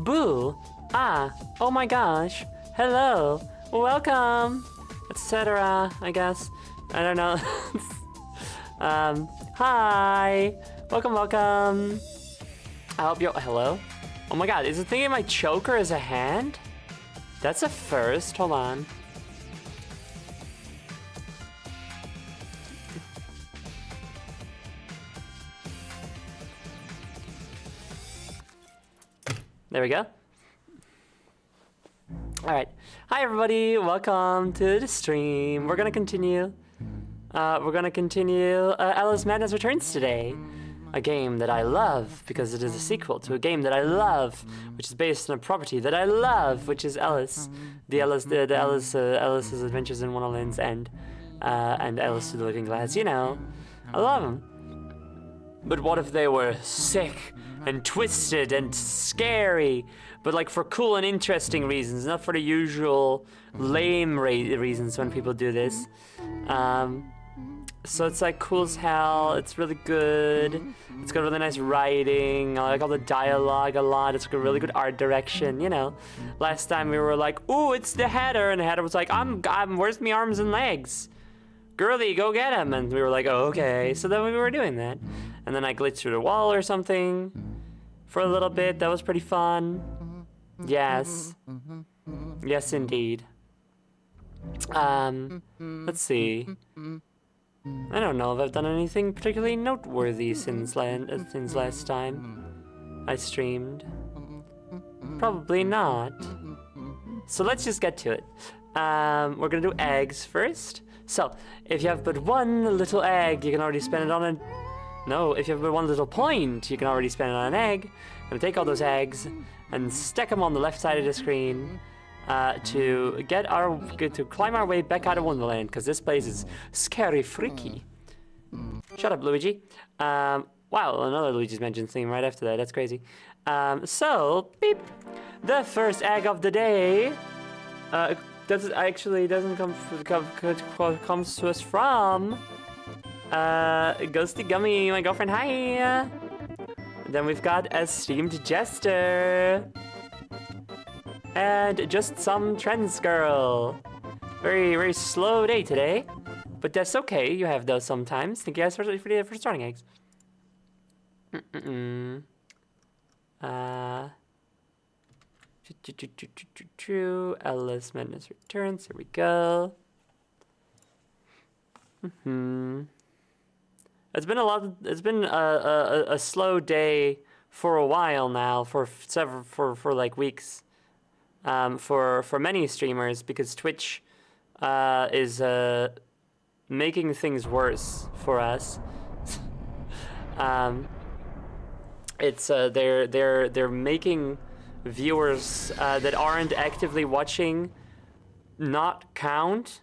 Boo! Ah, oh my gosh. Hello, welcome, etc. I guess. I don't know. Hi! Welcome. I hope you're. Hello? Oh my god, is it thinking my choker is a hand? That's a first. Hold on. There we go. Alright. Hi everybody, welcome to the stream. We're gonna continue. Alice Madness Returns today. A game that I love because it is a sequel to a game that I love, which is based on a property that I love, which is Alice. Alice's Adventures in Wonderland's End, and Alice to the Looking Glass. You know, I love them. But what if they were sick and twisted and scary, but like for cool and interesting reasons, not for the usual lame reasons when people do this. So it's like cool as hell. It's really good. It's got really nice writing. I like all the dialogue a lot. It's got really good art direction, you know. Last time we were like, ooh, it's the Hatter, and the Hatter was like, I'm where's my arms and legs? Girly, go get him. And we were like, oh, okay. So then we were doing that. And then I glitched through the wall or something for a little bit. That was pretty fun. Yes. Yes, indeed. Let's see. I don't know if I've done anything particularly noteworthy since last time I streamed. Probably not. So let's just get to it. We're gonna do eggs first. So, if you have but one little egg, you can already spend it on a... No, if you have but one little point, you can already spend it on an egg. I'm gonna take all those eggs and stack them on the left side of the screen. To climb our way back out of Wonderland, because this place is scary freaky. Shut up, Luigi. Wow, another Luigi's Mansion theme right after that. That's crazy. So, beep. The first egg of the day comes to us from Ghosty Gummy, my girlfriend. Hi. Then we've got Esteemed Jester. And just some trends girl. Very, very slow day today. But that's okay, you have those sometimes. Thank you guys for starting eggs. Alice Madness Returns, here we go. It's been a slow day for a while now, for like weeks. For many streamers, because Twitch is making things worse for us. It's they're making viewers that aren't actively watching not count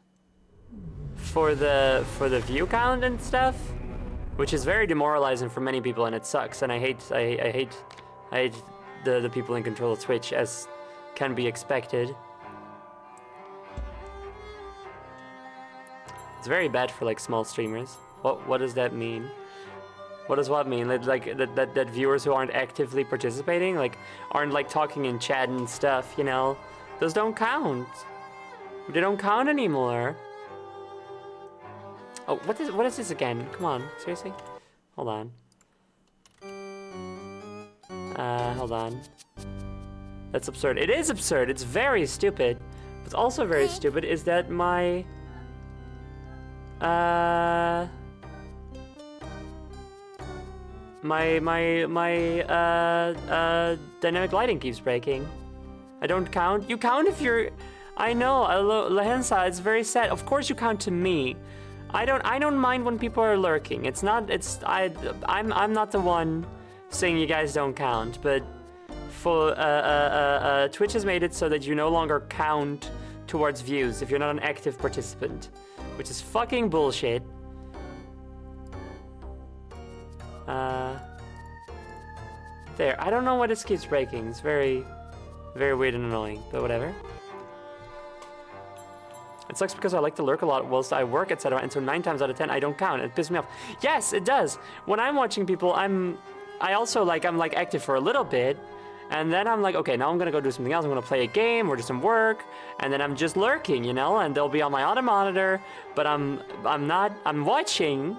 for the view count and stuff, which is very demoralizing for many people, and it sucks. And I hate the people in control of Twitch, as can be expected. It's very bad for like small streamers. What does that mean? What does what mean? Like that viewers who aren't actively participating, like aren't like talking in chat and stuff, you know, those don't count. They don't count anymore. Oh, what is this again? Come on, seriously? Hold on. Hold on. That's absurd. It is absurd. It's very stupid. What's also very stupid is that my dynamic lighting keeps breaking. I don't count. You count if you're... I know, Lahensa, it's very sad. Of course you count to me. I don't mind when people are lurking. I'm not the one saying you guys don't count, but for Twitch has made it so that you no longer count towards views if you're not an active participant, which is fucking bullshit. There, I don't know why this keeps breaking. It's very, very weird and annoying, but whatever. It sucks because I like to lurk a lot whilst I work, etc. And so 9 times out of 10, I don't count. It pisses me off. Yes, it does. When I'm watching people, I'm also like, I'm like active for a little bit. And then I'm like, okay, now I'm gonna go do something else. I'm gonna play a game or do some work, and then I'm just lurking, you know, and they'll be on my other monitor, but I'm watching,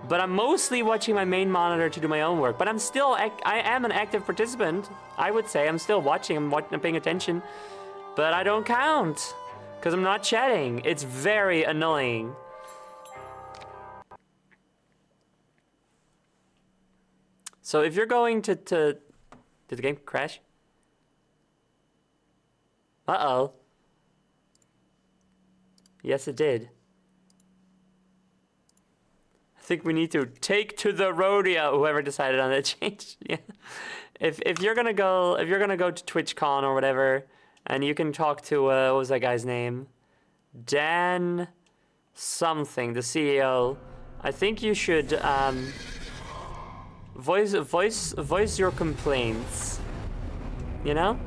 but I'm mostly watching my main monitor to do my own work. But I'm still, I am an active participant. I would say I'm still watching, I'm paying attention, but I don't count, because I'm not chatting. It's very annoying. So if you're going to did the game crash? Uh-oh. Yes, it did. I think we need to take to the rodeo. Whoever decided on that change. Yeah. If you're gonna go to TwitchCon or whatever, and you can talk to what was that guy's name? Dan something, the CEO. I think you should voice your complaints. You know?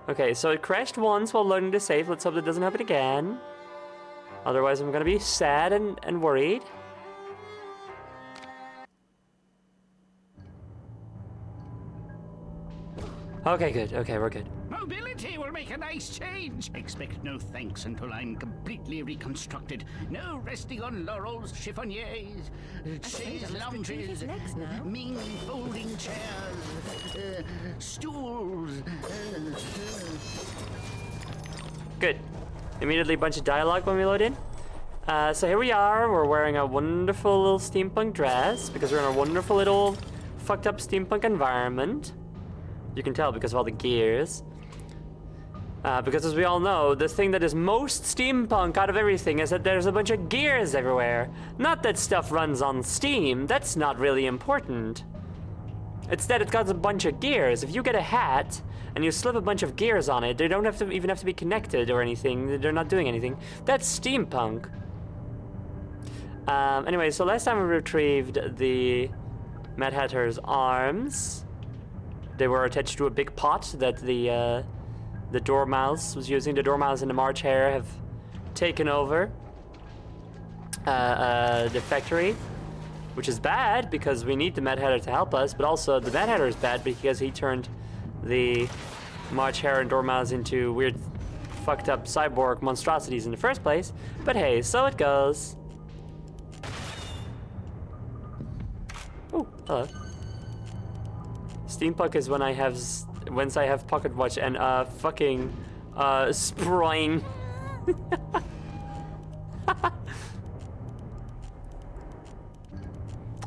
Okay, so it crashed once while loading the save. Let's hope that doesn't happen again. Otherwise, I'm gonna be sad and worried. Okay, good. Okay, we're good. Mobility will make a nice change. Expect no thanks until I'm completely reconstructed. No resting on laurels, chiffoniers, chaise lounges, mean folding chairs, stools. Good. Immediately a bunch of dialogue when we load in. So here we are. We're wearing a wonderful little steampunk dress because we're in a wonderful little fucked up steampunk environment. You can tell because of all the gears. Because as we all know, the thing that is most steampunk out of everything is that there's a bunch of gears everywhere. Not that stuff runs on steam, that's not really important. It's that it got a bunch of gears. If you get a hat and you slip a bunch of gears on it, they don't even have to be connected or anything. They're not doing anything. That's steampunk. Anyway, so last time we retrieved the Mad Hatter's arms. They were attached to a big pot that the Dormouse was using. The Dormouse and the March Hare have taken over the factory, which is bad because we need the Mad Hatter to help us, but also the Mad Hatter is bad because he turned the March Hare and Dormouse into weird, fucked up cyborg monstrosities in the first place. But hey, so it goes. Oh, hello. Steampunk is when I have pocket watch and fucking spring.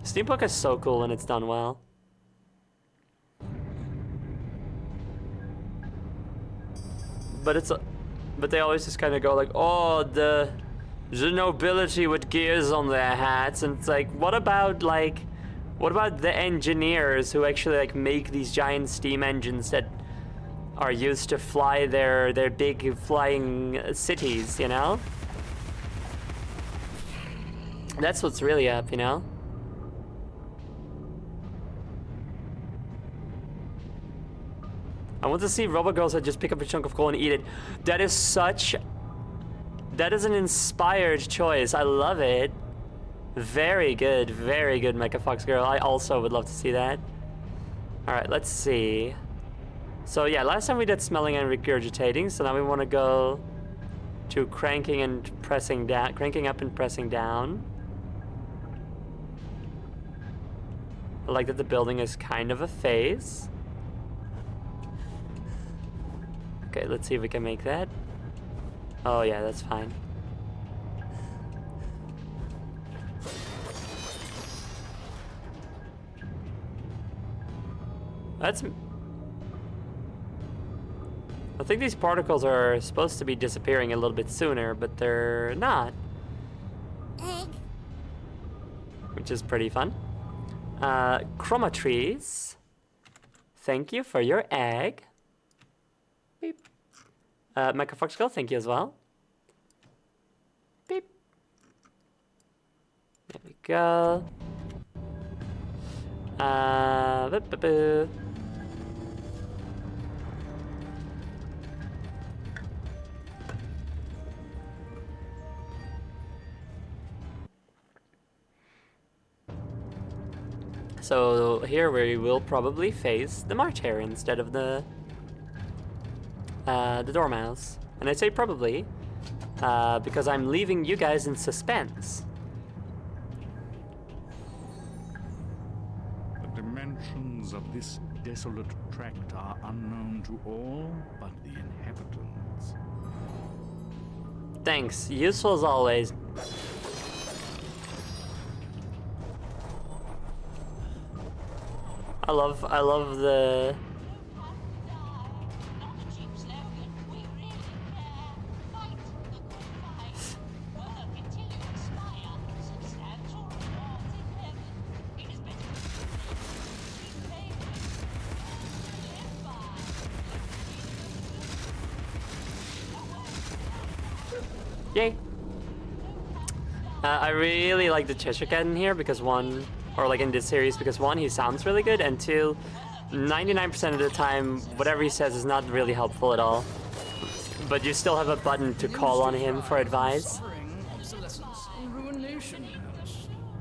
Steampunk is so cool when it's done well. But they always just kind of go like, oh, the nobility with gears on their hats, and it's like, what about the engineers who actually like make these giant steam engines that are used to fly their big flying cities, you know? That's what's really up, you know? I want to see Robot Girls that just pick up a chunk of coal and eat it. That is an inspired choice. I love it. Very good, Mecha Fox Girl. I also would love to see that. Alright, let's see. So yeah, last time we did smelling and regurgitating, so now we want to go to cranking and pressing down, cranking up and pressing down. I like that the building is kind of a phase. Okay, let's see if we can make that. Oh yeah, that's fine. I think these particles are supposed to be disappearing a little bit sooner, but they're not. Egg. Which is pretty fun. Chromatries. Thank you for your egg. Beep. Mecha Fox Girl, thank you as well. Beep. There we go. So here we will probably face the March Hare instead of the Dormouse. And I say probably because I'm leaving you guys in suspense. The dimensions of this desolate tract are unknown to all but the inhabitants. Thanks, useful as always. I love the yay. I really like the Cheshire Cat in here because one, or like in this series, because one, he sounds really good, and two, 99% of the time, whatever he says is not really helpful at all. But you still have a button to call on him for advice. Suffering obsolescence and ruination.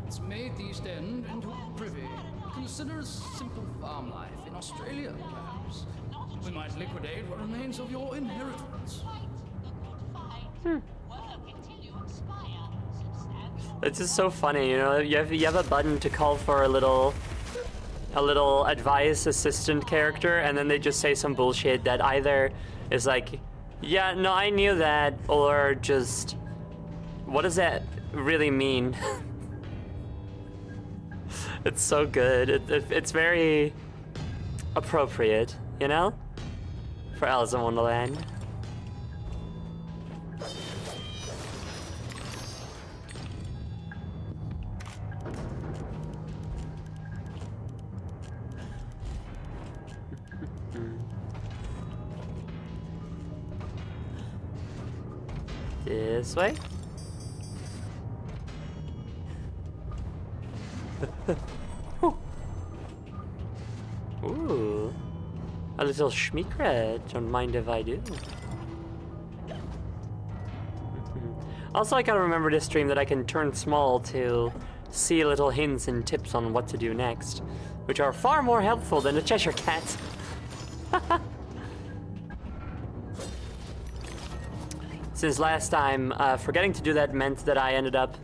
It's made the East End into a privy. Consider a simple farm life in Australia, perhaps. We might liquidate what remains of your inheritance. It's just so funny, you know. You have a button to call for a little advice assistant character, and then they just say some bullshit that either is like, yeah, no, I knew that, or just, what does that really mean? It's so good. It's very appropriate, you know, for Alice in Wonderland. This way. Ooh, a little schmeekret. Don't mind if I do. Also, I gotta remember this stream that I can turn small to see little hints and tips on what to do next, which are far more helpful than the Cheshire Cat. Since last time, forgetting to do that meant that I ended up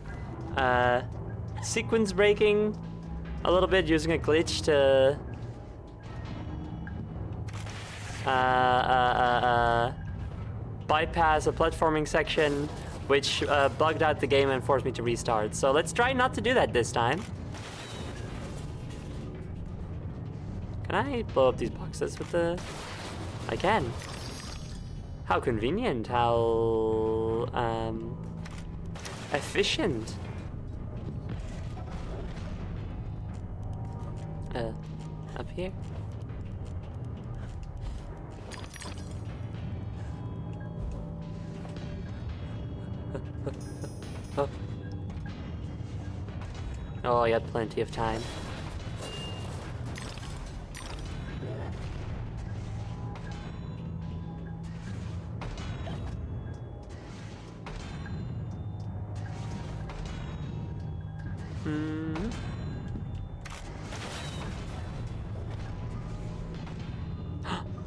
sequence breaking a little bit using a glitch to bypass a platforming section, which bugged out the game and forced me to restart. So let's try not to do that this time. Can I blow up these boxes with the... I can. How convenient, how efficient. Up here. Oh, I got plenty of time.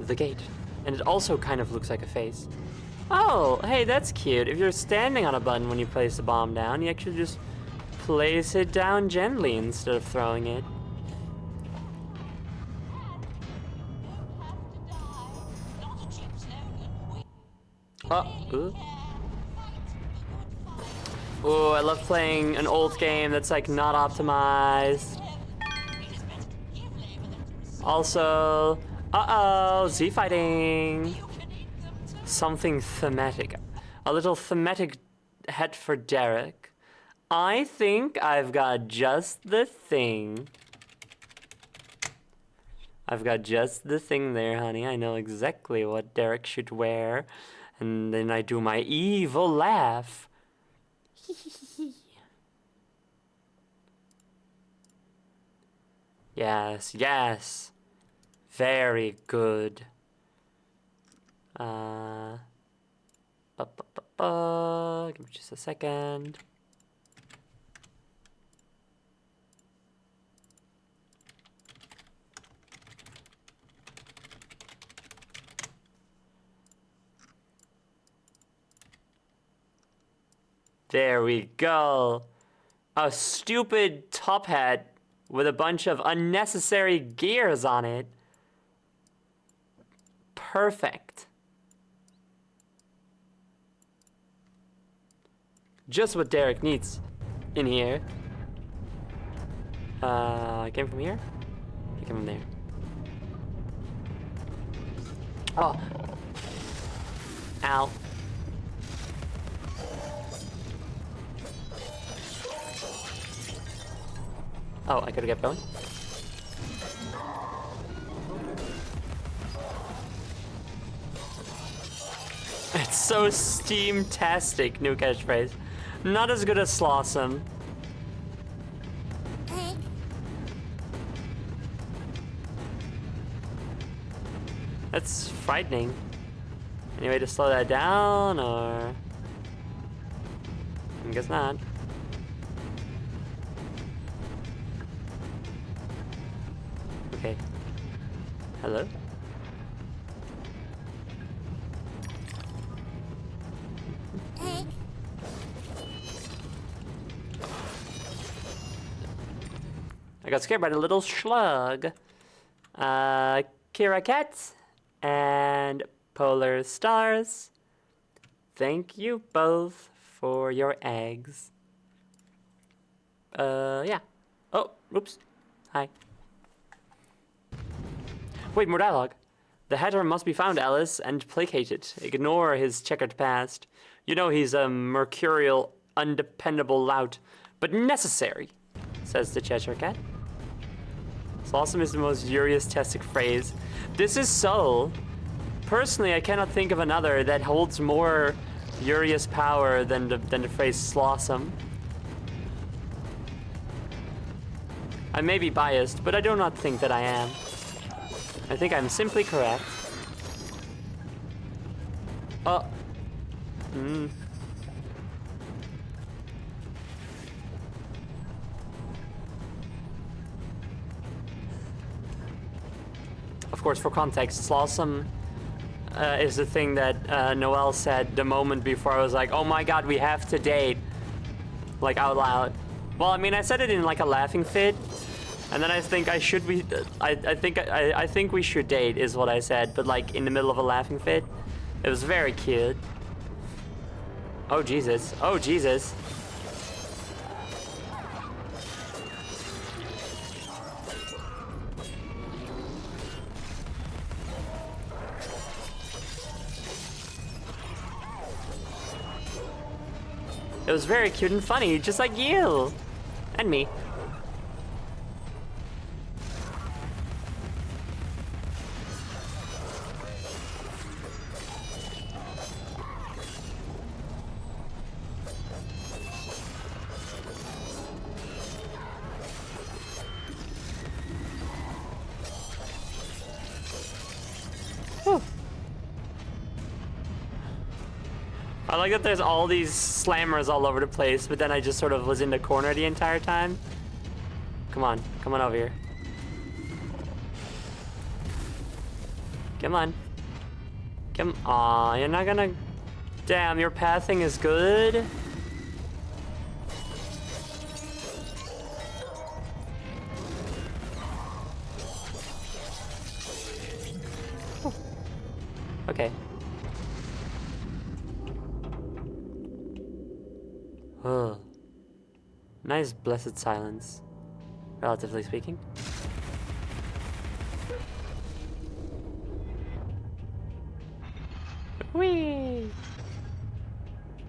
The gate. And it also kind of looks like a face. Oh, hey, that's cute. If you're standing on a button when you place the bomb down, you actually just place it down gently instead of throwing it. Ooh. Ooh, I love playing an old game that's like not optimized. Also, Z fighting. Something thematic. A little thematic head for Derek. I think I've got just the thing. I've got just the thing there, honey. I know exactly what Derek should wear. And then I do my evil laugh. Yes, yes. Very good. Give me just a second. There we go. A stupid top hat with a bunch of unnecessary gears on it. Perfect. Just what Derek needs in here. I came from here? I came from there. Oh. Ow. Oh, I gotta get going. It's so steam-tastic, new catchphrase. Not as good as Slawsome. That's frightening. Any way to slow that down, or... I guess not. Okay. Hello? I got scared by the little slug. Kira Cat and Polar Stars. Thank you both for your eggs. Yeah. Oh, oops. Hi. Wait, more dialogue. The Hatter must be found, Alice, and placated. Ignore his checkered past. You know he's a mercurial, undependable lout, but necessary, says the Cheshire Cat. Slawsome is the most Urias-tastic phrase. This is so. Personally, I cannot think of another that holds more Urias power than the phrase Slawsome. I may be biased, but I do not think that I am. I think I'm simply correct. Oh. Of course, for context, Slawsome is the thing that Noelle said the moment before I was like, oh my god, we have to date. Like, out loud. Well, I mean, I said it in like a laughing fit. And then I think I should be, I think we should date is what I said, but like in the middle of a laughing fit. It was very cute. Oh Jesus, oh Jesus. It was very cute and funny, just like you. And me. I like that there's all these slammers all over the place, but then I just sort of was in the corner the entire time. Come on over here. Come on. Aw, you're not gonna... Damn, your pathing is good. Okay. Oh. Nice blessed silence, relatively speaking. Whee!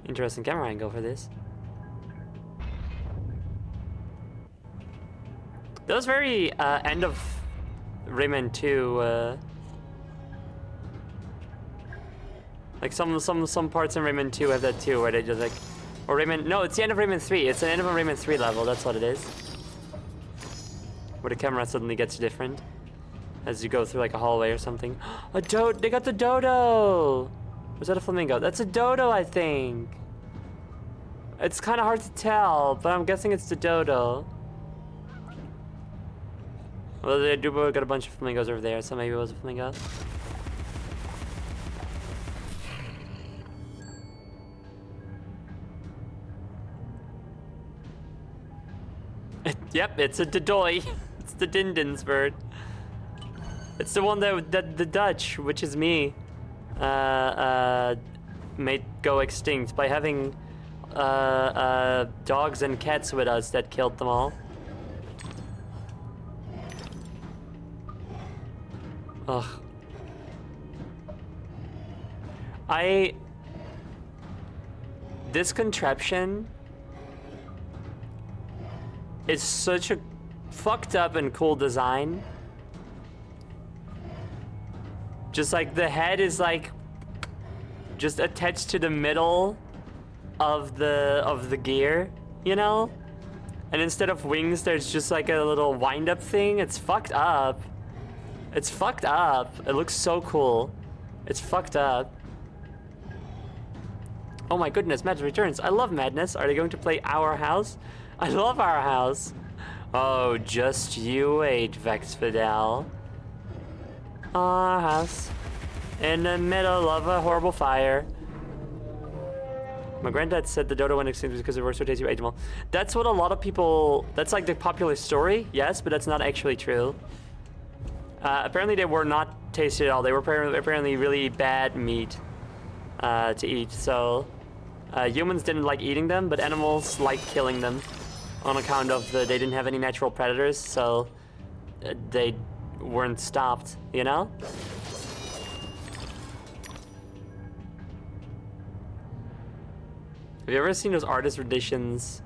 Interesting camera angle for this. That was very end of Rayman 2. Like some parts in Rayman 2 have that too, where they just like, or Rayman. No, it's the end of Rayman 3. It's the end of a Rayman 3 level. That's what it is. Where the camera suddenly gets different as you go through like a hallway or something. They got the dodo. Was that a flamingo? That's a dodo, I think. It's kind of hard to tell, but I'm guessing it's the dodo. Well, they do got a bunch of flamingos over there, so maybe it was a flamingo. Yep, it's a Dodoy. It's the Dindin's bird. It's the one that the Dutch, which is me, made go extinct by having dogs and cats with us that killed them all. Ugh. This contraption is such a fucked up and cool design. Just like the head is like just attached to the middle of the gear, you know? And instead of wings, there's just like a little wind-up thing. It's fucked up. It's fucked up. It looks so cool. It's fucked up. Oh my goodness, Madness returns. I love Madness. Are they going to play Our House? I love Our House. Oh, just you wait, Vex Fidel. Our house. In the middle of a horrible fire. My granddad said the dodo went extinct because it was so tasty, we ate them all. That's what a lot of people... That's like the popular story, yes, but that's not actually true. Apparently they were not tasty at all. They were apparently really bad meat to eat, so... humans didn't like eating them, but animals liked killing them on account of they didn't have any natural predators, so they weren't stopped, you know? Have you ever seen those artist renditions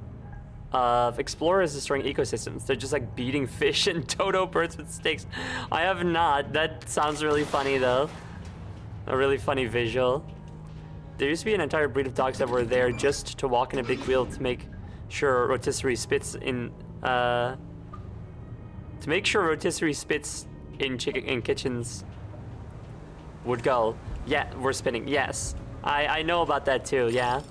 of explorers destroying ecosystems? They're just like beating fish and dodo birds with sticks. I have not. That sounds really funny though. A really funny visual. There used to be an entire breed of dogs that were there just to walk in a big wheel to make sure rotisserie spits in kitchens would go. Yeah, we're spinning. Yes, I know about that too. Yeah.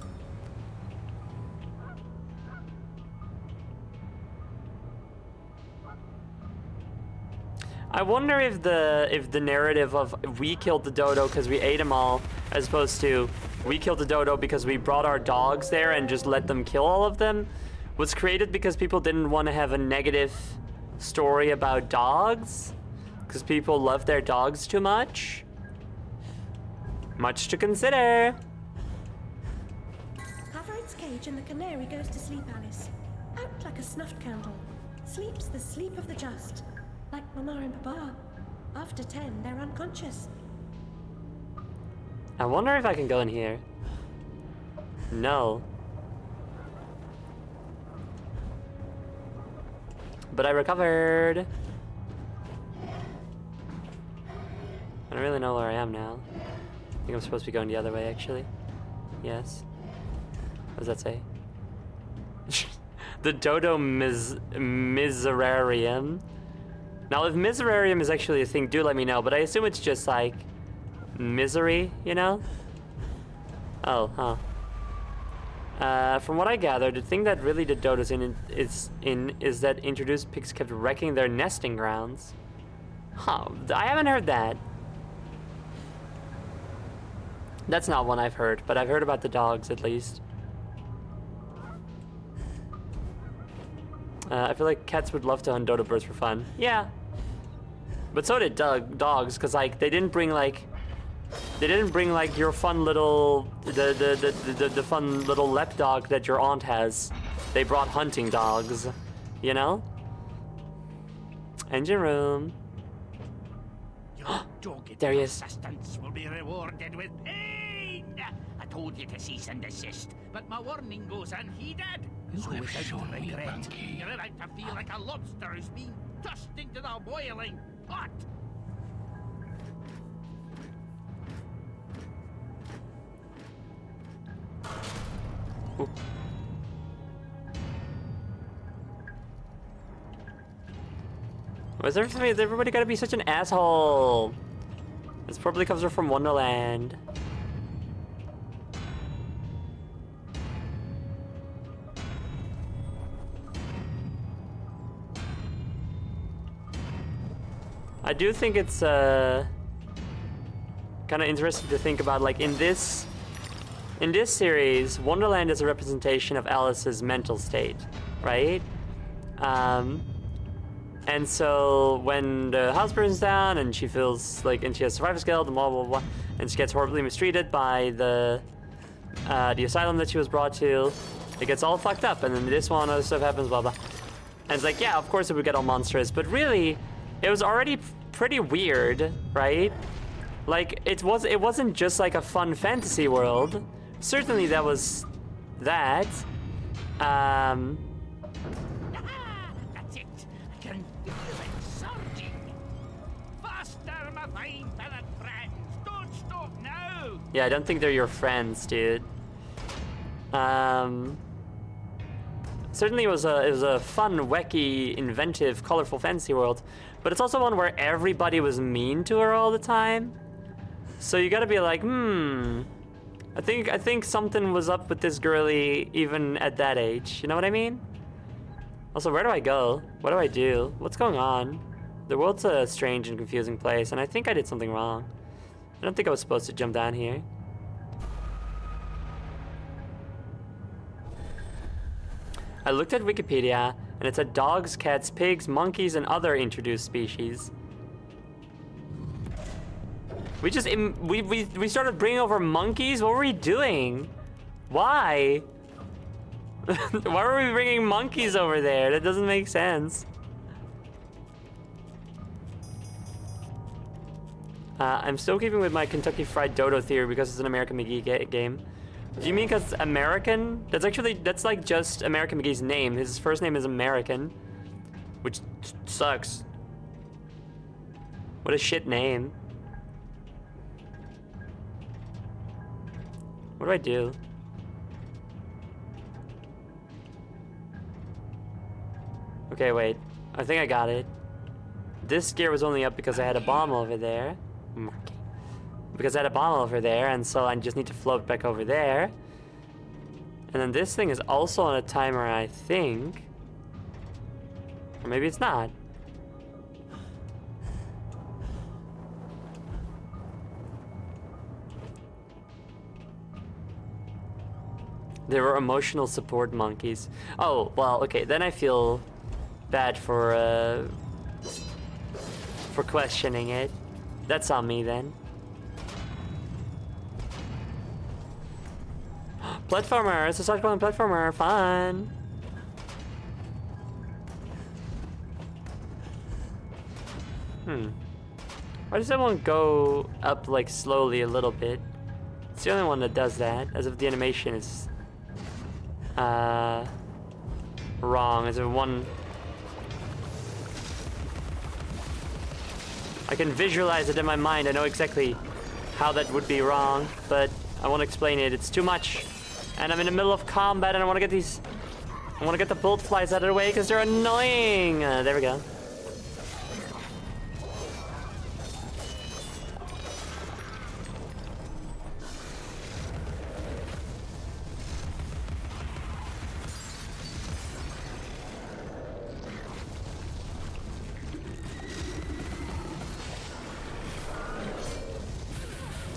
I wonder if the narrative of we killed the dodo because we ate them all, as opposed to we killed the dodo because we brought our dogs there and just let them kill all of them, was created because people didn't want to have a negative story about dogs, because people love their dogs too much. Much to consider. Cover its cage and the canary goes to sleep, Alice. Out like a snuffed candle. Sleeps the sleep of the just. Like Mama and Papa. After 10, they're unconscious. I wonder if I can go in here. No. But I recovered. I don't really know where I am now. I think I'm supposed to be going the other way, actually. Yes. What does that say? The Dodo Miserarium. Now, if Miserarium is actually a thing, do let me know, but I assume it's just like misery, you know? Oh, huh. From what I gathered, the thing that really the dodos is that introduced pigs kept wrecking their nesting grounds. Huh, I haven't heard that. That's not one I've heard, but I've heard about the dogs at least. I feel like cats would love to hunt dodo birds for fun. Yeah. But so did dogs, because like they didn't bring like your fun little the fun little lap dog that your aunt has. They brought hunting dogs, you know? Engine room. Your dogged there he is. persistence will be rewarded with pain. I told you to cease and desist, but my warning goes unheeded. So without regret, you're about to feel like a lobster who's been tossed into the boiling pot. Ooh. Why is everybody gotta be such an asshole? This probably comes from Wonderland. I do think it's kind of interesting to think about, like in this series, Wonderland is a representation of Alice's mental state, right? And so when the house burns down and she feels like, and she has survivor's guilt and blah, blah, blah, and she gets horribly mistreated by the asylum that she was brought to, it gets all fucked up, and then this one, other stuff happens, blah, blah. And it's like, yeah, of course it would get all monstrous, but really, it was already pretty weird, right? Like, it wasn't just like a fun fantasy world. Certainly that was that. That's it. I can feel it surging. Faster, my fine feathered friends. Don't stop now. Yeah, I don't think they're your friends, dude. Certainly it was a fun, wacky, inventive, colorful fantasy world, but it's also one where everybody was mean to her all the time. So you gotta be like, I think something was up with this girlie even at that age. You know what I mean? Also, where do I go? What do I do? What's going on? The world's a strange and confusing place, and I think I did something wrong. I don't think I was supposed to jump down here. I looked at Wikipedia, and it said dogs, cats, pigs, monkeys, and other introduced species. We just, we started bringing over monkeys? What were we doing? Why? Why were we bringing monkeys over there? That doesn't make sense. I'm still keeping with my Kentucky Fried Dodo theory because it's an American McGee game. Do you mean because American? That's like just American McGee's name. His first name is American, which sucks. What a shit name. What do I do? Okay, wait. I think I got it. This gear was only up because I had a bomb over there. Because I had a bomb over there, and so I just need to float back over there. And then this thing is also on a timer, I think. Or maybe it's not. They were emotional support monkeys. Oh, well, okay, then I feel bad for questioning it. That's on me then. Platformer, it's a side-scrolling platformer, fun. Why does that one go up like slowly a little bit? It's the only one that does that, as if the animation is wrong, as if one... I can visualize it in my mind, I know exactly how that would be wrong, but I won't explain it, it's too much. And I'm in the middle of combat and I want to get the bolt flies out of the way because they're annoying. There we go.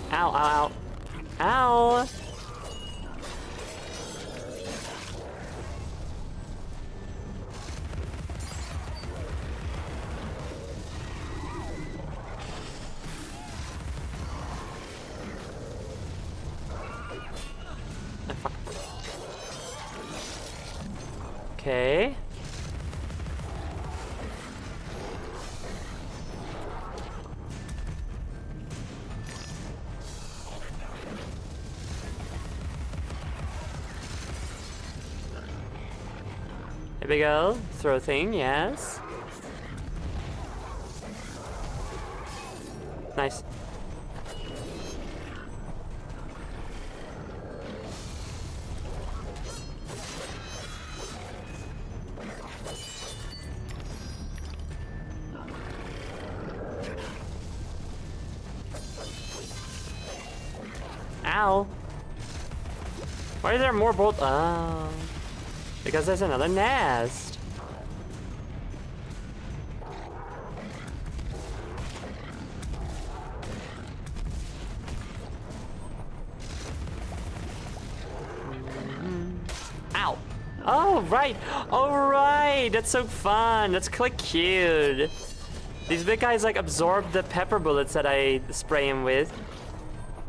Ow, ow, ow. Ow! Okay. Here we go. Throw thing, yes. Nice. Ow. Why are there more bolts? Oh. Because there's another nest. Ow. Oh. Oh, right. Oh, right. That's so fun. That's like cute. These big guys like absorb the pepper bullets that I spray him with.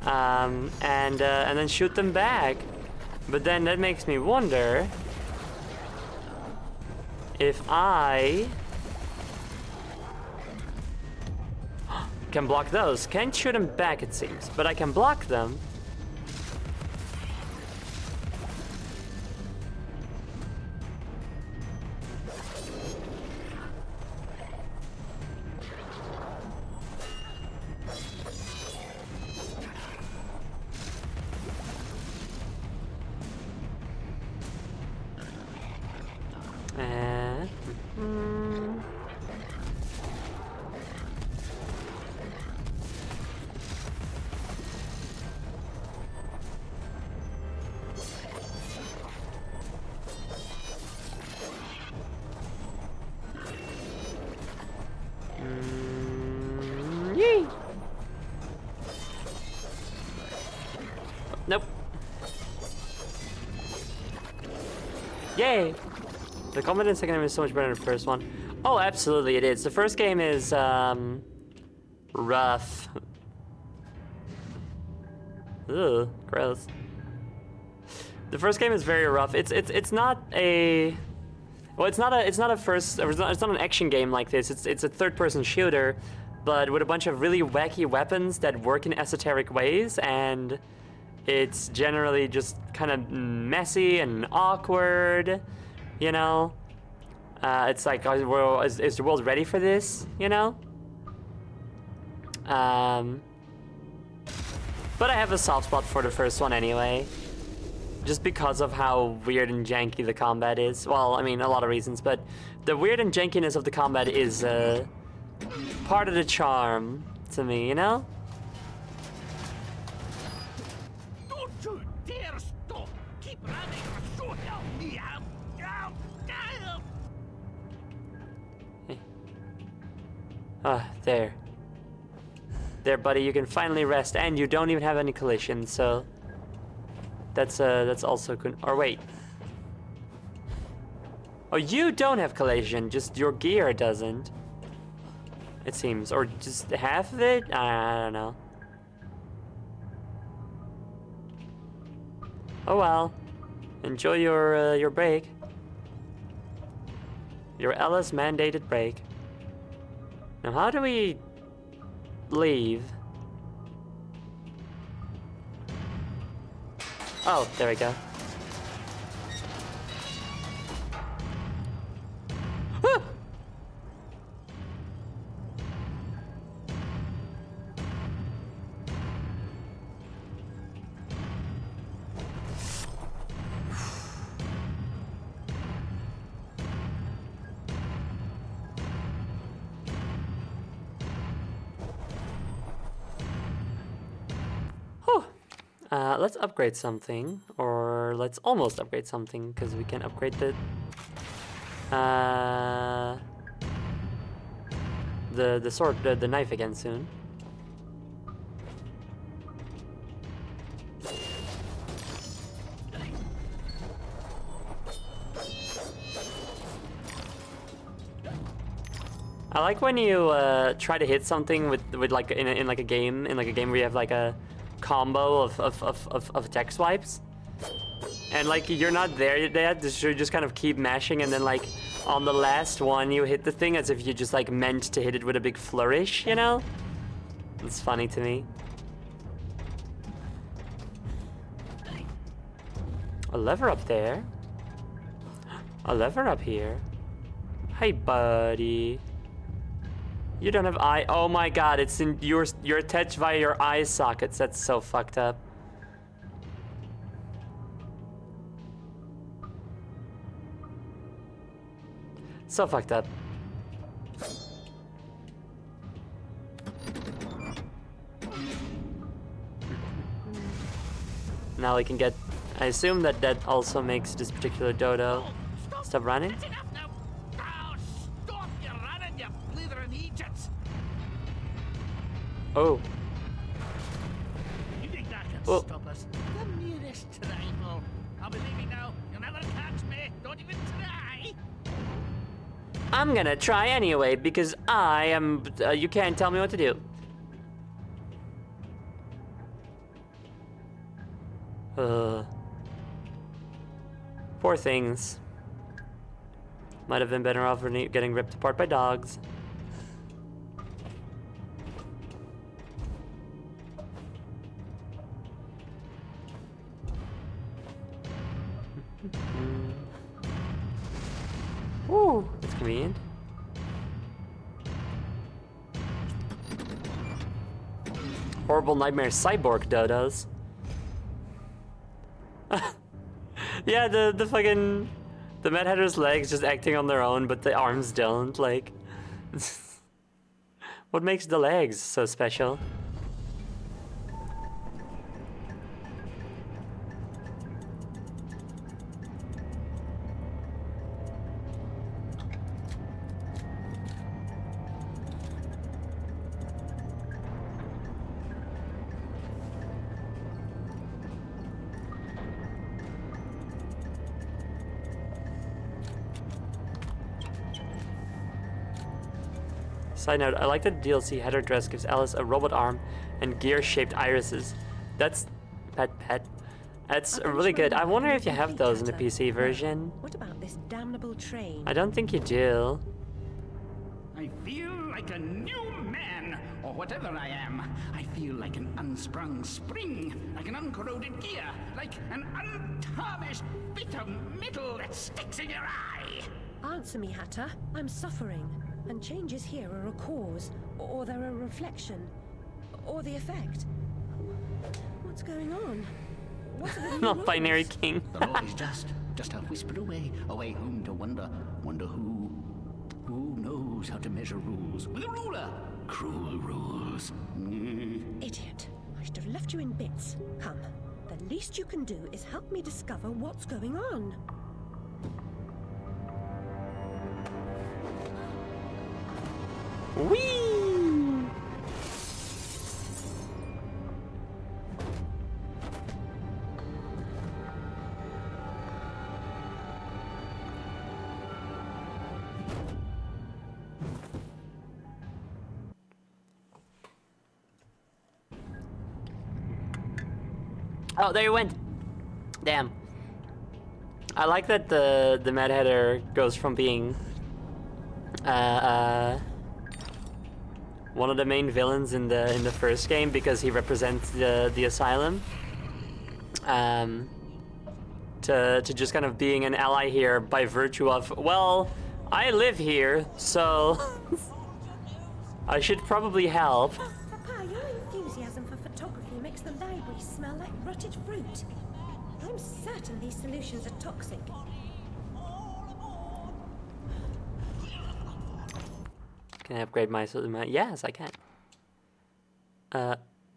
And then shoot them back. But then that makes me wonder if I can block those. Can't shoot them back, it seems, but I can block them. Yay! Nope. Yay! The combat in the second game is so much better than the first one. Oh, absolutely it is. The first game is, rough. Ugh, gross. The first game is very rough. It's not a... Well, it's not an action game like this. It's a third-person shooter, but with a bunch of really wacky weapons that work in esoteric ways, and it's generally just kind of messy and awkward, you know? It's like, is the world ready for this, you know? But I have a soft spot for the first one anyway. Just because of how weird and janky the combat is. Well, I mean, a lot of reasons, but the weird and jankiness of the combat is part of the charm to me, you know? Don't you dare stop! Keep running or so help me out! There. There, buddy, you can finally rest, and you don't even have any collisions, so... That's also good. Or wait. Oh, you don't have collision, just your gear doesn't. It seems. Or just half of it? I don't know. Oh well. Enjoy your break. Your Ellis mandated break. Now how do we leave? Oh, there we go. Ah! Let's upgrade something, or let's almost upgrade something, because we can upgrade the sword, the knife again soon. I like when you try to hit something with like in like a game where you have like a combo of attack swipes, and like you're not there yet, so you just kind of keep mashing, and then like on the last one you hit the thing as if you just like meant to hit it with a big flourish, you know? It's funny to me. A lever up there. A lever up here. Hey buddy. You don't have eye. Oh my god, it's in you're attached via your eye sockets. That's so fucked up. So fucked up. Now we can get. I assume that also makes this particular dodo stop running. Oh. You think that can Oh. stop us? The nearest rival. I'll be leaving now. You'll never catch me. Don't even I'm gonna try anyway because I am. You can't tell me what to do. Poor things. Might have been better off getting ripped apart by dogs. Ooh, that's convenient. Horrible nightmare cyborg dodos. Yeah, the fucking the Mad Hatter's legs just acting on their own, but the arms don't. Like, what makes the legs so special? Side note, I like that the DLC header dress gives Alice a robot arm and gear-shaped irises. That's... pet. That's really good. I wonder if you have those in the PC version. What about this damnable train? I don't think you do. I feel like a new man, or whatever I am. I feel like an unsprung spring, like an uncorroded gear, like an untarnished bit of metal that sticks in your eye. Answer me, Hatter. I'm suffering. And changes here are a cause, or they're a reflection, or the effect. What's going on? What are the Not binary king. The law is just a whisper away home to wonder who knows how to measure rules with a ruler. Cruel rules. Idiot. I should have left you in bits. Come. The least you can do is help me discover what's going on. Whee! Oh, there you went. Damn. I like that the Mad Hatter goes from being one of the main villains in the first game because he represents the asylum, to just kind of being an ally here by virtue of, well, I live here, so I should probably help. Papa, your enthusiasm for photography makes the library smell like rotted fruit. I'm certain these solutions are toxic. Can I upgrade my... Yes, I can.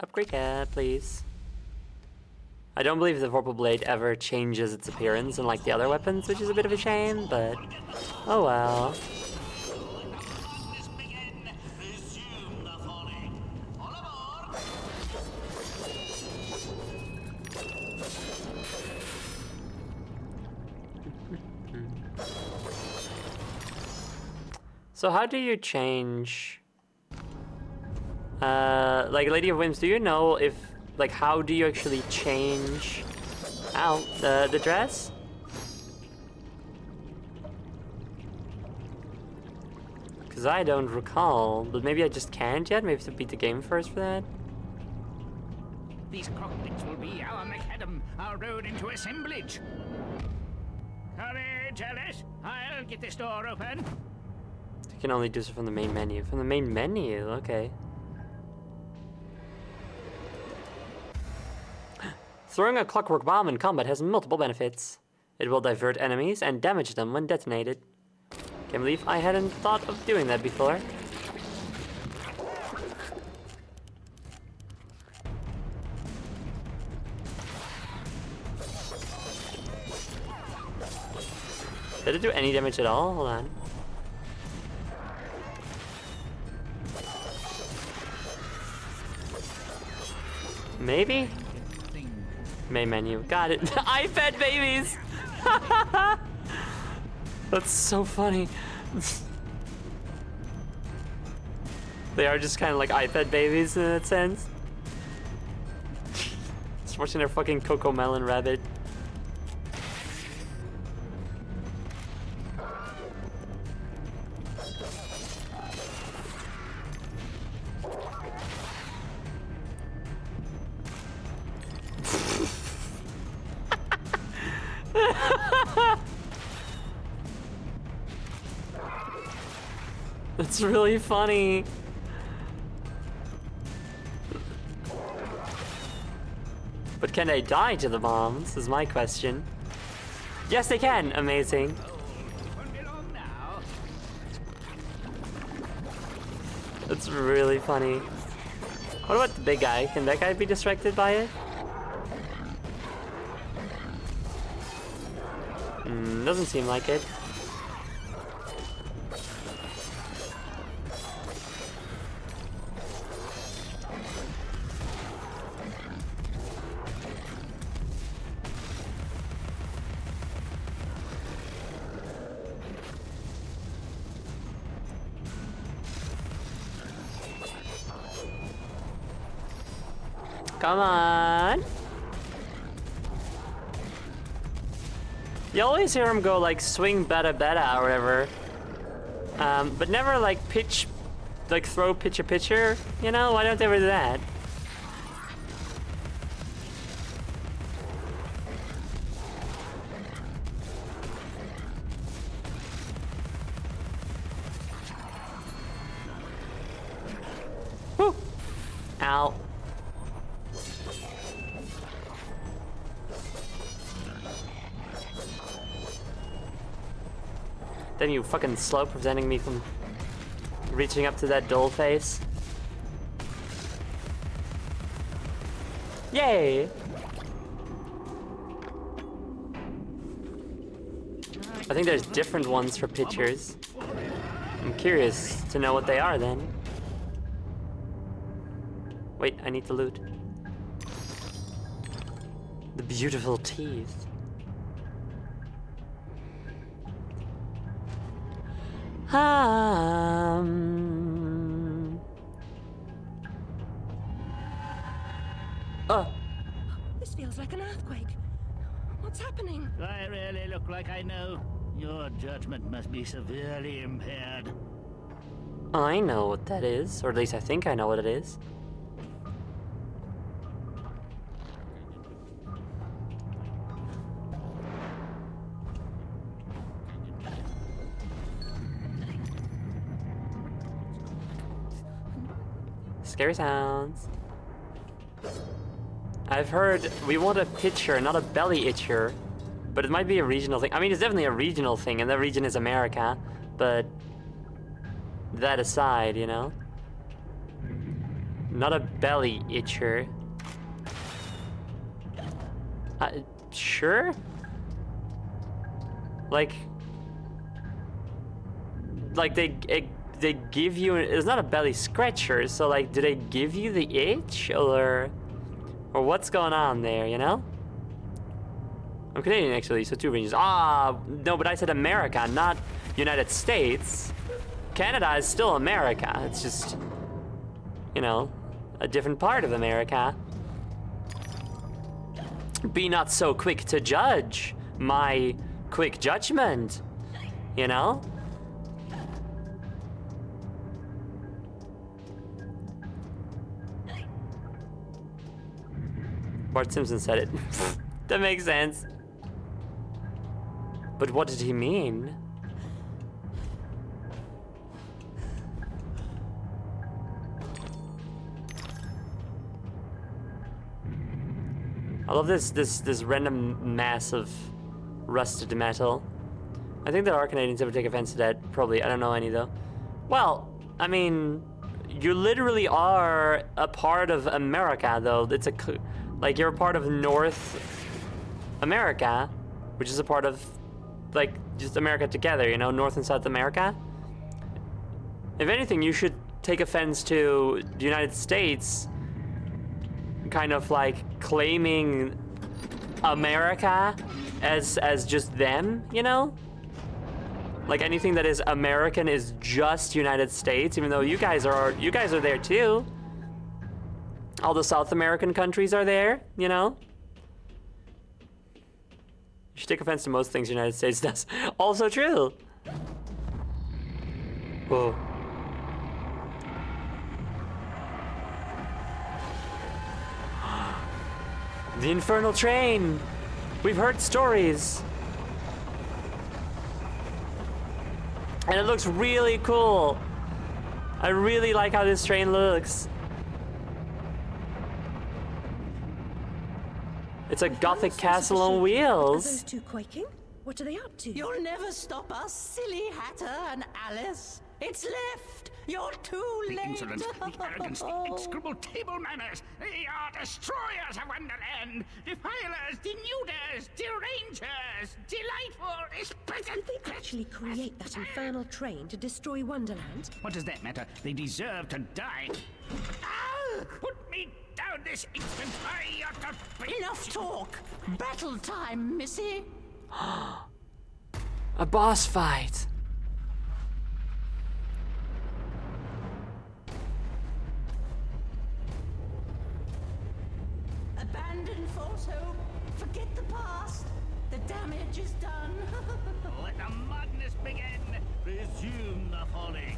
Upgrade cat, please. I don't believe the Vorpal Blade ever changes its appearance unlike the other weapons, which is a bit of a shame, but... oh well. So how do you change, like Lady of Whims, do you know if, like, how do you actually change, the dress? Because I don't recall, but maybe I just can't yet, maybe I have to beat the game first for that? These cockpits will be our macadam, our road into assemblage. Courage, Alice. I'll get this door open. You can only do so from the main menu. From the main menu, okay. Throwing a clockwork bomb in combat has multiple benefits. It will divert enemies and damage them when detonated. Can't believe I hadn't thought of doing that before. Did it do any damage at all? Hold on. Maybe? Main menu. Got it. iPad babies! That's so funny. They are just kind of like iPad babies in that sense. Just watching their fucking Coco Melon Rabbit. That's really funny. But can they die to the bombs, is my question. Yes, they can. Amazing. That's really funny. What about the big guy? Can that guy be distracted by it? Doesn't seem like it. Come on. You always hear him go like swing beta beta or whatever. But never like pitch, like throw pitcher pitcher, you know? Why don't they ever do that? Whew. Ow. Then you fucking slow, preventing me from reaching up to that doll face. Yay! I think there's different ones for pictures. I'm curious to know what they are then. Wait, I need to loot. The beautiful teeth. This feels like an earthquake. What's happening? Do I really look like I know? Your judgment must be severely impaired. I know what that is, or at least I think I know what it is. Scary sounds. I've heard we want a pitcher, not a belly itcher, but it might be a regional thing. I mean, it's definitely a regional thing, and that region is America, but that aside, you know? Not a belly itcher. Sure? Like they give you, it's not a belly scratcher, so like, do they give you the itch, or what's going on there, you know? I'm Canadian actually, so 2 regions. No, but I said America, not United States. Canada is still America, it's just, you know, a different part of America. Be not so quick to judge my quick judgment, you know? Bart Simpson said it. That makes sense. But what did he mean? I love this random mass of rusted metal. I think there are Canadians that would take offense to that. Probably. I don't know any though. Well, I mean, you literally are a part of America though. It's a like you're a part of North America, which is a part of like just America together, you know, North and South America. If anything, you should take offense to the United States kind of like claiming America as just them, you know? Like anything that is American is just United States, even though you guys are there too. All the South American countries are there, you know? You should take offense to most things the United States does. Also true. Whoa. The infernal train! We've heard stories. And it looks really cool. I really like how this train looks. It's a gothic castle on Are wheels. those two quaking? What are they up to? You'll never stop us, silly Hatter and Alice. It's left. You're too The late. insolence, the arrogance, the execrable table manners. They are destroyers of Wonderland. Defilers, denuders, derangers. Delightful, Did they actually create that infernal train to destroy Wonderland? What does that matter? They deserve to die. Ah! Put me down this instant. I ought to be... Enough talk. Battle time, Missy. A boss fight. Abandon false hope. Forget the past. The damage is done. Let the madness begin. Resume the falling.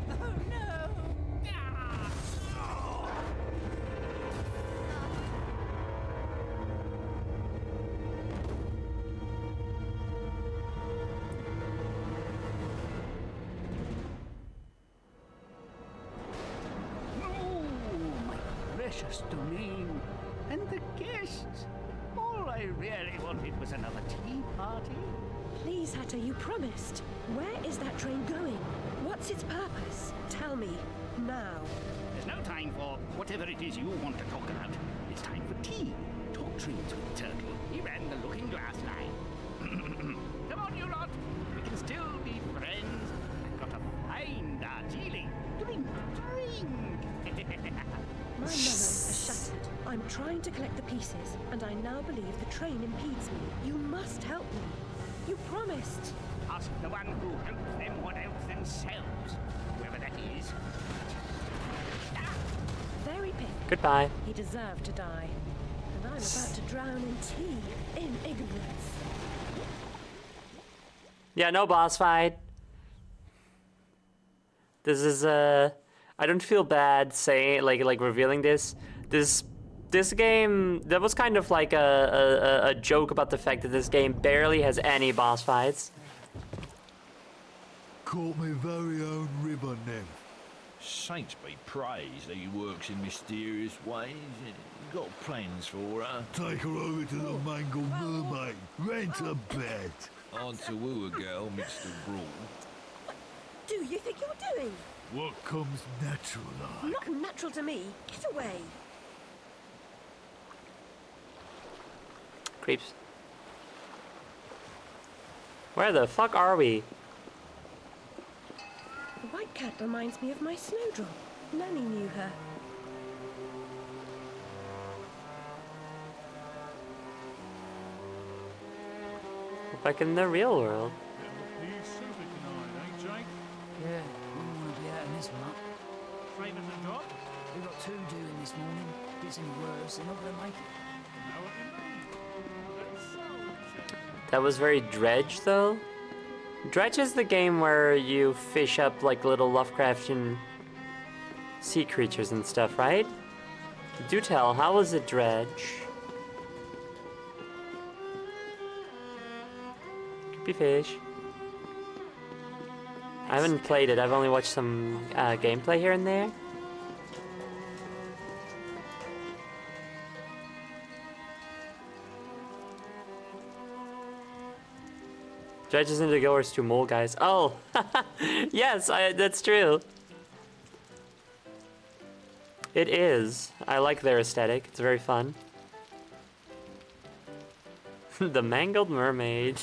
Oh no. No, my precious domain. And the guests. All I really wanted was another tea party. Please, Hatter, you promised. Where is that train going? What's its purpose? Tell me, now. There's no time for whatever it is you want to talk about. It's time for tea. Talk trains with Turtle. He ran the Looking Glass line. Come on, you lot. We can still be friends. I've got to find Darjeeling. Drink, drink. My memories are shattered. I'm trying to collect the pieces, and I now believe the train impedes me. You must help me. You promised. Ask the one who helps them what else themselves. Whoever that is. Very pink. Goodbye. He deserved to die. And I'm about to drown in tea, in ignorance. Yeah, no boss fight. This is I don't feel bad saying like revealing this. This game, that was kind of like a joke about the fact that this game barely has any boss fights. Caught my very own river nymph. Saints be praised that he works in mysterious ways. Got plans for her. Take her over to the Mangled Mermaid. Rent a bed. On to woo a girl mixed with brawl. Do you think you're doing? What comes natural like? Not natural to me. Get away. Creeps. Where the fuck are we? The white cat reminds me of my snowdrop. Nanny knew her. We're back in the real world. Yeah, we want to be out in this muck. We've got two doing this morning. If it's any worse, they're not going to make it. That was very Dredge, though. Dredge is the game where you fish up like little Lovecraftian sea creatures and stuff, right? Do tell, how was it Dredge? Creepy fish. I haven't played it, I've only watched some gameplay here and there. Dredge isn't to goers to mole guys. Oh, yes, that's true. It is. I like their aesthetic. It's very fun. The Mangled Mermaid.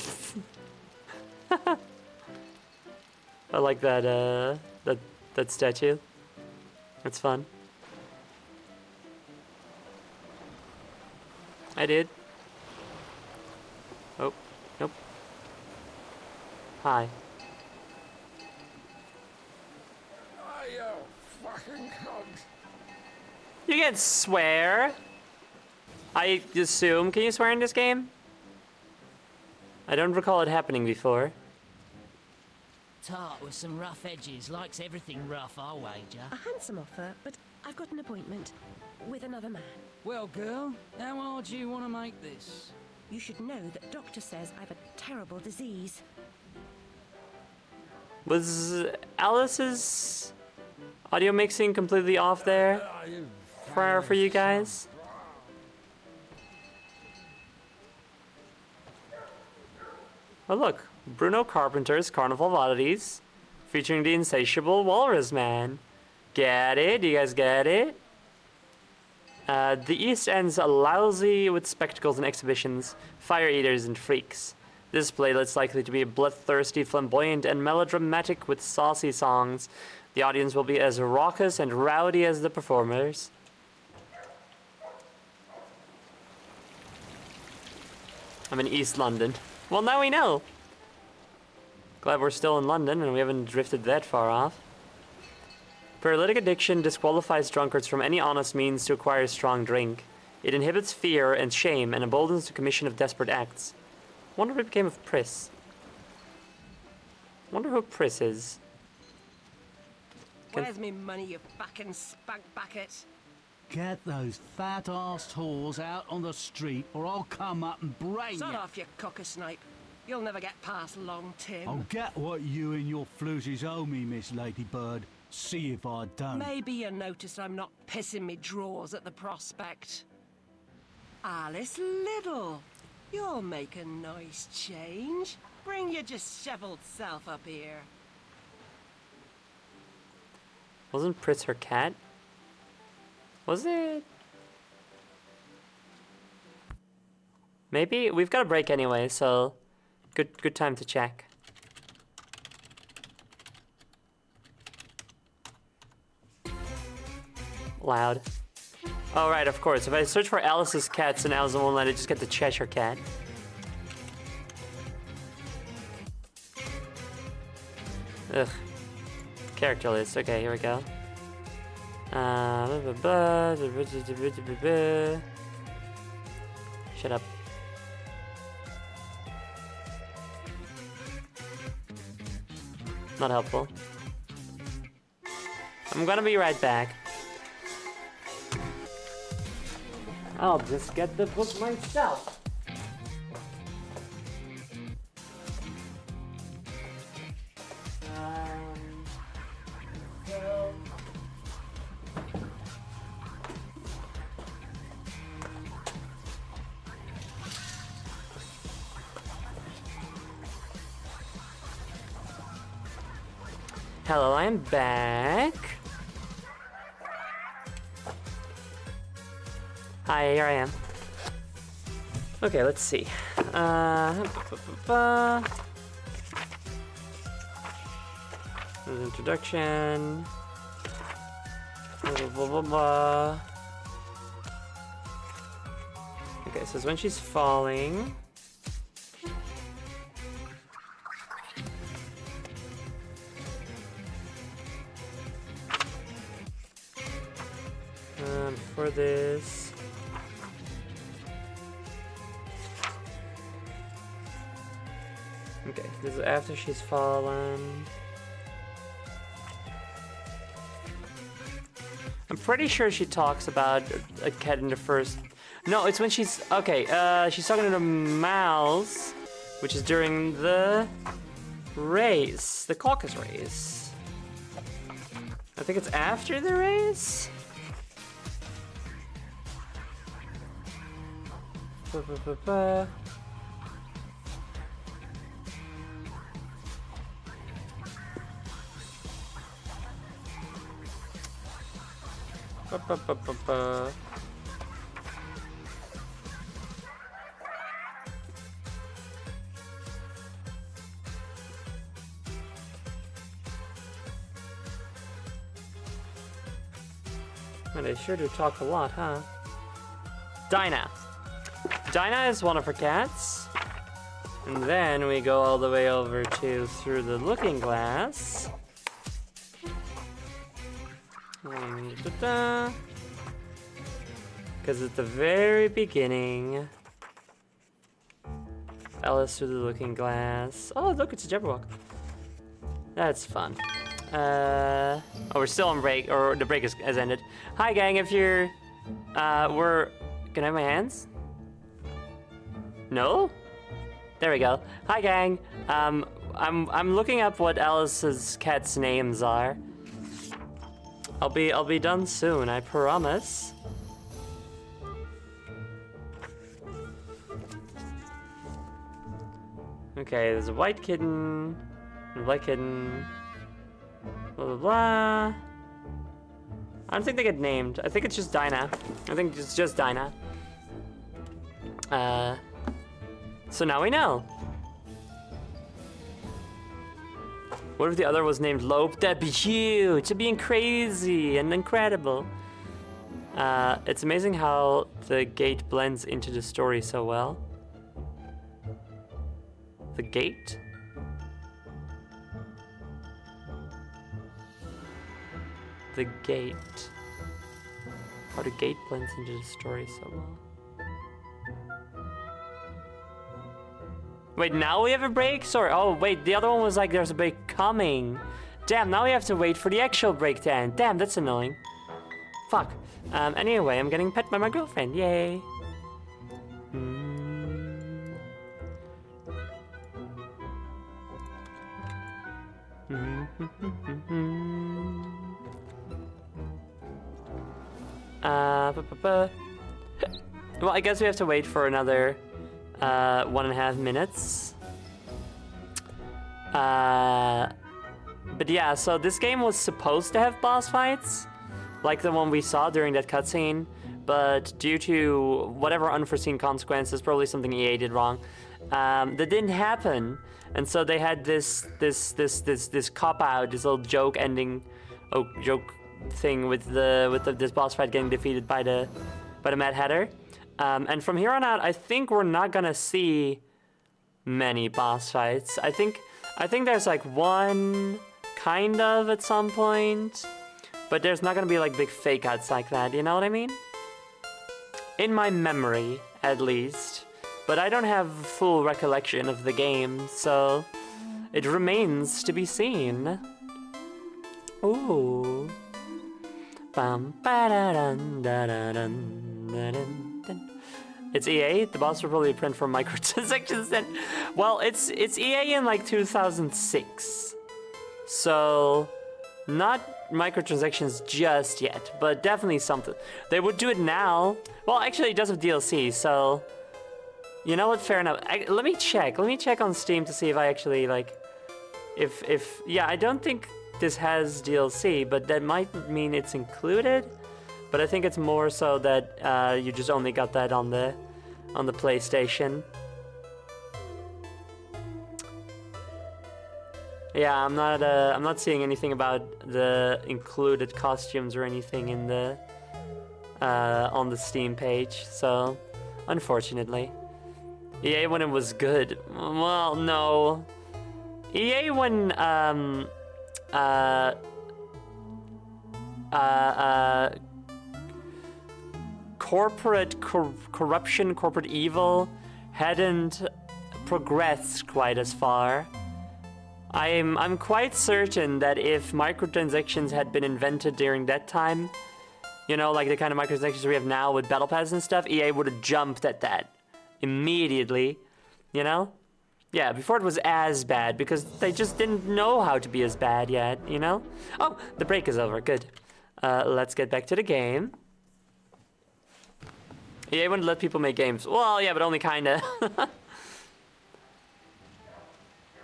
I like that, that statue. It's fun. I did. Oh, nope. Hi. Oh, you fucking cunt. You can swear. I assume. Can you swear in this game? I don't recall it happening before. Tart with some rough edges, likes everything rough, I'll wager. A handsome offer, but I've got an appointment with another man. Well, girl, how hard do you want to make this? You should know that doctor says I've a terrible disease. Was Alice's audio mixing completely off there for you guys? Oh look, Bruno Carpenter's Carnival of Oddities, featuring the insatiable Walrus Man. Get it? You guys get it? The East End's lousy with spectacles and exhibitions, fire eaters and freaks. This playlet's likely to be bloodthirsty, flamboyant, and melodramatic with saucy songs. The audience will be as raucous and rowdy as the performers. I'm in East London. Well, now we know. Glad we're still in London and we haven't drifted that far off. Paralytic addiction disqualifies drunkards from any honest means to acquire strong drink. It inhibits fear and shame and emboldens the commission of desperate acts. Wonder what became of Pris. Wonder who Pris is. Where's me money, you fucking spunk bucket? Get those fat-assed whores out on the street or I'll come up and brain Sod you. off, you cocker-snipe. You'll never get past Long Tim. I'll get what you and your floozies owe me, Miss Ladybird. See if I don't. Maybe you noticed I'm not pissing me drawers at the prospect. Alice Liddle, you'll make a nice change. Bring your disheveled self up here. Wasn't Pris her cat? Was it? Maybe? We've got a break anyway, so good time to check. Loud. Oh, right, of course. If I search for Alice's cats and Alice won't let it, just get the Cheshire Cat. Ugh. Character list. Okay, here we go. Shut up. Not helpful. I'm gonna be right back. I'll just get the book myself. Hello, I'm back. Hi, here I am. Okay, let's see. Introduction. Blah, blah, blah, blah. Okay, so it's when she's falling. For this. Okay, this is after she's fallen. I'm pretty sure she talks about a cat in the first. No, it's when she's okay. She's talking to the mouse, which is during the race, the caucus race. I think it's after the race. And they sure do talk a lot, huh? Dinah. Dinah is one of her cats. And then we go all the way over to Through the Looking Glass. Because at the very beginning, Alice Through the Looking Glass. Oh, look, it's a Jabberwock. That's fun. Oh, we're still on break, or the break has ended. Hi, gang. If you're, can I have my hands? No? There we go. Hi, gang. I'm looking up what Alice's cats' names are. I'll be done soon, I promise. Okay, there's a white kitten, a black kitten, blah blah blah. I don't think they get named. I think it's just Dinah. I think it's just Dinah. So now we know. What if the other was named Lope? That'd be huge. It'd be crazy and incredible. It's amazing how the gate blends into the story so well. The gate? The gate. How the gate blends into the story so well. Wait, now we have a break? Sorry. Oh, wait, the other one was like there's a break coming. Damn, now we have to wait for the actual break to end. Damn, that's annoying. Fuck. Anyway, I'm getting pet by my girlfriend. Yay. Well, I guess we have to wait for another 1.5 minutes. But yeah, so this game was supposed to have boss fights, like the one we saw during that cutscene, but due to whatever unforeseen consequences, probably something EA did wrong, that didn't happen. And so they had this cop out, this little joke ending, joke thing with this boss fight getting defeated by the Mad Hatter. And from here on out, I think we're not gonna see many boss fights. I think there's like one kind of at some point, but there's not gonna be like big fake outs like that. You know what I mean? In my memory, at least. But I don't have full recollection of the game, so it remains to be seen. Ooh. Bum ba da dun da da dun da dun dun. It's EA. The boss will probably print from microtransactions then. Well, it's EA in like 2006, so not microtransactions just yet, but definitely something. They would do it now. Well, actually, it does have DLC, so. You know what? Fair enough. Let me check. Let me check on Steam to see if I actually like, yeah. I don't think this has DLC, but that might mean it's included. But I think it's more so that you just only got that on the PlayStation. Yeah, I'm not seeing anything about the included costumes or anything in the on the Steam page. So, unfortunately. EA when it was good. Well, no. EA when corporate corruption, corporate evil hadn't progressed quite as far. I'm quite certain that if microtransactions had been invented during that time, you know, like the kind of microtransactions we have now with Battle Pass and stuff, EA would have jumped at that immediately, you know? Yeah, before it was as bad, because they just didn't know how to be as bad yet, you know? Oh, the break is over, good. Let's get back to the game. EA wouldn't let people make games. Well, yeah, but only kinda.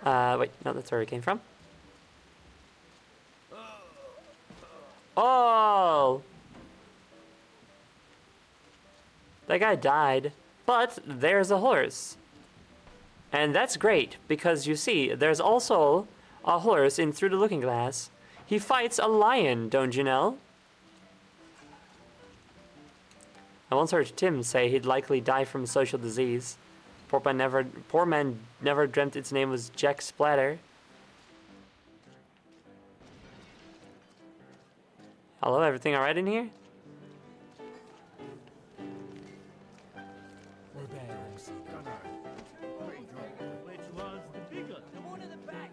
Wait, no, that's where it came from. Oh! That guy died. But there's a horse. And that's great, because you see, there's also a horse in Through the Looking Glass. He fights a lion, don't you know? I once heard Tim say he'd likely die from social disease. Poor man never dreamt its name was Jack Splatter. Hello, everything alright in here? Which one's the bigger? The one in the back.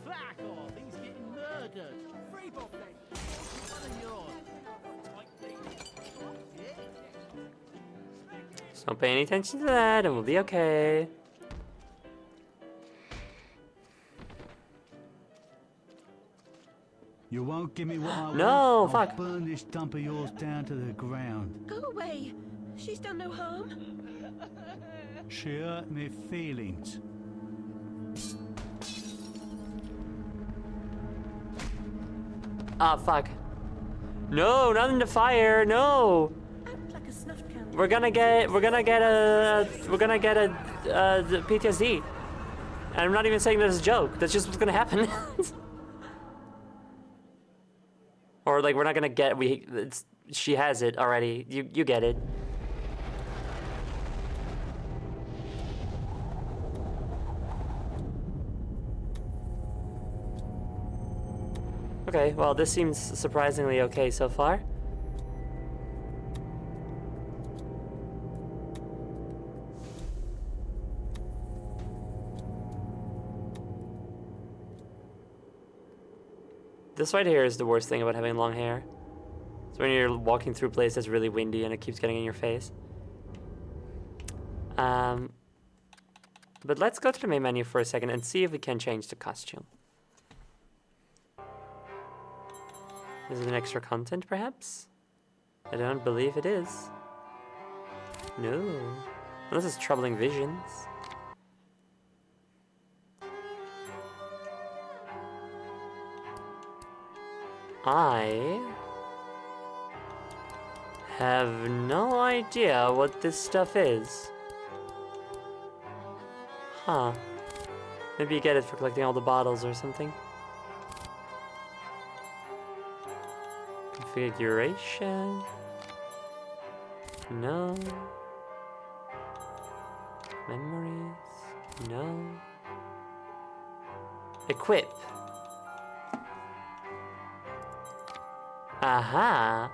Fuck off, he's getting murdered. Free Bob then. One of yours. Just don't pay any attention to that and we'll be okay. You won't give me what I want. No, fuck. I'll burn this dump of yours down to the ground. Go away. She's done no harm. She hurt me feelings. Ah, fuck. No, not in the fire, no. Act like a snuff candle. We're gonna get a PTSD. And I'm not even saying that as a joke. That's just what's gonna happen. Or like we're not gonna get she has it already. You get it. Okay, well this seems surprisingly okay so far. This right here is the worst thing about having long hair. It's when you're walking through a place that's really windy and it keeps getting in your face. But let's go to the main menu for a second and see if we can change the costume. Is it an extra content, perhaps? I don't believe it is. No. Unless it's troubling visions. I have no idea what this stuff is. Huh. Maybe you get it for collecting all the bottles or something. Configuration. No. Memories. No. Equip. Aha!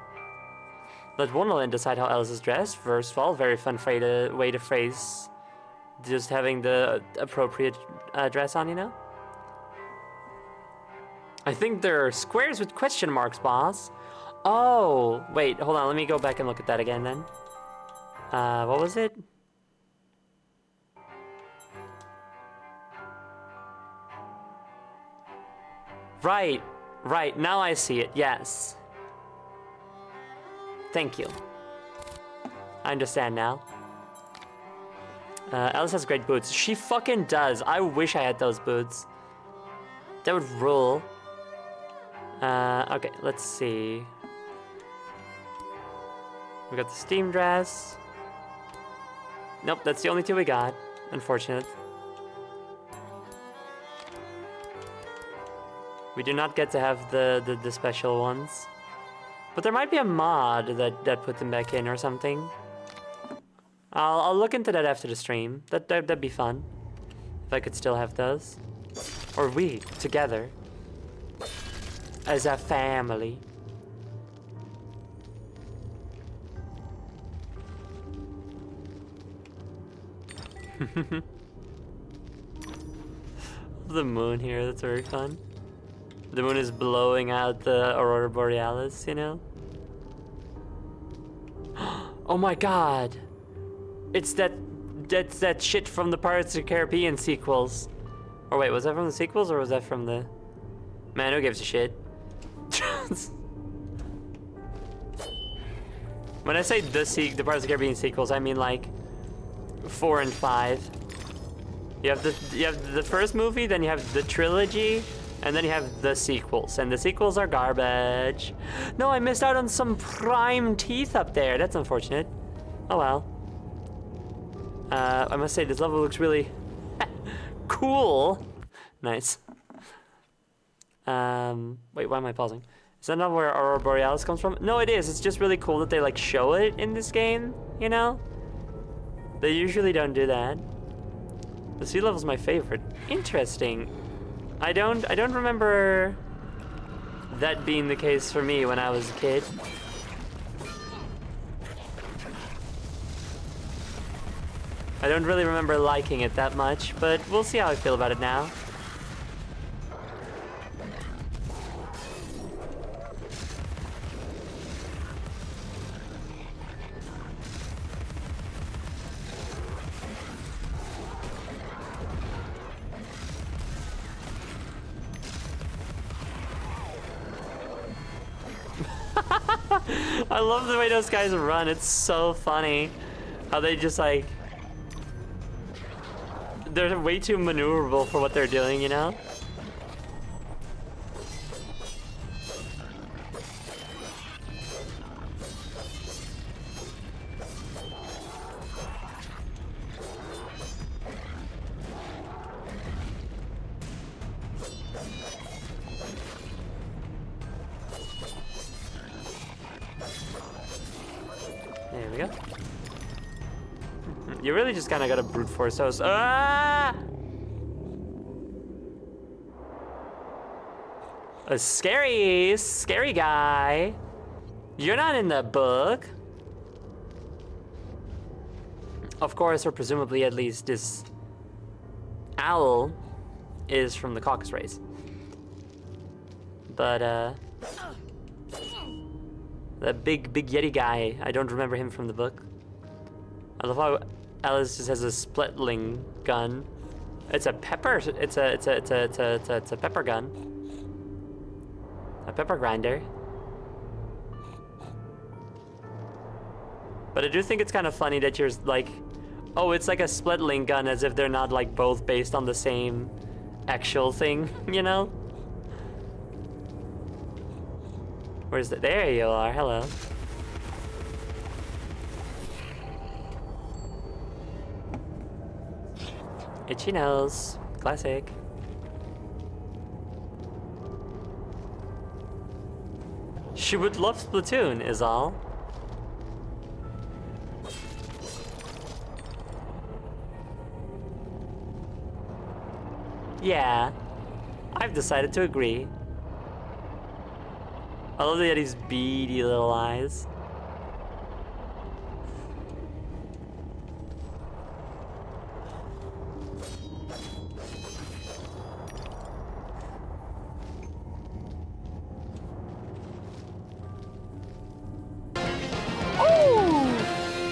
Let Wonderland decide how Alice is dressed. First of all, very fun way to phrase just having the appropriate dress on, you know? I think there are squares with question marks, boss. Oh, wait, hold on. Let me go back and look at that again then. What was it? Right, now I see it, yes. Thank you. I understand now. Alice has great boots. She fucking does. I wish I had those boots. That would rule. Okay, let's see. We got the steam dress. Nope, that's the only two we got. Unfortunate. We do not get to have the special ones. But there might be a mod that put them back in or something. I'll look into that after the stream. That'd be fun. If I could still have those. Or we, together. As a family. The moon here, that's very fun. The moon is blowing out the Aurora Borealis, you know? Oh my god! That's that shit from the Pirates of the Caribbean sequels. Or wait, was that from the sequels or was that from the... Man, who gives a shit? When I say the Pirates of the Caribbean sequels, I mean like 4 and 5. You have the first movie, then you have the trilogy, and then you have the sequels, and the sequels are garbage. No, I missed out on some prime teeth up there. That's unfortunate. Oh well. I must say this level looks really cool. Nice. Wait, why am I pausing? Is that not where Aurora Borealis comes from? No, it is. It's just really cool that they like show it in this game, you know? They usually don't do that. The sea level's my favorite. Interesting. I don't remember that being the case for me when I was a kid. I don't really remember liking it that much, but we'll see how I feel about it now. I love the way those guys run. It's so funny how they just like, they're way too maneuverable for what they're doing, you know? There we go. You really just kind of gotta brute force those. Ah! A scary guy. You're not in the book. Of course, or presumably at least, this owl is from the caucus race. But, that big Yeti guy, I don't remember him from the book. I love how Alice just has a splitling gun. It's a pepper. It's a pepper gun. A pepper grinder. But I do think it's kind of funny that you're like, oh, it's like a splitling gun, as if they're not like both based on the same actual thing, you know? Where's the? There you are. Hello. Itchy nose. Classic. She would love Splatoon, is all. Yeah, I've decided to agree. I love that these beady little eyes.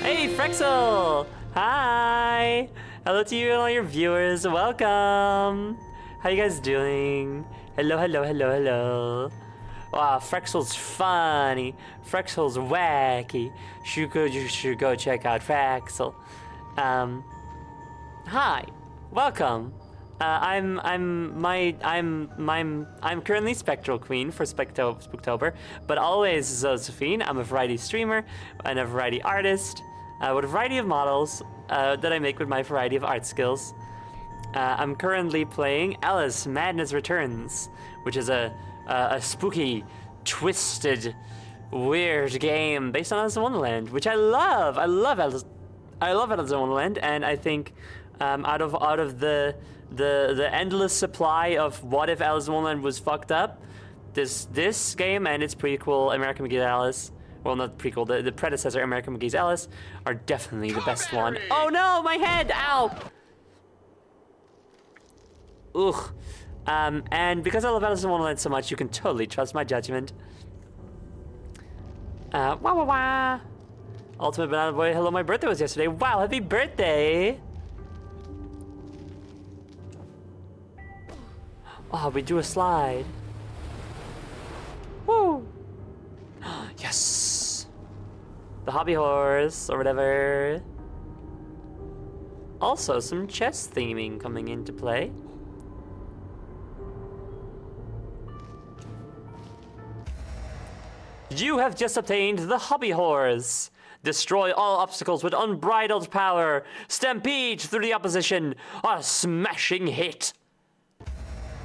Hey, Frexel! Hi! Hello to you and all your viewers. Welcome! How you guys doing? Hello, hello, hello, hello. Wow, Frexel's funny. Frexel's wacky. You should go check out Frexel. Hi. Welcome. I'm currently Spectral Queen for Spooktober, but always Josephine. I'm a variety streamer and a variety artist with a variety of models that I make with my variety of art skills. I'm currently playing Alice Madness Returns, which is a spooky, twisted, weird game based on Alice in Wonderland, which I love. I love Alice in Wonderland, and I think out of the endless supply of what if Alice in Wonderland was fucked up, this game and its prequel American McGee's Alice, well, not prequel, the predecessor American McGee's Alice, are definitely the best one. Oh no, my head! Ow! Ugh. And because I love Alice in Wonderland so much, you can totally trust my judgment. Wah wah wah! Ultimate Banana Boy, hello, my birthday was yesterday. Wow, happy birthday! Oh, we do a slide. Woo! Yes! The hobby horse, or whatever. Also, some chess theming coming into play. You have just obtained the Hobby Horse. Destroy all obstacles with unbridled power. Stampede through the opposition. A smashing hit.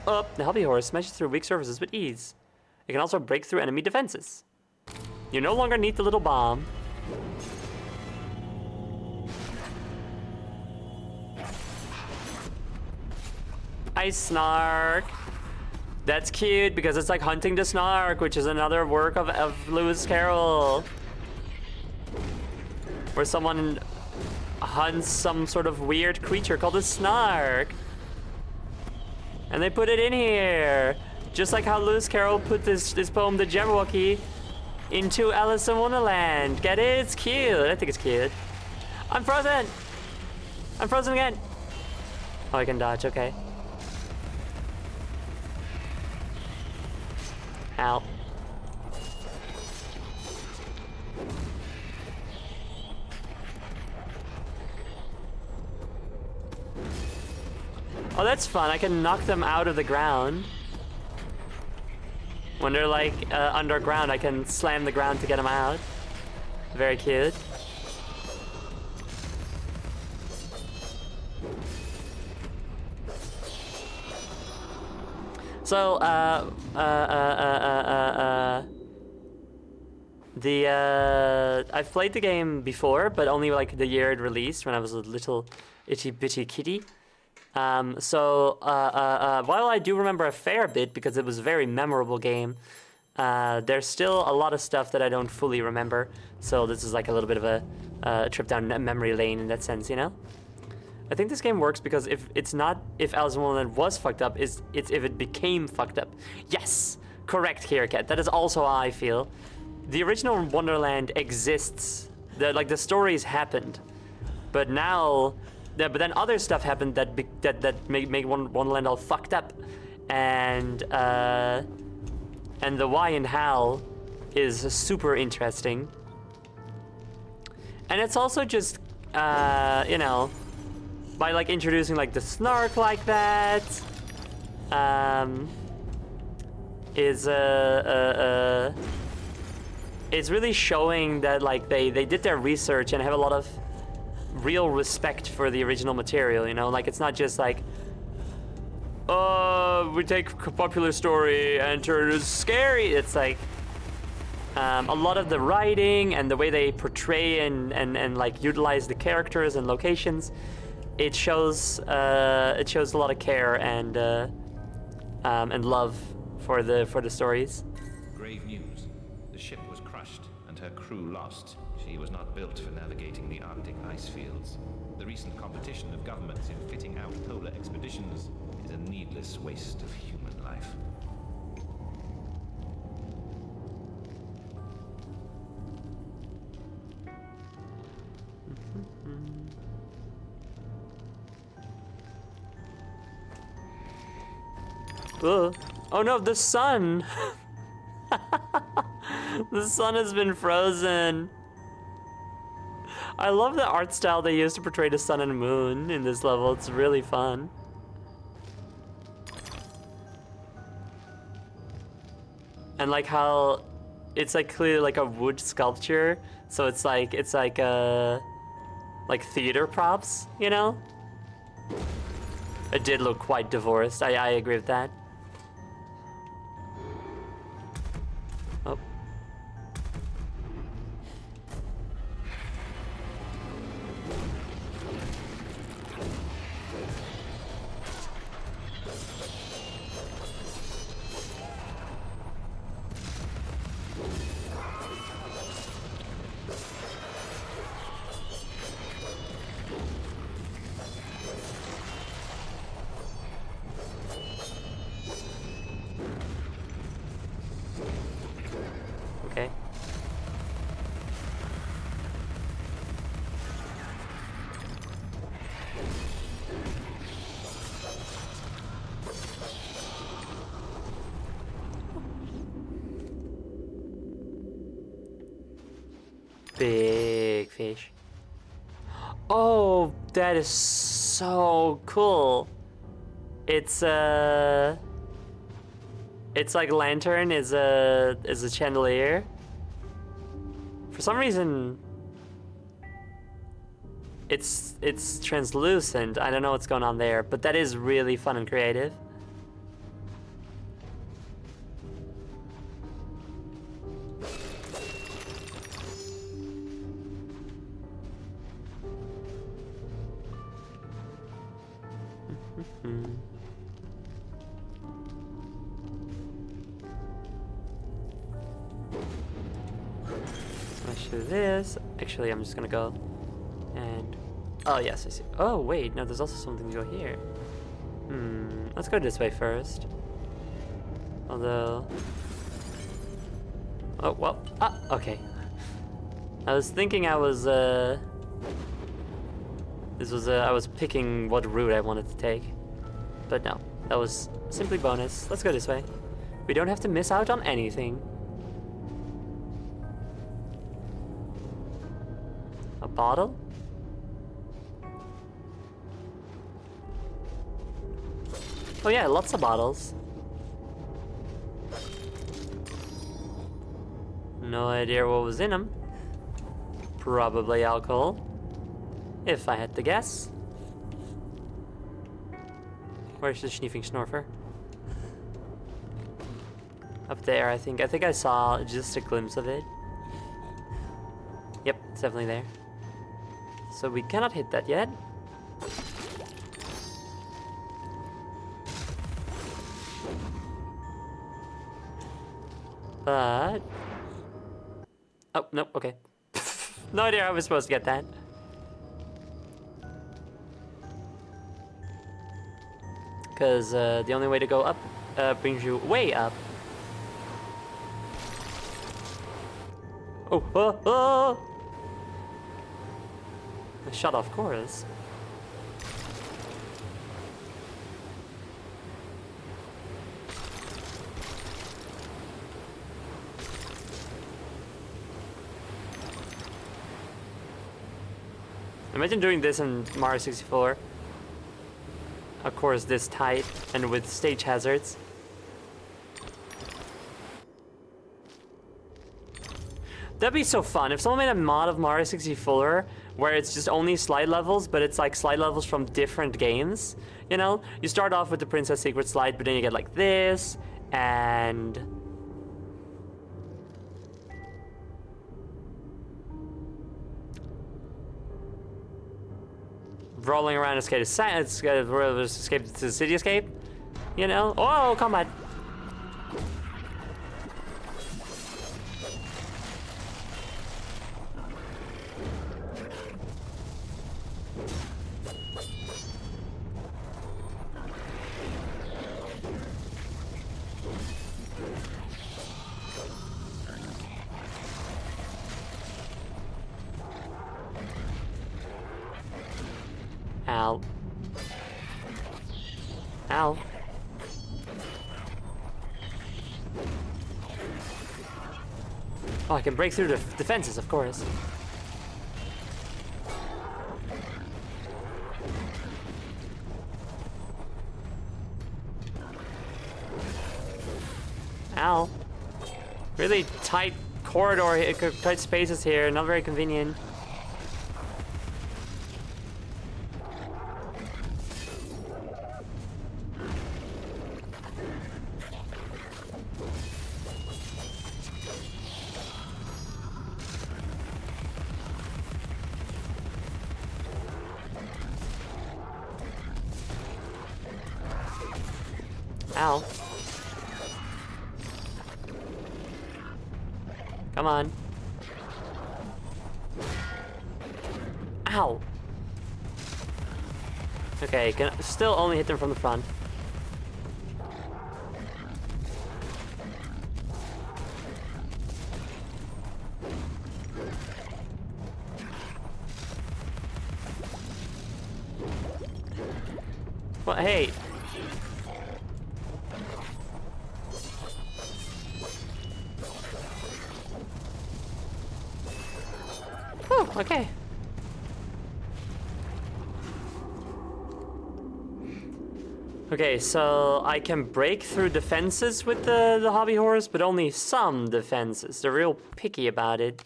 The Hobby Horse smashes through weak surfaces with ease. It can also break through enemy defenses. You no longer need the little bomb. Ice Snark. That's cute because it's like hunting the Snark, which is another work of Lewis Carroll. Where someone hunts some sort of weird creature called a Snark. And they put it in here. Just like how Lewis Carroll put this poem, The Jabberwocky, into Alice in Wonderland. Get it? It's cute. I think it's cute. I'm frozen! I'm frozen again! Oh, I can dodge, okay. Ow. Oh, that's fun. I can knock them out of the ground. When they're like underground, I can slam the ground to get them out. Very cute. So, I've played the game before, but only like the year it released when I was a little itty bitty kitty. While I do remember a fair bit because it was a very memorable game, there's still a lot of stuff that I don't fully remember. So this is like a little bit of a trip down memory lane in that sense, you know? I think this game works because if Alice in Wonderland was fucked up, it's if it became fucked up. Yes, correct, Kirakat. That is also how I feel. The original Wonderland exists. The stories happened, but now, but then other stuff happened that make Wonderland all fucked up, and the why and how is super interesting. And it's also just you know, by like introducing like the Snark like that, it's really showing that like they did their research and have a lot of real respect for the original material, you know? Like it's not just like, we take a popular story and turn it scary. It's like a lot of the writing and the way they portray and like utilize the characters and locations, it shows a lot of care and love for the stories. Grave news. The ship was crushed and her crew lost. She was not built for navigating the Arctic ice fields. The recent competition of governments in fitting out polar expeditions is a needless waste of human life. Oh no, the sun! The sun has been frozen. I love the art style they use to portray the sun and moon in this level. It's really fun. And like how it's like clearly like a wood sculpture, so it's like theater props, you know? It did look quite divorced. I agree with that. Oh. Okay. Big fish. Oh, that is so cool. It's like lantern is a chandelier. For some reason, it's translucent. I don't know what's going on there, but that is really fun and creative. Let's do this. Actually, I'm just gonna go and... Oh, yes, I see. Oh, wait, no, there's also something to go here. Let's go this way first. Although... Oh, well, okay. I was thinking I was, I was picking what route I wanted to take. But no, that was simply bonus. Let's go this way. We don't have to miss out on anything. A bottle? Oh yeah, lots of bottles. No idea what was in them. Probably alcohol, if I had to guess. Where's the sniffing snorfer? Up there, I think. I think I saw just a glimpse of it. Yep, it's definitely there. So we cannot hit that yet. But... Oh, nope, okay. No idea how I was supposed to get that. Because the only way to go up brings you way up. Oh. A shut off chorus. Imagine doing this in Mario 64. Of course, this tight and with stage hazards. That'd be so fun if someone made a mod of Mario 64 where it's just only slide levels, but it's like slide levels from different games. You know, you start off with the Princess Secret slide, but then you get like this and rolling around escape to the city escape, you know? Oh, come on. Ow. Ow. Oh, I can break through the defenses, of course. Ow. Really tight corridor, tight spaces here, not very convenient. Ow. Come on. Ow. Okay, can still only hit them from the front. Well, hey. Okay. Okay, so I can break through defenses with the hobby horse, but only some defenses. They're real picky about it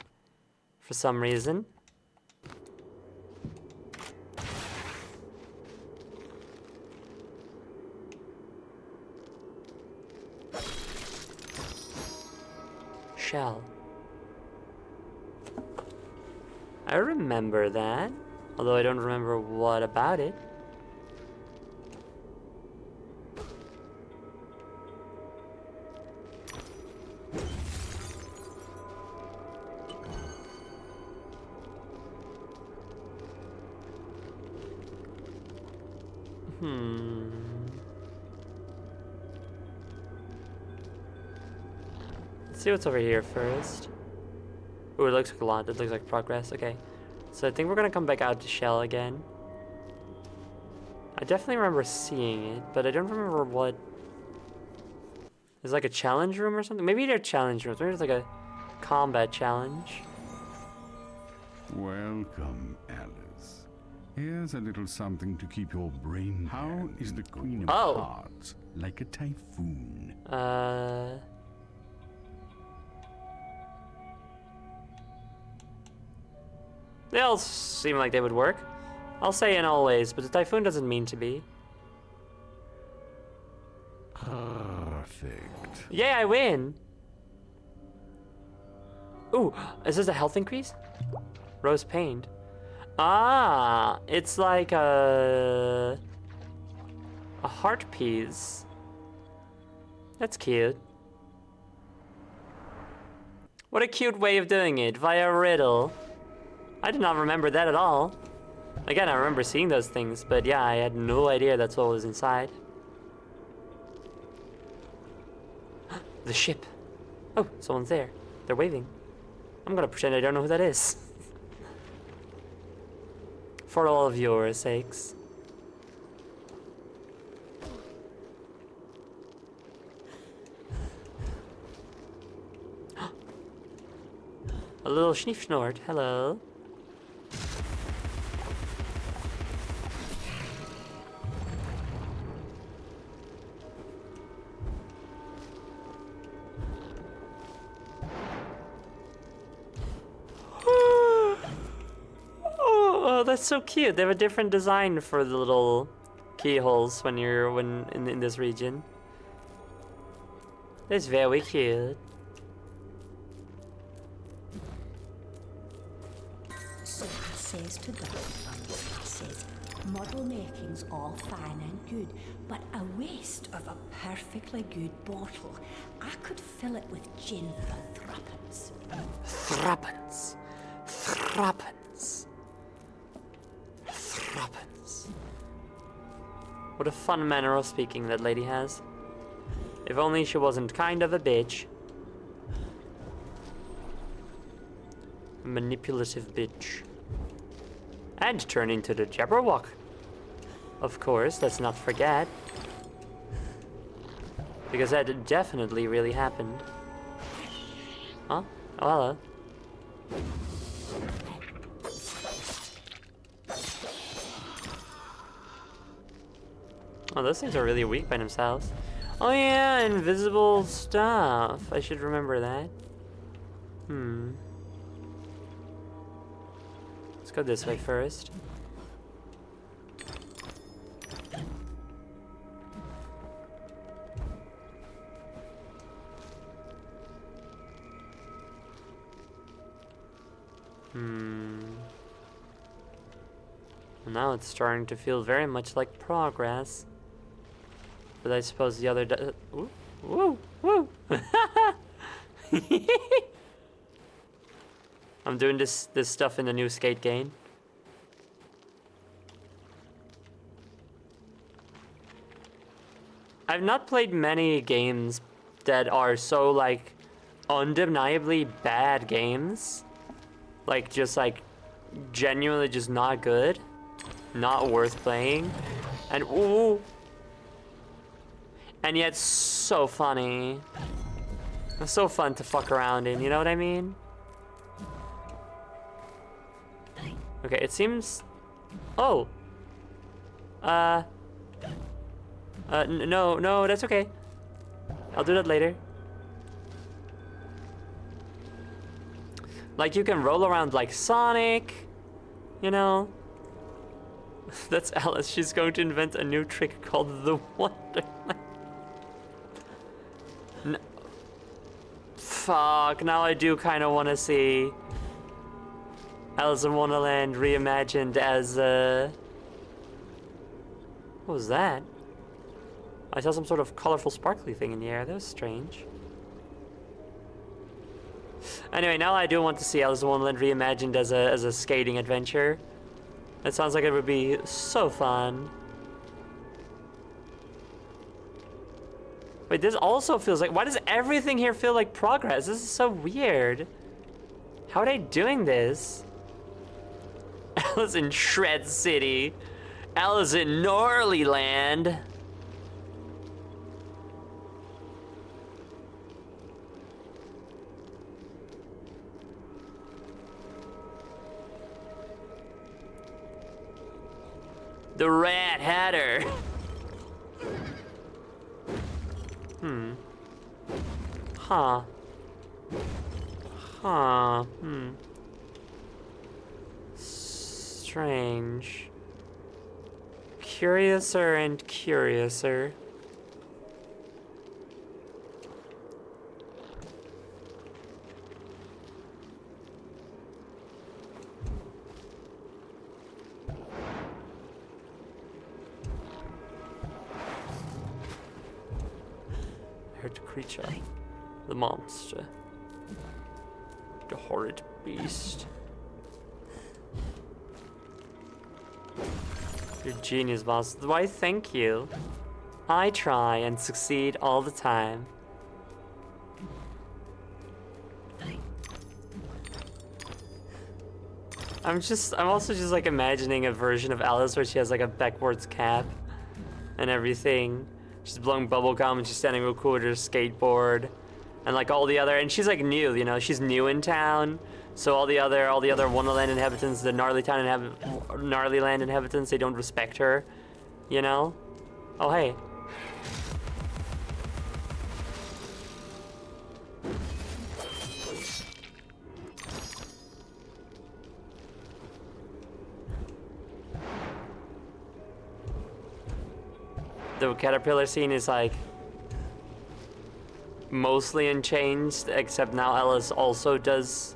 for some reason. Shell. I remember that, although I don't remember what about it. Let's see what's over here first. Ooh, it looks like a lot. It looks like progress. Okay. So I think we're gonna come back out to Shell again. I definitely remember seeing it, but I don't remember what... There's like a challenge room or something? Maybe they're challenge rooms. Maybe it's like a combat challenge. Welcome, Alice. Here's a little something to keep your brain. How is the Queen of Oh. Hearts? Like a typhoon. They all seem like they would work. I'll say in all ways, but the typhoon doesn't mean to be. Perfect. Yay, I win! Ooh, is this a health increase? Rose pained. Ah, it's like a heart piece. That's cute. What a cute way of doing it, via riddle. I did not remember that at all. Again, I remember seeing those things, but yeah, I had no idea that's what was inside. The ship. Oh, someone's there. They're waving. I'm gonna pretend I don't know who that is. For all of your sakes. A little schnief-schnort. Hello. Oh, that's so cute. They have a different design for the little keyholes when you're in this region. That's very cute. So I says to them, I says, model making's all fine and good, but a waste of a perfectly good bottle. I could fill it with gin for threepence. Threepence. Threepence. Threepence. What a fun manner of speaking that lady has. If only she wasn't kind of a bitch. A manipulative bitch. And turn into the Jabberwock. Of course, let's not forget. Because that definitely really happened. Huh? Oh, hello. Oh, those things are really weak by themselves. Oh yeah, invisible stuff. I should remember that. Let's go this way first. Now it's starting to feel very much like progress. But I suppose the other ooh, woo, woo. I'm doing this stuff in the new skate game. I've not played many games that are so like undeniably bad games. Like just like genuinely just not good. Not worth playing. And ooh. And yet so funny. It's so fun to fuck around in, you know what I mean? Okay, it seems... Oh! No, that's okay. I'll do that later. Like, you can roll around like Sonic, you know? That's Alice. She's going to invent a new trick called the Wonderland. No. Fuck, now I do kind of want to see Alice in Wonderland reimagined as, what was that? I saw some sort of colorful sparkly thing in the air. That was strange. Anyway, now I do want to see Alice in Wonderland reimagined as a skating adventure. That sounds like it would be so fun. Wait, this also feels like... Why does everything here feel like progress? This is so weird. How are they doing this? Alice in Shred City. Alice in Gnarly Land. The Rat Hatter. Huh. Huh. Strange. Curiouser and curiouser. I heard the creature. The monster. The horrid beast. You're genius, boss. Why, thank you. I try and succeed all the time. I'm also just like imagining a version of Alice where she has like a backwards cap and everything. She's blowing bubblegum and she's standing real cool with her skateboard. And like all the other, and she's like new, you know, she's new in town. So all the other Wonderland inhabitants, the Gnarly Land inhabitants, they don't respect her, you know? Oh, hey. The caterpillar scene is like mostly unchanged, except now Alice also does.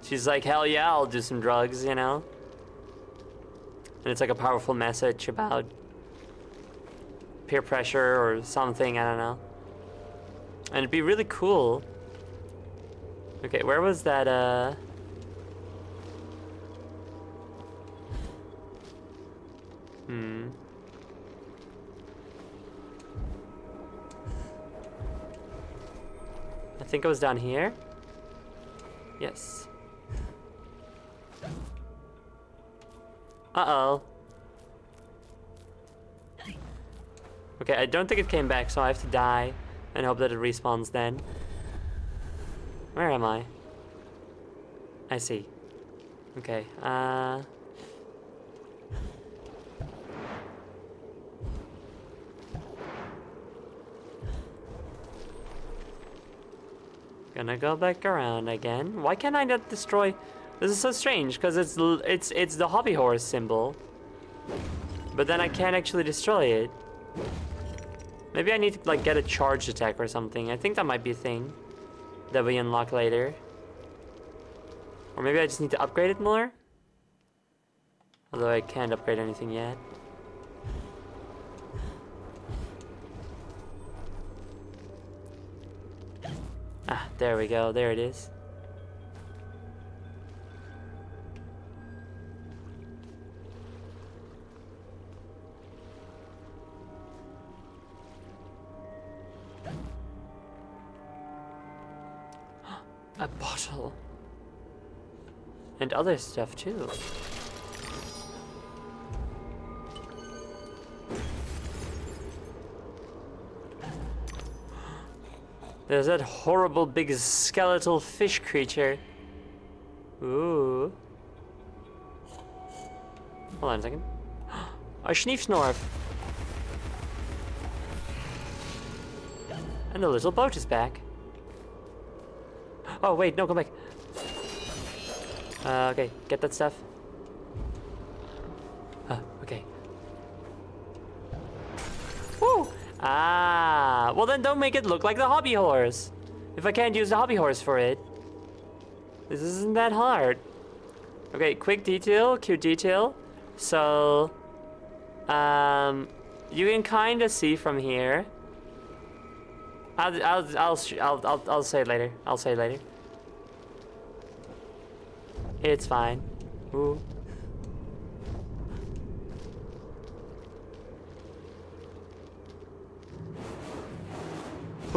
She's like, hell yeah, I'll do some drugs, you know? And it's like a powerful message about peer pressure or something, I don't know. And it'd be really cool. Okay, where was that, I think it was down here. Yes. Uh-oh. Okay, I don't think it came back, so I have to die and hope that it respawns then. Where am I? I see. Okay, gonna go back around again. Why can't I not destroy? This is so strange because it's the hobby horse symbol, but then I can't actually destroy it. Maybe I need to like get a charged attack or something. I think that might be a thing that we unlock later, or maybe I just need to upgrade it more. Although I can't upgrade anything yet. Ah, there we go. There it is. A bottle. And other stuff too. There's that horrible big skeletal fish creature. Ooh. Hold on a second. A Schneefsnorf. And the little boat is back. Oh wait, no, come back. Okay, get that stuff. Okay. Woo! Ah, well then don't make it look like the hobby horse. If I can't use the hobby horse for it. This isn't that hard. Okay, quick detail, cute detail. So, you can kind of see from here. I'll say it later. I'll say it later. It's fine. Ooh.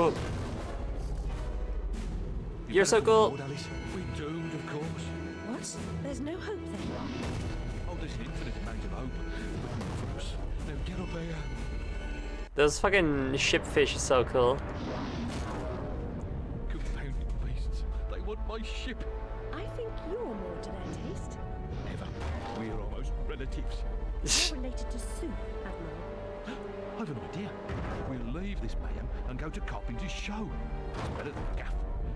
Whoa. You're so cool. Alice. We're doomed, of course. What? There's no hope then? Oh, there's an infinite amount of hope waiting for us. Now get up here. Those fucking shipfish are so cool. Confounded beasts. They want my ship. I think you're more to their taste. Never. We're almost relatives. You're related to Soup, Admiral. I've an idea. We'll leave this mayhem and go to Carpenter's show. It's better than Gaff.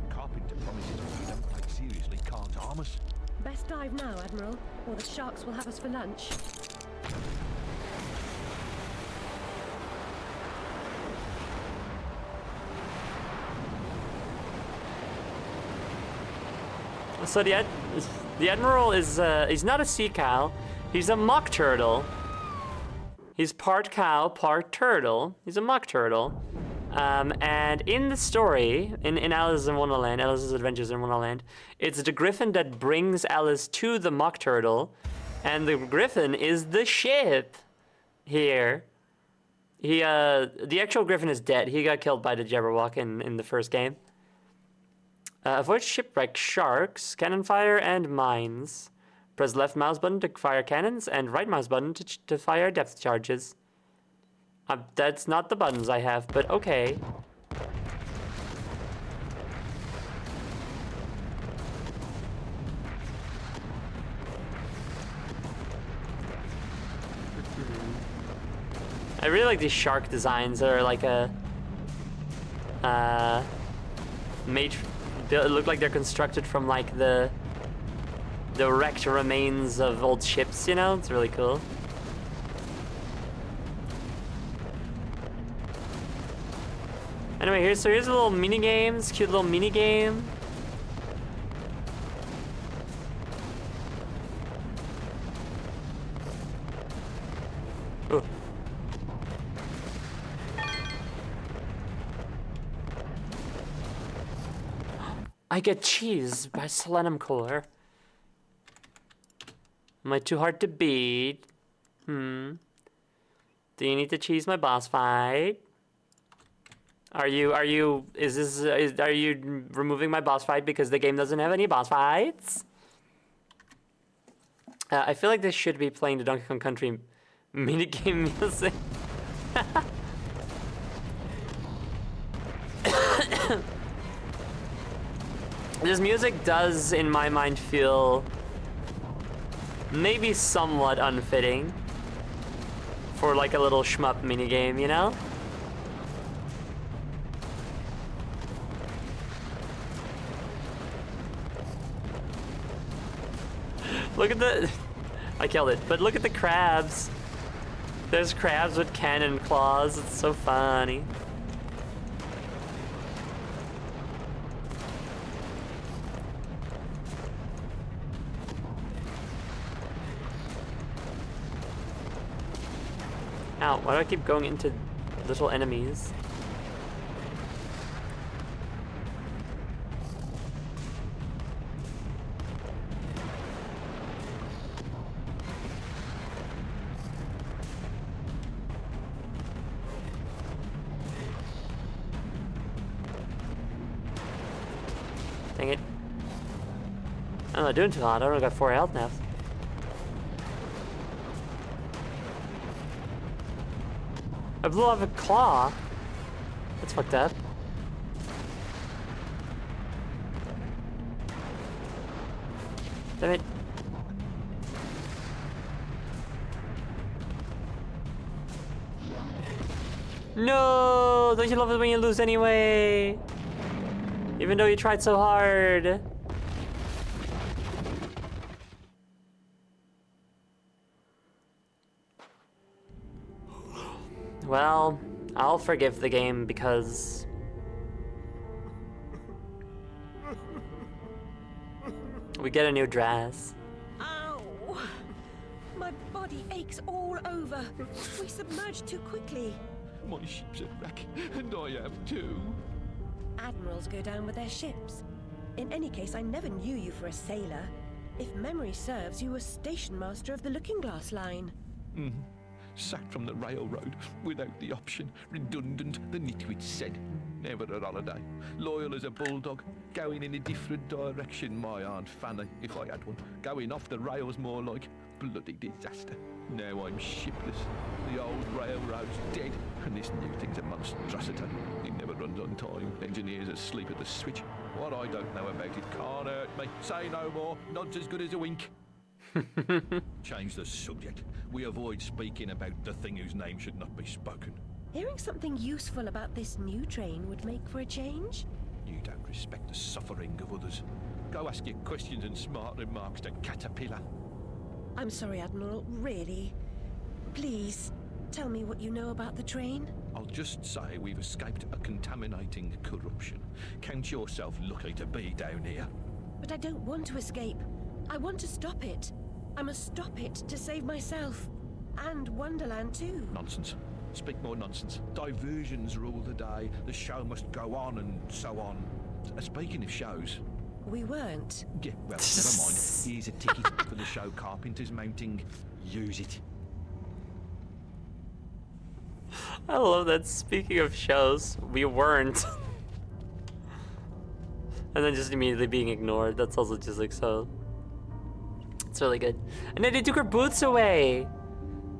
Carpenter promises if we don't take seriously can't harm us. Best dive now, Admiral, or the sharks will have us for lunch. So the Admiral is, he's not a sea cow, he's a mock turtle. He's part cow, part turtle. He's a mock turtle. And in the story, in Alice in Wonderland, Alice's Adventures in Wonderland, it's the griffin that brings Alice to the mock turtle, and the griffin is the ship here. The actual griffin is dead. He got killed by the Jabberwock in the first game. Avoid shipwreck, sharks, cannon fire, and mines. Press left mouse button to fire cannons, and right mouse button to fire depth charges. That's not the buttons I have, but okay. I really like these shark designs. They're like a they look like they're constructed from like the wrecked remains of old ships, you know? It's really cool. Anyway, here's a little mini games, cute little mini game. Ooh. I get cheese by Selenium Core. Am I too hard to beat? Do you need to cheese my boss fight? Are you removing my boss fight because the game doesn't have any boss fights? I feel like this should be playing the Donkey Kong Country minigame music. This music does, in my mind, feel maybe somewhat unfitting for like a little shmup minigame, you know? Look at the... I killed it, but look at the crabs. There's crabs with cannon claws. It's so funny. Ow, why do I keep going into little enemies? Dang it. I'm not doing too hot. I only got 4 health now. I blew off a claw. That's fucked up. Damn it. No! Don't you love it when you lose anyway? Even though you tried so hard. Well, I'll forgive the game because... we get a new dress. Ow! My body aches all over. We submerged too quickly. My ship's a wreck, and I am too. Admirals go down with their ships. In any case, I never knew you for a sailor. If memory serves, you were station master of the Looking Glass line. Sacked from the railroad without the option. Redundant, the nitwit said. Never a holiday. Loyal as a bulldog. Going in a different direction, my Aunt Fanny, if I had one. Going off the rails more like. Bloody disaster. Now I'm shipless. The old railroad's dead, and this new thing's a monstrosity. It never runs on time. Engineers asleep at the switch. What I don't know about it can't hurt me. Say no more. Nod's as good as a wink. Change the subject. We avoid speaking about the thing whose name should not be spoken. Hearing something useful about this new train would make for a change. You don't respect the suffering of others. Go ask your questions and smart remarks to Caterpillar. I'm sorry, Admiral, really. Please, tell me what you know about the train. I'll just say we've escaped a contaminating corruption. Count yourself lucky to be down here. But I don't want to escape. I want to stop it. I must stop it to save myself. And Wonderland too. Nonsense. Speak more nonsense. Diversions rule the day. The show must go on and so on. Speaking of shows... We weren't. Yeah, well, never mind. Here's a ticket for the show Carpenter's mounting. Use it. I love that. Speaking of shows, we weren't. And then just immediately being ignored. That's also just like so... It's really good. And then they took her boots away!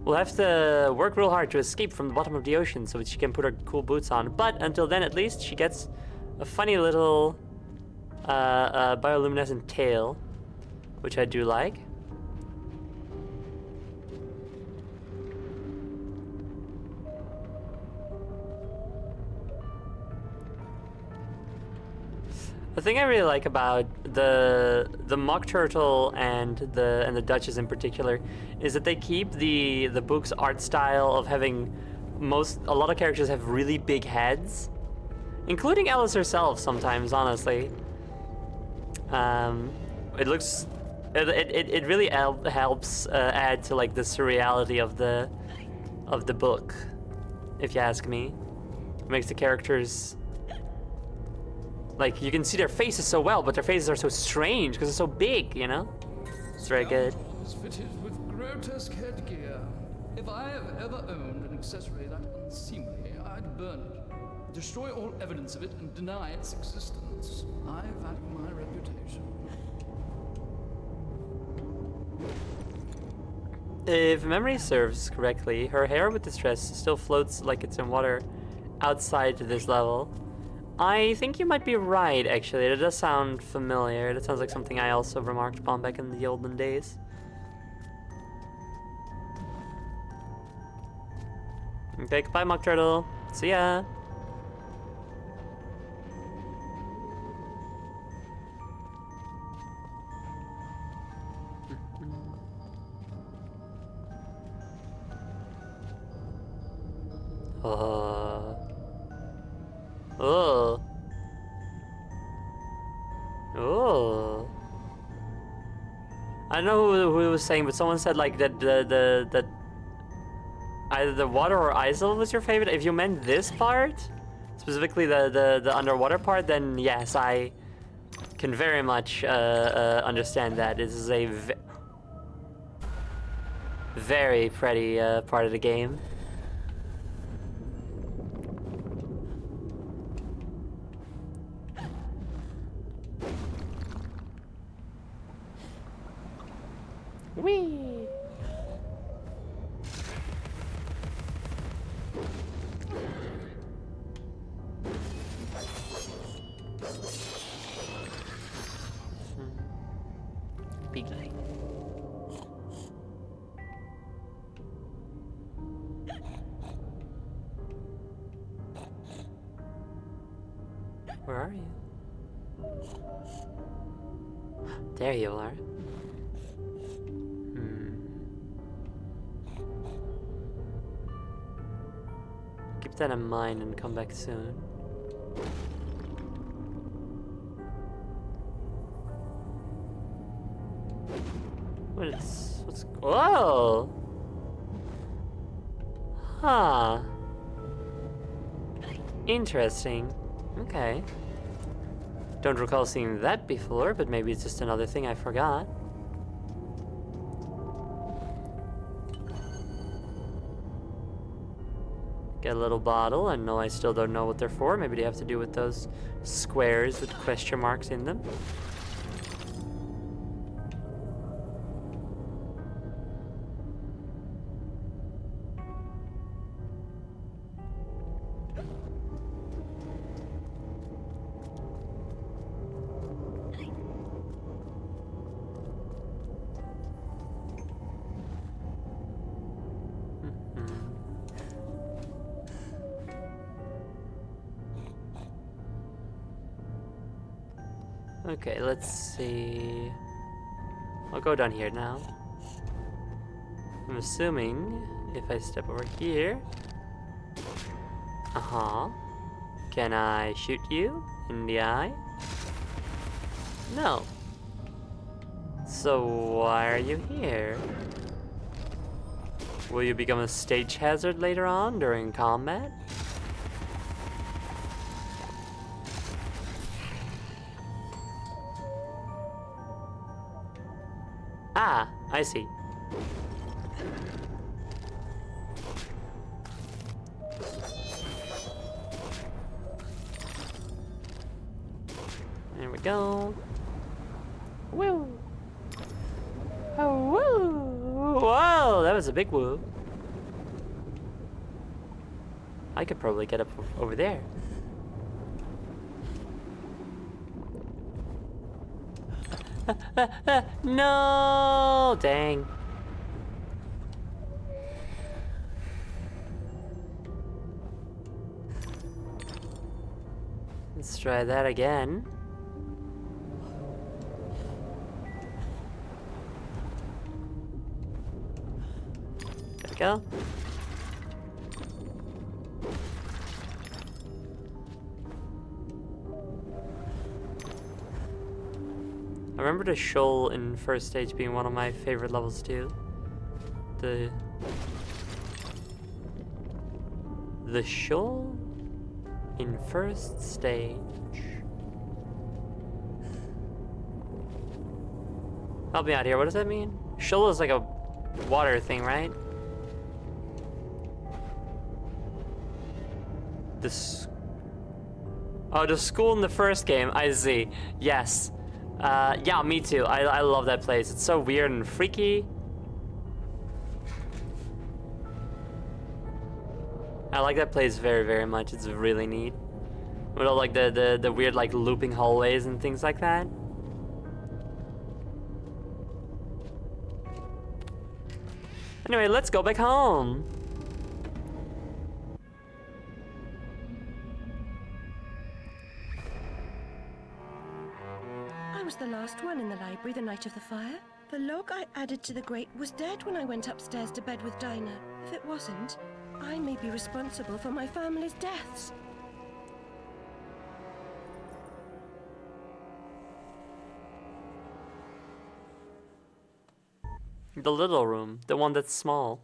We'll have to work real hard to escape from the bottom of the ocean so that she can put her cool boots on. But until then, at least, she gets a funny little bioluminescent tail, which I do like. The thing I really like about the Mock Turtle and the Duchess in particular is that they keep the book's art style of having a lot of characters have really big heads, including Alice herself sometimes, honestly. It looks it really helps add to like the surreality of the book, if you ask me. It makes the characters, like, you can see their faces so well, but their faces are so strange because they're so big, you know? It's very good. Scoundrels fitted with grotesque headgear. If I have ever owned an accessory that unseemly, I'd burn it, destroy all evidence of it, and deny its existence. I value my reputation. If memory serves correctly, her hair with this dress still floats like it's in water outside this level. I think you might be right, actually. It does sound familiar. That sounds like something I also remarked upon back in the olden days. Okay, goodbye, Mock Turtle. See ya. Oh. Oh. I don't know who it was saying, but someone said like that that either the water or Isle was your favorite. If you meant this part, specifically the underwater part, then yes, I can very much understand that. This is a very pretty part of the game. Whee! Big guy. Where are you? There you are. Keep that in mind and come back soon. What's whoa! Huh. Interesting. Okay. Don't recall seeing that before, but maybe it's just another thing I forgot. Get a little bottle. I know I still don't know what they're for. Maybe they have to do with those squares with question marks in them. Okay, let's see. I'll go down here now. I'm assuming if I step over here. Uh-huh. Can I shoot you in the eye? No. So why are you here? Will you become a stage hazard later on during combat? Ah, I see. There we go. Woo! Oh, woo! Whoa, that was a big woo. I could probably get up over there. No! Dang. Let's try that again. There we go. I remember the shoal in first stage being one of my favorite levels too. The shoal in first stage. Help me out here, what does that mean? Shoal is like a water thing, right? Oh, the school in the first game, I see. Yes. Yeah, me too. I love that place. It's so weird and freaky. I like that place very, very much. It's really neat. With all like the weird like looping hallways and things like that. Anyway, let's go back home. I was the last one in the library the night of the fire. The log I added to the grate was dead when I went upstairs to bed with Dinah. If it wasn't, I may be responsible for my family's deaths. The little room, the one that's small.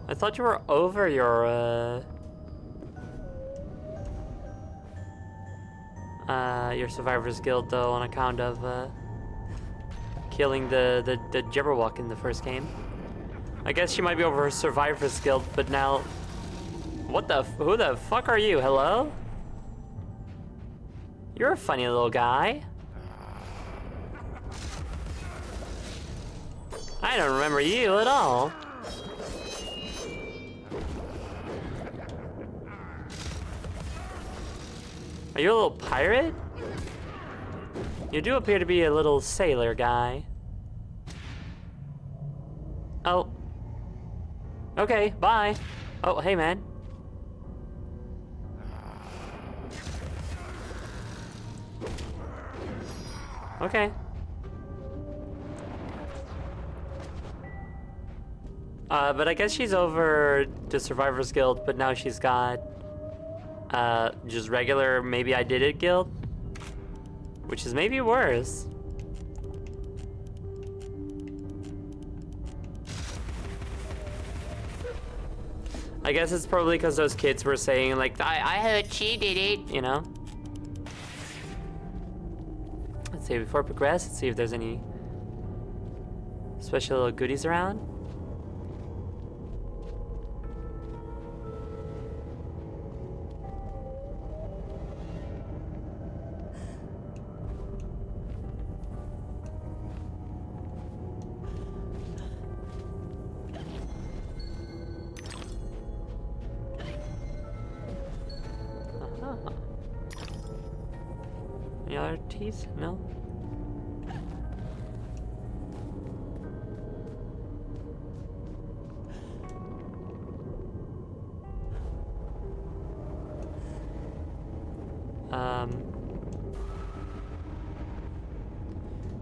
I thought you were over your Survivor's Guild though, on account of killing the Jibberwock in the first game. I guess she might be over her Survivor's Guild, but now, who the fuck are you? Hello? You're a funny little guy. I don't remember you at all. Are you a little pirate? You do appear to be a little sailor guy. Oh. Okay, bye. Oh, hey man. Okay. But I guess she's over to Survivor's Guild, but now she's got just regular Maybe I Did It Guild, which is maybe worse. I guess it's probably because those kids were saying like, I heard she did it, you know? Let's see, before I progress, let's see if there's any special goodies around. Any other teeth? No?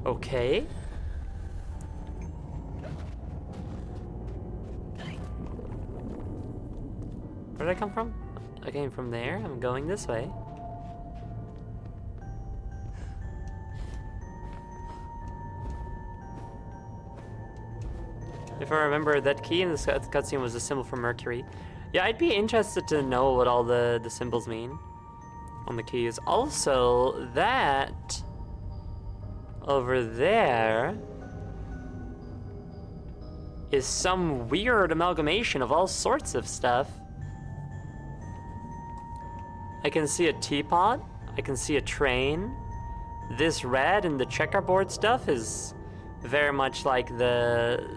Okay. Where did I come from? I came from there. I'm going this way. If I remember, that key in this cutscene was a symbol for Mercury. Yeah, I'd be interested to know what all the symbols mean on the keys. Also, that over there is some weird amalgamation of all sorts of stuff. I can see a teapot. I can see a train. This red and the checkerboard stuff is very much like the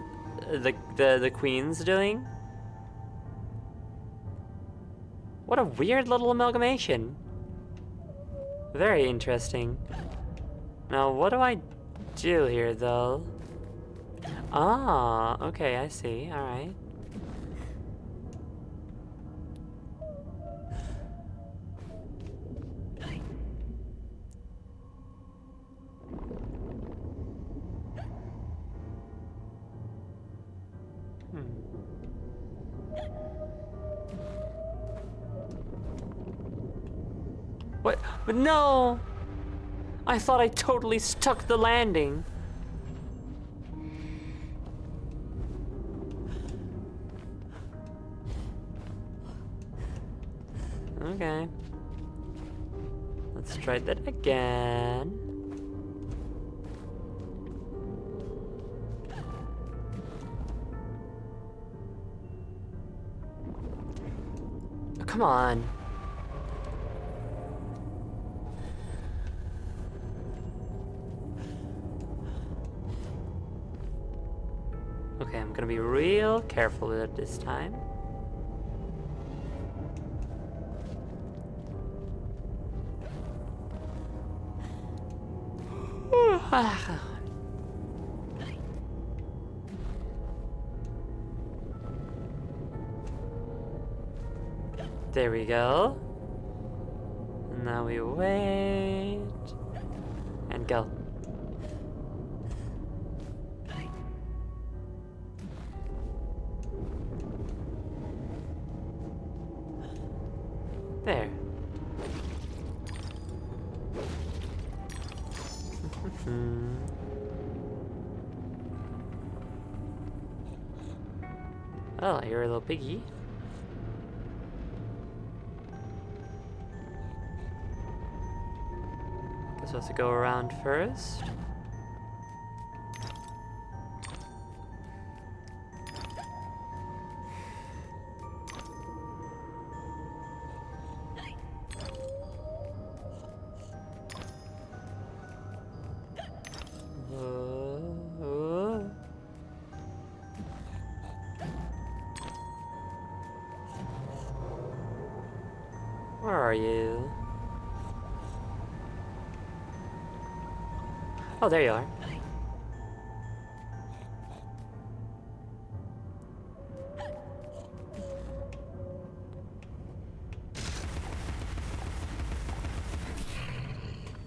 Queen's doing. What a weird little amalgamation. Very interesting. Now, what do I do here, though? Ah, okay, I see. All right. What? But no! I thought I totally stuck the landing. Okay. Let's try that again. Oh, come on. Okay, I'm gonna be real careful with it this time. There we go. And now we wait and go. There. Oh, you're a little piggy. Guess we'll have to go around first. Where are you? Oh, there you are.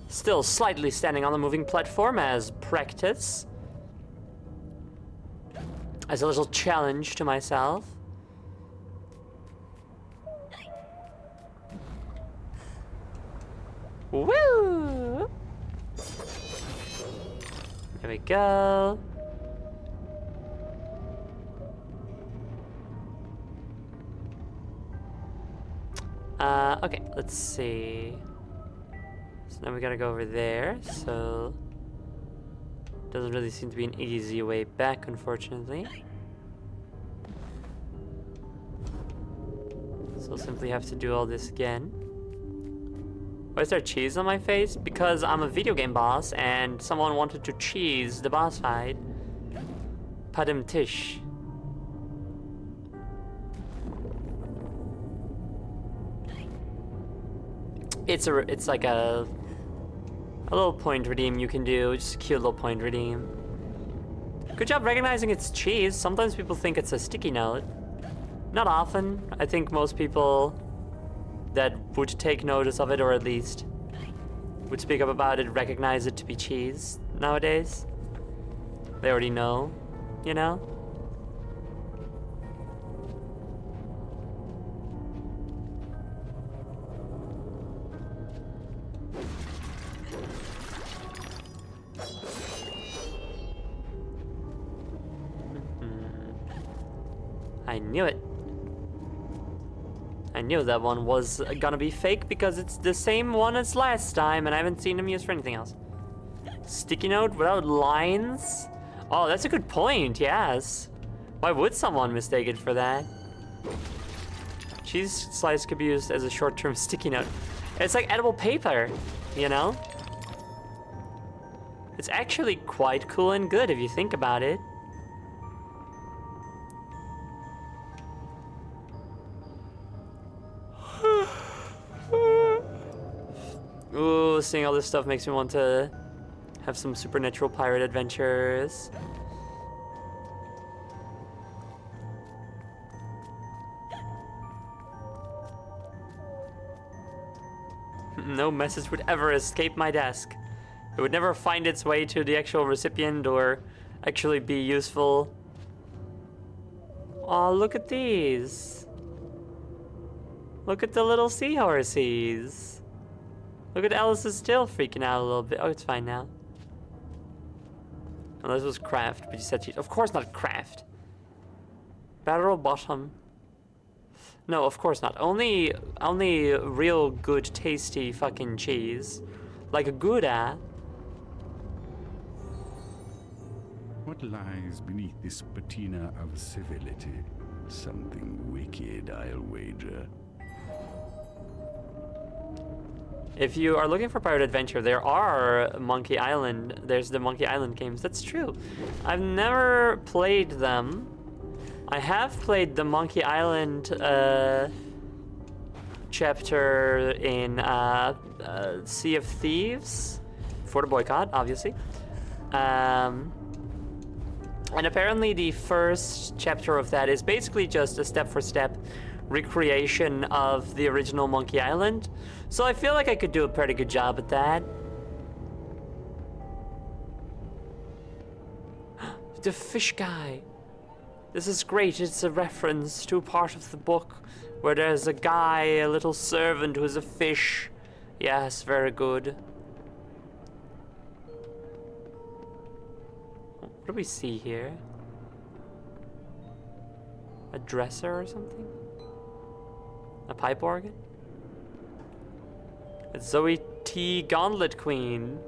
Still slightly standing on the moving platform as practice. As a little challenge to myself. Woo! There we go. Okay, let's see. So now we gotta go over there, so Doesn't really seem to be an easy way back, unfortunately. So I'll simply have to do all this again. Why is there cheese on my face? Because I'm a video game boss and someone wanted to cheese the boss fight. Padam Tish. It's like a little point redeem you can do, just a cute little point redeem. Good job recognizing it's cheese. Sometimes people think it's a sticky note. Not often. I think most people that would take notice of it, or at least would speak up about it, recognize it to be cheese nowadays. They already know, you know? I knew it. I knew that one was gonna be fake because it's the same one as last time and I haven't seen him used for anything else. Sticky note without lines? Oh, that's a good point, yes. Why would someone mistake it for that? Cheese slice could be used as a short-term sticky note. It's like edible paper, you know? It's actually quite cool and good if you think about it. Ooh, seeing all this stuff makes me want to have some supernatural pirate adventures. No message would ever escape my desk. It would never find its way to the actual recipient or actually be useful. Oh, look at these. Look at the little seahorses. Look at Alice is still freaking out a little bit. Oh, it's fine now. Unless it was craft, but you said cheese. Of course not craft. Barrel bottom. No, of course not. Only real good, tasty fucking cheese. Like a Gouda. What lies beneath this patina of civility? Something wicked, I'll wager. If you are looking for pirate adventure, there are Monkey Island. There's the Monkey Island games. That's true. I've never played them. I have played the Monkey Island chapter in Sea of Thieves for the boycott, obviously. And apparently the first chapter of that is basically just a step-for-step recreation of the original Monkey Island. So I feel like I could do a pretty good job at that. The fish guy. This is great. It's a reference to a part of the book where there's a guy, a little servant who is a fish. Yes, very good. What do we see here? A dresser or something? A pipe organ? It's Zoe T. Gauntlet Queen.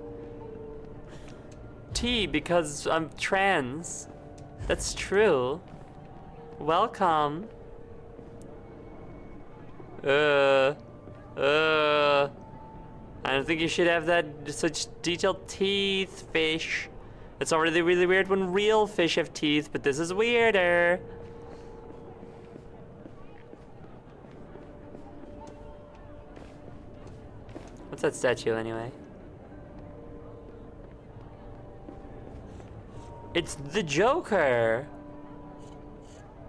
T because I'm trans. That's true. Welcome. I don't think you should have that such detailed teeth, fish. It's already really weird when real fish have teeth, but this is weirder. What's that statue anyway? It's the Joker!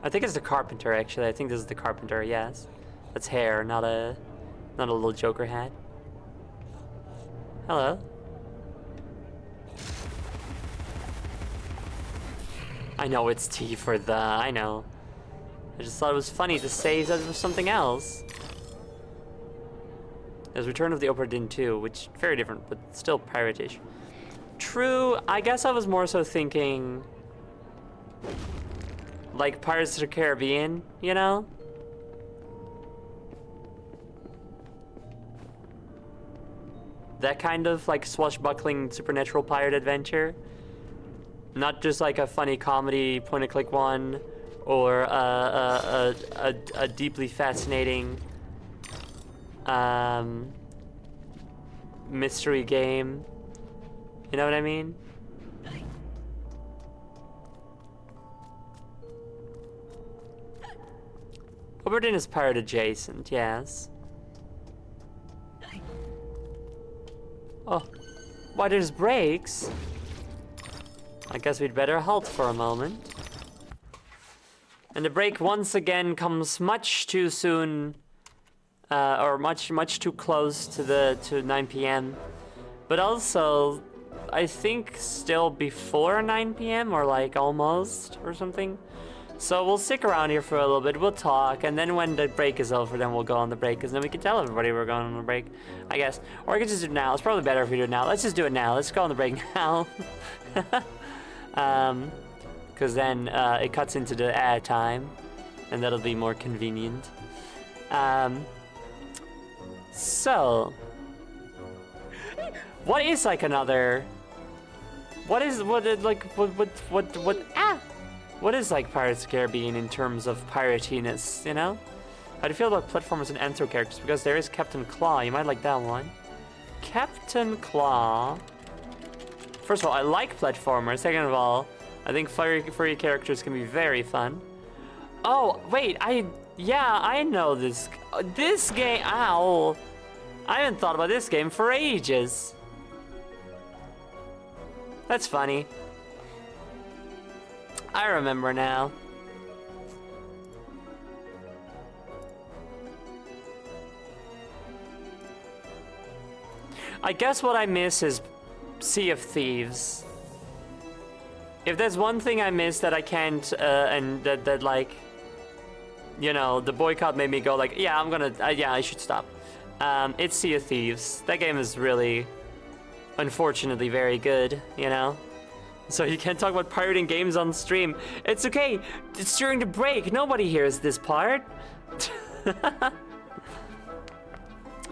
I think it's the Carpenter, actually. I think this is the Carpenter, yes. That's hair, not a little Joker hat. Hello. I know it's T for the, I know. I just thought it was funny to say that it was something else. There's Return of the Obra Dinn 2, which very different, but still pirate-ish. True, I guess I was more so thinking like Pirates of the Caribbean, you know? That kind of like swashbuckling supernatural pirate adventure. Not just like a funny comedy point-and-click one, or a deeply fascinating mystery game. You know what I mean? Oberdin is pirate adjacent, yes. Oh, why there's brakes? I guess we'd better halt for a moment. And the break once again comes much too soon, or much too close to 9 p.m. But also, I think still before 9 p.m. or like almost or something. So we'll stick around here for a little bit, we'll talk, and then when the break is over, then we'll go on the break, because then we can tell everybody we're going on the break, I guess. Or we can just do it now. It's probably better if we do it now. Let's just do it now. Let's go on the break now. Because then it cuts into the ad time, and that'll be more convenient. So, what is like another? What is what is like Pirates of the Caribbean in terms of piratiness? You know, how do you feel about platformers and Anthro characters? Because there is Captain Claw. You might like that one. Captain Claw. First of all, I like platformers. Second of all, I think furry characters can be very fun. Oh, wait, I know this game. Ow. I haven't thought about this game for ages. That's funny. I remember now. I guess what I miss is Sea of Thieves. If there's one thing I miss that I can't, and that like, you know, the boycott made me go like, yeah, I'm gonna, yeah, I should stop. It's Sea of Thieves. That game is really, unfortunately, very good, you know? So you can't talk about pirating games on stream. It's okay, it's during the break. Nobody hears this part.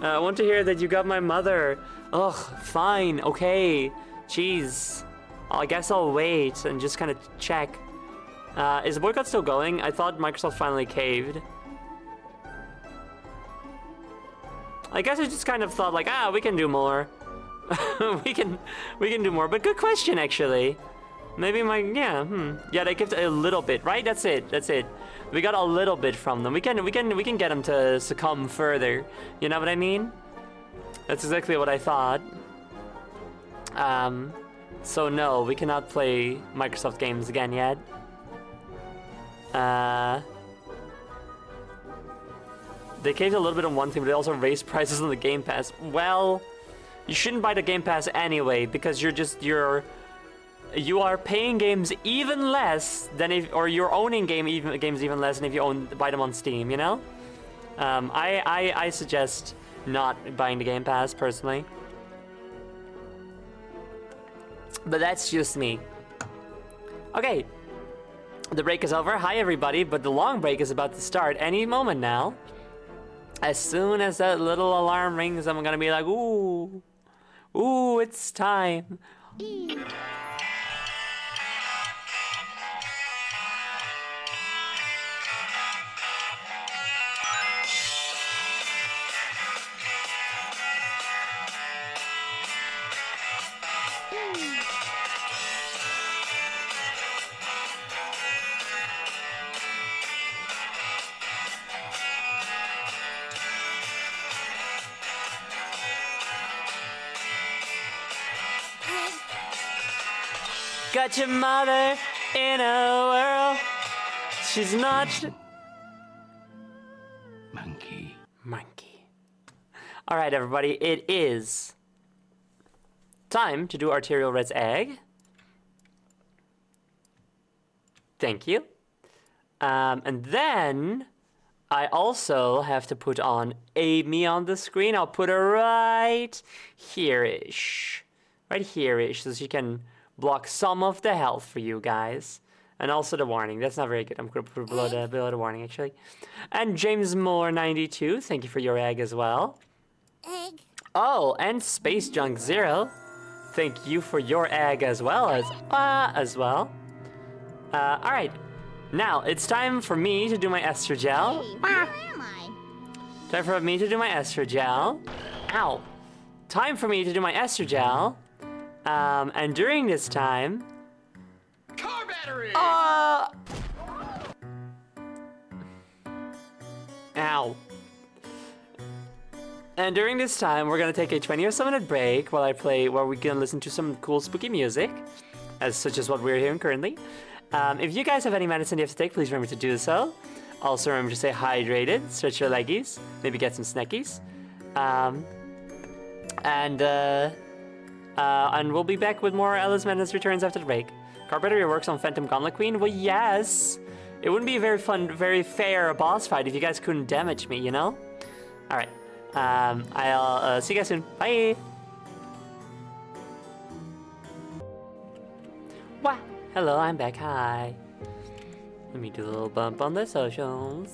I want to hear that you got my mother. Ugh, fine, okay. Jeez. I guess I'll wait and just kind of check. Is the boycott still going? I thought Microsoft finally caved. I guess I just kind of thought like, we can do more. we can do more, but good question actually. Maybe yeah, they give a little bit, right? That's it. We got a little bit from them. We can get them to succumb further. You know what I mean? That's exactly what I thought. So no, we cannot play Microsoft games again yet. They caved a little bit on one thing, but they also raised prices on the Game Pass. Well, you shouldn't buy the Game Pass anyway, because you are paying games even less than or you're owning games even less than if you buy them on Steam, you know? I suggest not buying the Game Pass, personally. But that's just me. Okay, the break is over. Hi, everybody, but the long break is about to start any moment now. As soon as that little alarm rings, I'm gonna be like, ooh, it's time. Got your mother in a whirl. She's not. Monkey. All right, everybody. It is time to do Arterial Red's egg. Thank you. And then I also have to put on Amy on the screen. I'll put her right here-ish. Right here-ish, so she can block some of the health for you guys. And also the warning. That's not very good. I'm going to put below the warning, actually. And James Moore 92, thank you for your egg as well. Egg. Oh, and Space Junk 0. thank you for your egg as well. Alright. Now, it's time for me to do my estrogel. Where am I? Time for me to do my estrogel. Ow. Time for me to do my estrogel. And during this time... Car battery! Ow. And during this time, we're gonna take a 20 or so minute break while we can listen to some cool spooky music, such as what we're hearing currently. If you guys have any medicine you have to take, please remember to do so. Also remember to stay hydrated, stretch your leggies, maybe get some snackies. And we'll be back with more Alice Madness Returns after the break. Carpenter works on Phantom Gauntlet Queen? Well, yes. It wouldn't be a very fun, very fair boss fight if you guys couldn't damage me, you know? Alright. I'll see you guys soon. Bye! Wah! Hello, I'm back. Hi. Let me do a little bump on the socials.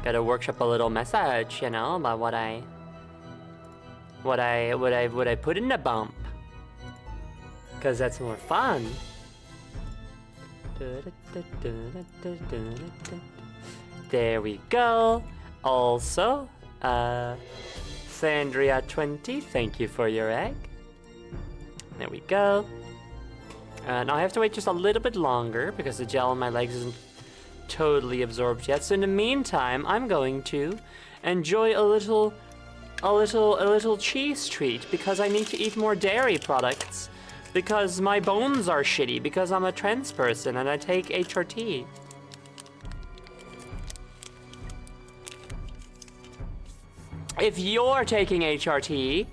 Gotta workshop a little message, you know, about what I put in the bump, cause that's more fun. There we go. Also, Sandria20, thank you for your egg. There we go. Now I have to wait just a little bit longer because the gel on my legs isn't totally absorbed yet. So in the meantime, I'm going to enjoy a little cheese treat because I need to eat more dairy products because my bones are shitty because I'm a trans person and I take HRT. If you're taking HRT,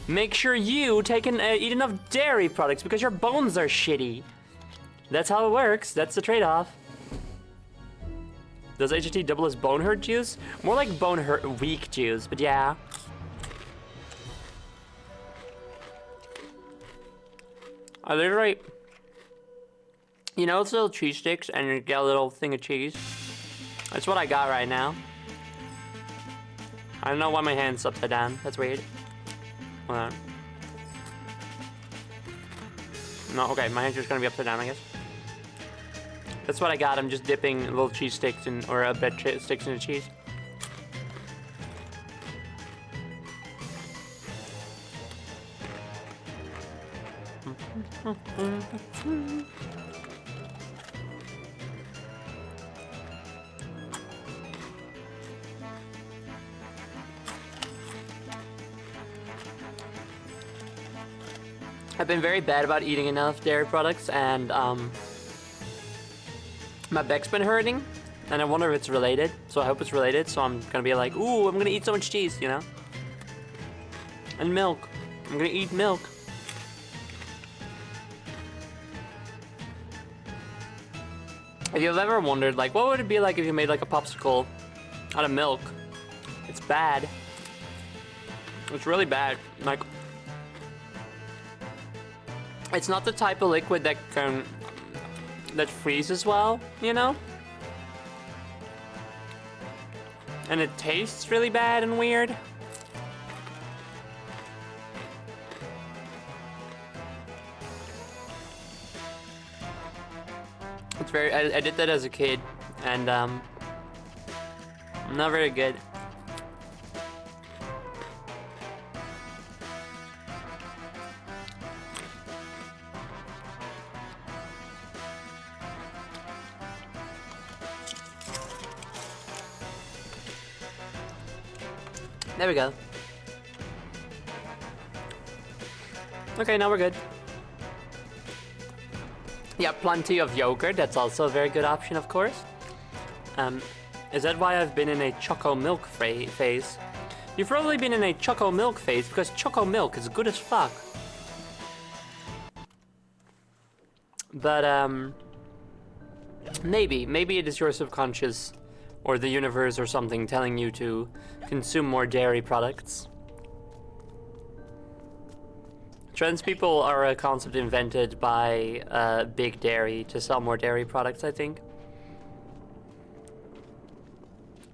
make sure you eat enough dairy products because your bones are shitty. That's how it works. That's the trade-off. Does HRT double as bone hurt juice? More like bone hurt weak juice, but yeah. I literally, you know, those little cheese sticks and you get a little thing of cheese? That's what I got right now. I don't know why my hand's upside down. That's weird. Hold on. No, okay, my hand's just gonna be upside down, I guess. That's what I got. I'm just dipping little cheese sticks in, or bread sticks into cheese. I've been very bad about eating enough dairy products, and my back's been hurting, and I wonder if it's related. So I hope it's related. So I'm gonna be like, ooh, I'm gonna eat so much cheese, you know? And milk. I'm gonna eat milk. If you've ever wondered, like, what would it be like if you made like a popsicle out of milk? It's bad. It's really bad. Like, it's not the type of liquid that freezes well, you know? And it tastes really bad and weird. It's very, I did that as a kid, and not very good. There we go. Okay, now we're good. Yeah, plenty of yogurt. That's also a very good option, of course. Is that why I've been in a choco milk phase? You've probably been in a choco milk phase because choco milk is good as fuck. But maybe it is your subconscious or the universe or something telling you to consume more dairy products. Trans people are a concept invented by Big Dairy to sell more dairy products, I think.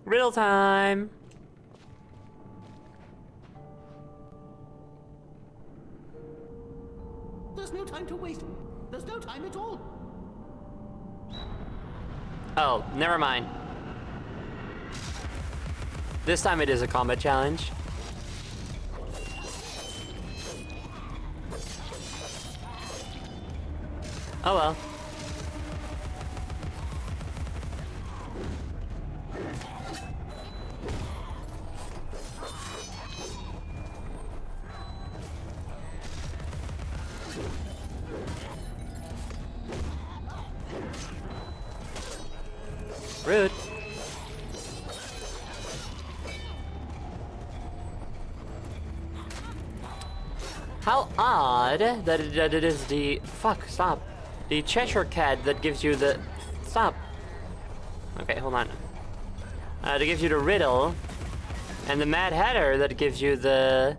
Riddle time! There's no time to waste. There's no time at all. Oh, never mind. This time it is a combat challenge. Oh well. Rude. How odd that it is the... Fuck, stop. The Cheshire Cat that gives you the... Stop. Okay, hold on. That gives you the riddle. And the Mad Hatter that gives you the...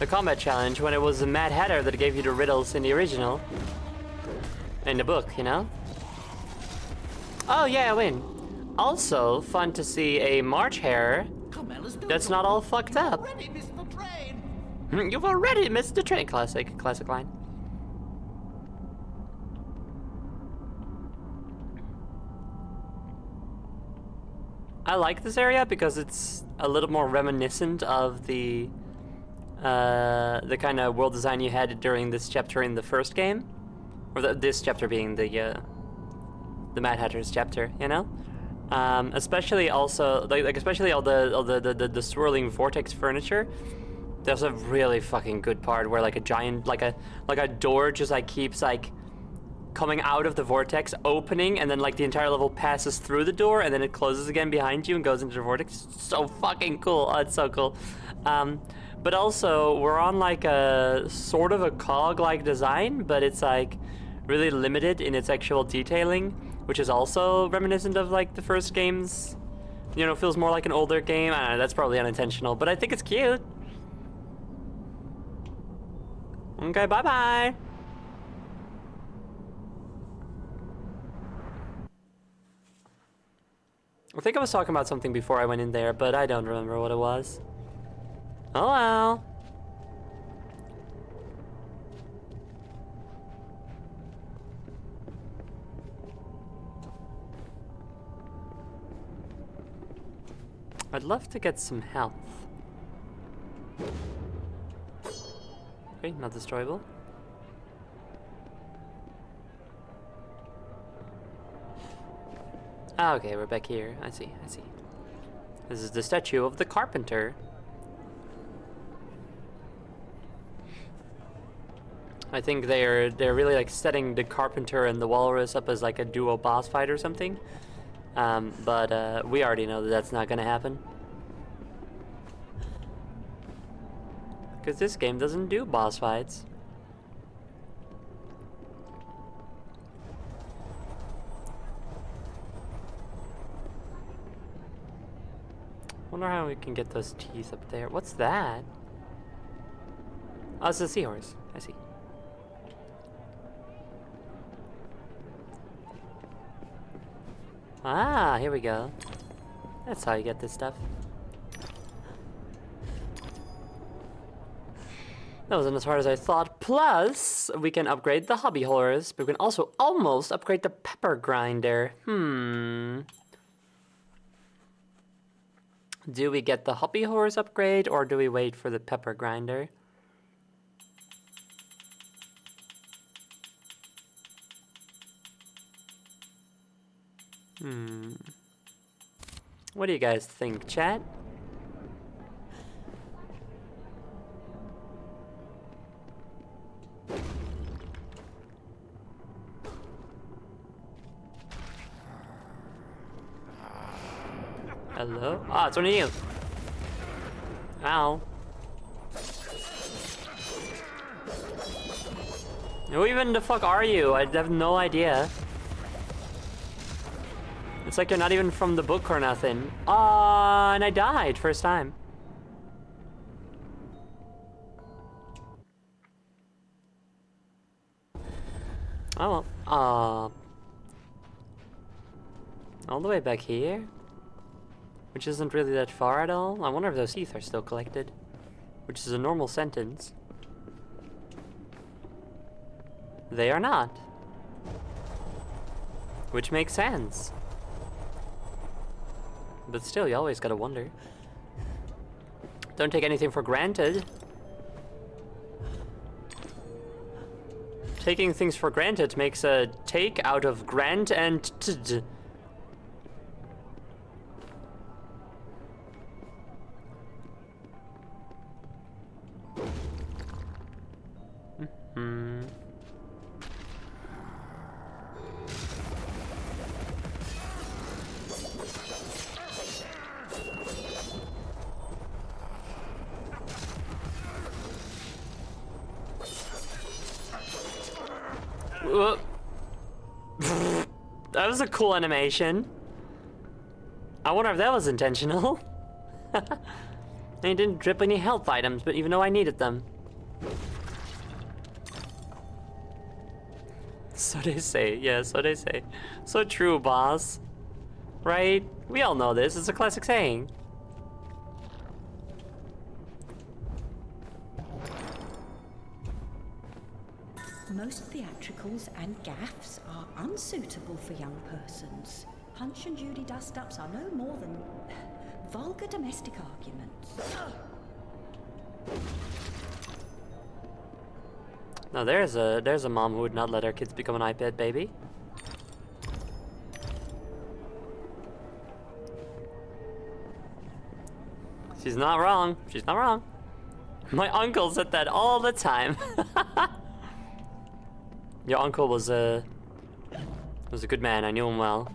The combat challenge, when it was the Mad Hatter that gave you the riddles in the original. In the book, you know? Oh yeah, I win. Also, fun to see a March Hare that's not all fucked up. You've already missed the train. Classic line. I like this area because it's a little more reminiscent of the kind of world design you had during this chapter in the first game, or this chapter being the Mad Hatter's chapter, you know. Especially also like especially all the swirling vortex furniture. There's a really fucking good part where like a giant like a door just like keeps like coming out of the vortex, opening, and then like the entire level passes through the door, and then it closes again behind you and goes into the vortex. So fucking cool. Oh, it's so cool. But also we're on like a sort of a cog-like design, but it's like really limited in its actual detailing, which is also reminiscent of like the first games. You know, feels more like an older game. I don't know, that's probably unintentional, but I think it's cute. Okay, bye-bye. I think I was talking about something before I went in there, but I don't remember what it was. Oh well. I'd love to get some health. Okay, not destroyable. Ah, okay, we're back here. I see. This is the statue of the Carpenter. I think they're really like setting the Carpenter and the Walrus up as like a duo boss fight or something. But we already know that that's not gonna happen. Because this game doesn't do boss fights. Wonder how we can get those teeth up there. What's that? Oh, it's a seahorse. I see. Ah, here we go. That's how you get this stuff. That wasn't as hard as I thought. Plus, we can upgrade the hobby horse, but we can also almost upgrade the pepper grinder. Do we get the hobby horse upgrade, or do we wait for the pepper grinder? What do you guys think, chat? Hello? Ah, it's one of you. Ow. Who even the fuck are you? I have no idea. It's like you're not even from the book or nothing. And I died first time. Oh well. All the way back here? Which isn't really that far at all. I wonder if those teeth are still collected. Which is a normal sentence. They are not. Which makes sense. But still, you always gotta wonder. Don't take anything for granted. Taking things for granted makes a take out of grant and td. That was a cool animation. I wonder if that was intentional. I didn't drip any health items, but even though I needed them. So they say, yeah, so they say. So true, boss. Right? We all know this, it's a classic saying. Most theatricals and gaffs are unsuitable for young persons. Punch and Judy dust-ups are no more than vulgar domestic arguments. Now there's a mom who would not let her kids become an iPad baby. She's not wrong. She's not wrong. My uncle said that all the time. Your uncle was a good man. I knew him well.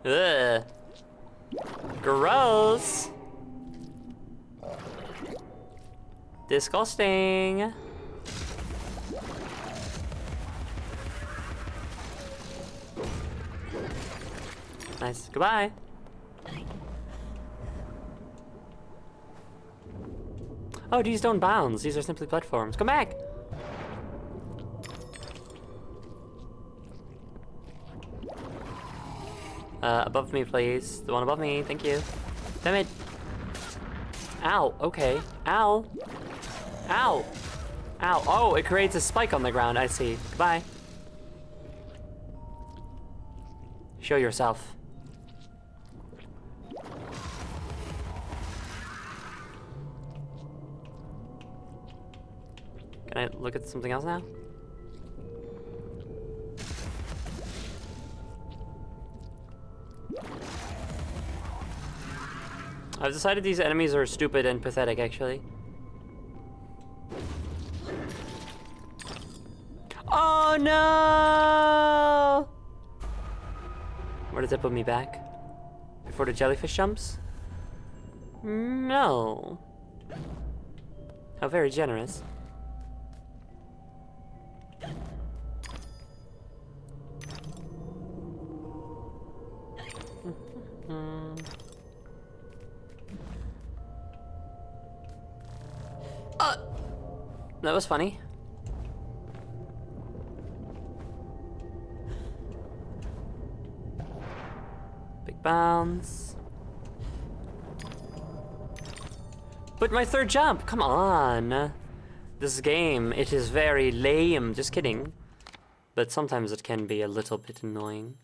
Ugh. Gross. Disgusting. Nice. Goodbye. Oh, these don't bounce. These are simply platforms. Come back. Above me, please. The one above me. Thank you. Damn it. Ow. Okay. Ow. Ow. Ow. Oh, it creates a spike on the ground. I see. Goodbye. Show yourself. Can I look at something else now? I've decided these enemies are stupid and pathetic, actually. Oh no! Where does that put me back? Before the jellyfish jumps? No. How very generous. That was funny. Big bounce. But my third jump, come on. This game, it is very lame. Just kidding. But sometimes it can be a little bit annoying.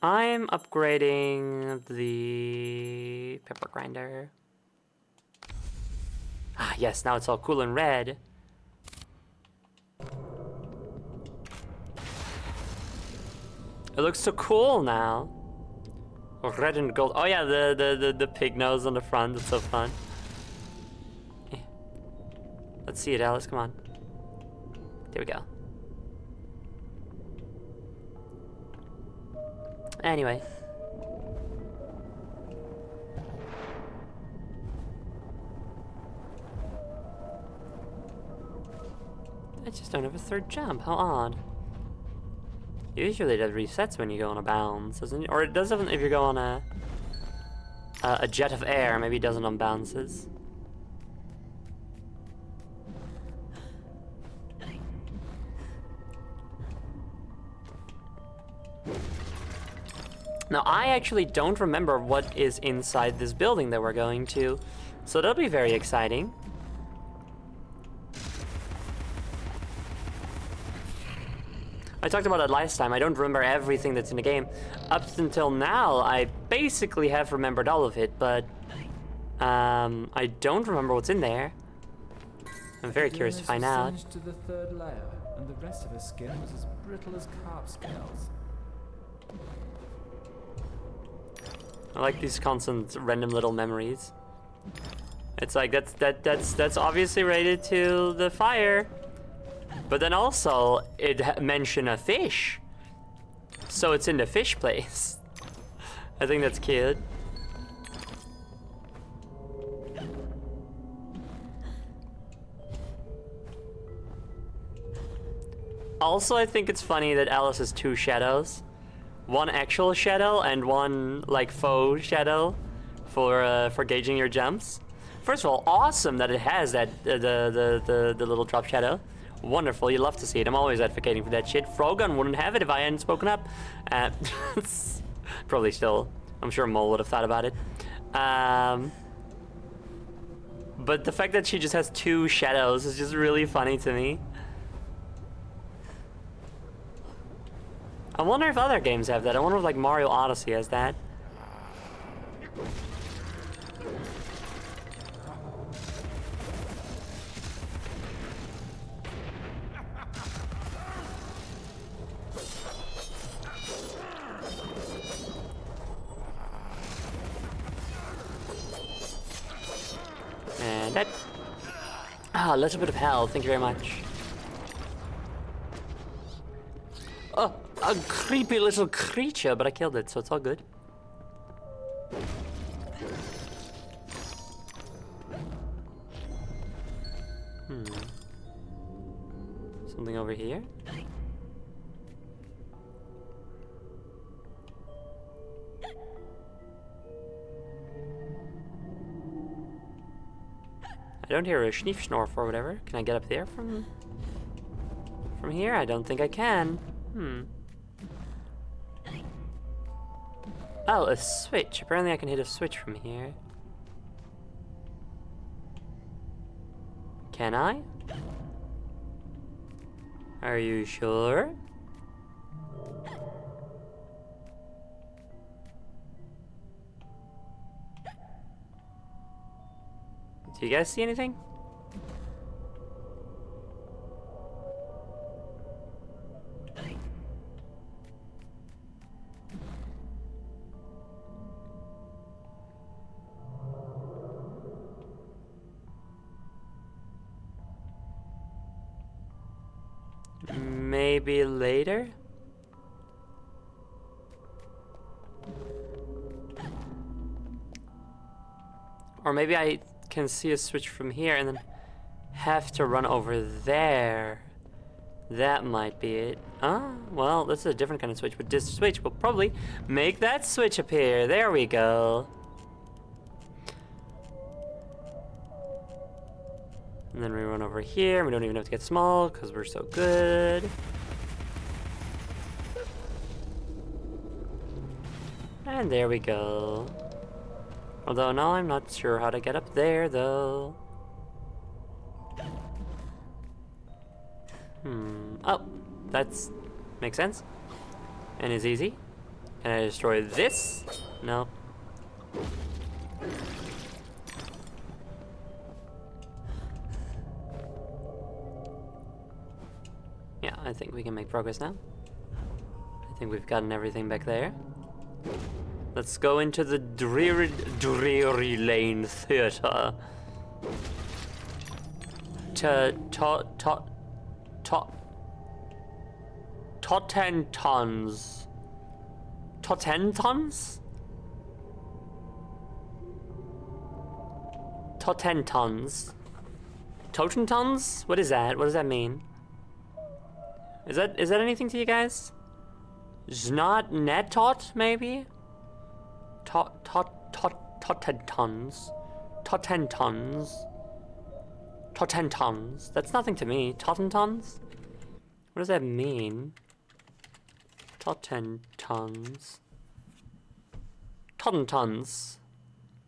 I'm upgrading the pepper grinder. Ah, yes, now it's all cool and red. It looks so cool now. Red and gold. Oh yeah, the pig nose on the front. That's so fun. Yeah. Let's see it, Alice. Come on. There we go. Anyway. I just don't have a third jump. How odd. Usually that resets when you go on a bounce, doesn't it? Or it doesn't if you go on a jet of air. Maybe it doesn't on bounces. Now, I actually don't remember what is inside this building that we're going to, so that'll be very exciting. I talked about it last time. I don't remember everything that's in the game. Up until now, I basically have remembered all of it, but I don't remember what's in there. I'm very curious to find out. To the third layer, and the rest of her skin was as brittle as carp scales. I like these constant random little memories. It's like that's obviously related to the fire, but then also it mentioned a fish, so it's in the fish place. I think that's cute. Also, I think it's funny that Alice has two shadows. One actual shadow and one like faux shadow for gauging your jumps. First of all, awesome that it has that the little drop shadow. Wonderful, you love to see it. I'm always advocating for that shit. Frogun wouldn't have it if I hadn't spoken up. Probably still, I'm sure Mole would have thought about it. But the fact that she just has two shadows is just really funny to me. I wonder if other games have that. I wonder if like Mario Odyssey has that. And that. Ah, a little bit of health. Thank you very much. Oh, a creepy little creature, but I killed it, so it's all good. Something over here? I don't hear a schneef schnorf or whatever. Can I get up there from here? I don't think I can. Oh, a switch. Apparently I can hit a switch from here. Can I? Are you sure? Do you guys see anything? Maybe later? Or maybe I can see a switch from here and then have to run over there. That might be it. Ah, well, this is a different kind of switch, but this switch will probably make that switch appear. There we go. And then we run over here. We don't even have to get small because we're so good. And there we go. Although now I'm not sure how to get up there though. Oh, that's makes sense. And is easy. Can I destroy this? No. Yeah, I think we can make progress now. I think we've gotten everything back there. Let's go into the Drury Lane Theatre. Tottentons. Tottentons? Tottentons. Totentons? What is that? What does that mean? Is that anything to you guys? Znot netot, maybe? Tottentons. Tottentons. Tottentons. That's nothing to me. Tottentons? What does that mean? Tottentons. Tottentons.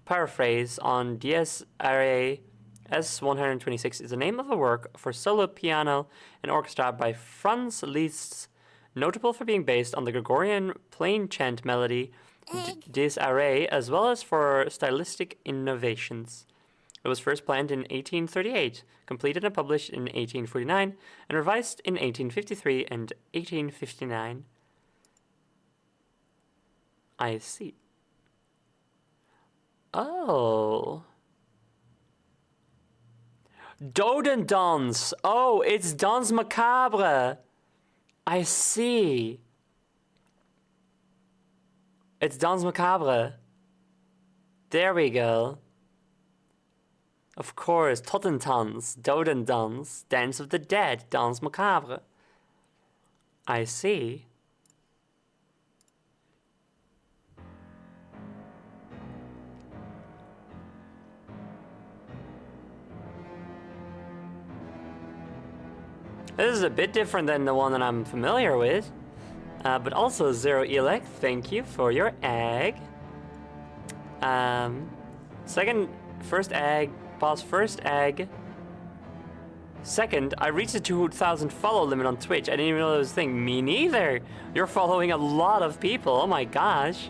Paraphrase on DSRA S126 is the name of a work for solo piano and orchestra by Franz Liszt, notable for being based on the Gregorian plain chant melody Des Arrêts, as well as for stylistic innovations. It was first planned in 1838, completed and published in 1849, and revised in 1853 and 1859. I see. Oh. Dodendons. Oh, it's Danse Macabre. I see. It's Danse Macabre. There we go. Of course, Tottentons, Dodendons, Dance of the Dead, Danse Macabre. I see. This is a bit different than the one that I'm familiar with. But also, Zero Elec, thank you for your egg. First egg, pause first egg. Second, I reached the 2,000 follow limit on Twitch. I didn't even know that was a thing. Me neither. You're following a lot of people. Oh my gosh.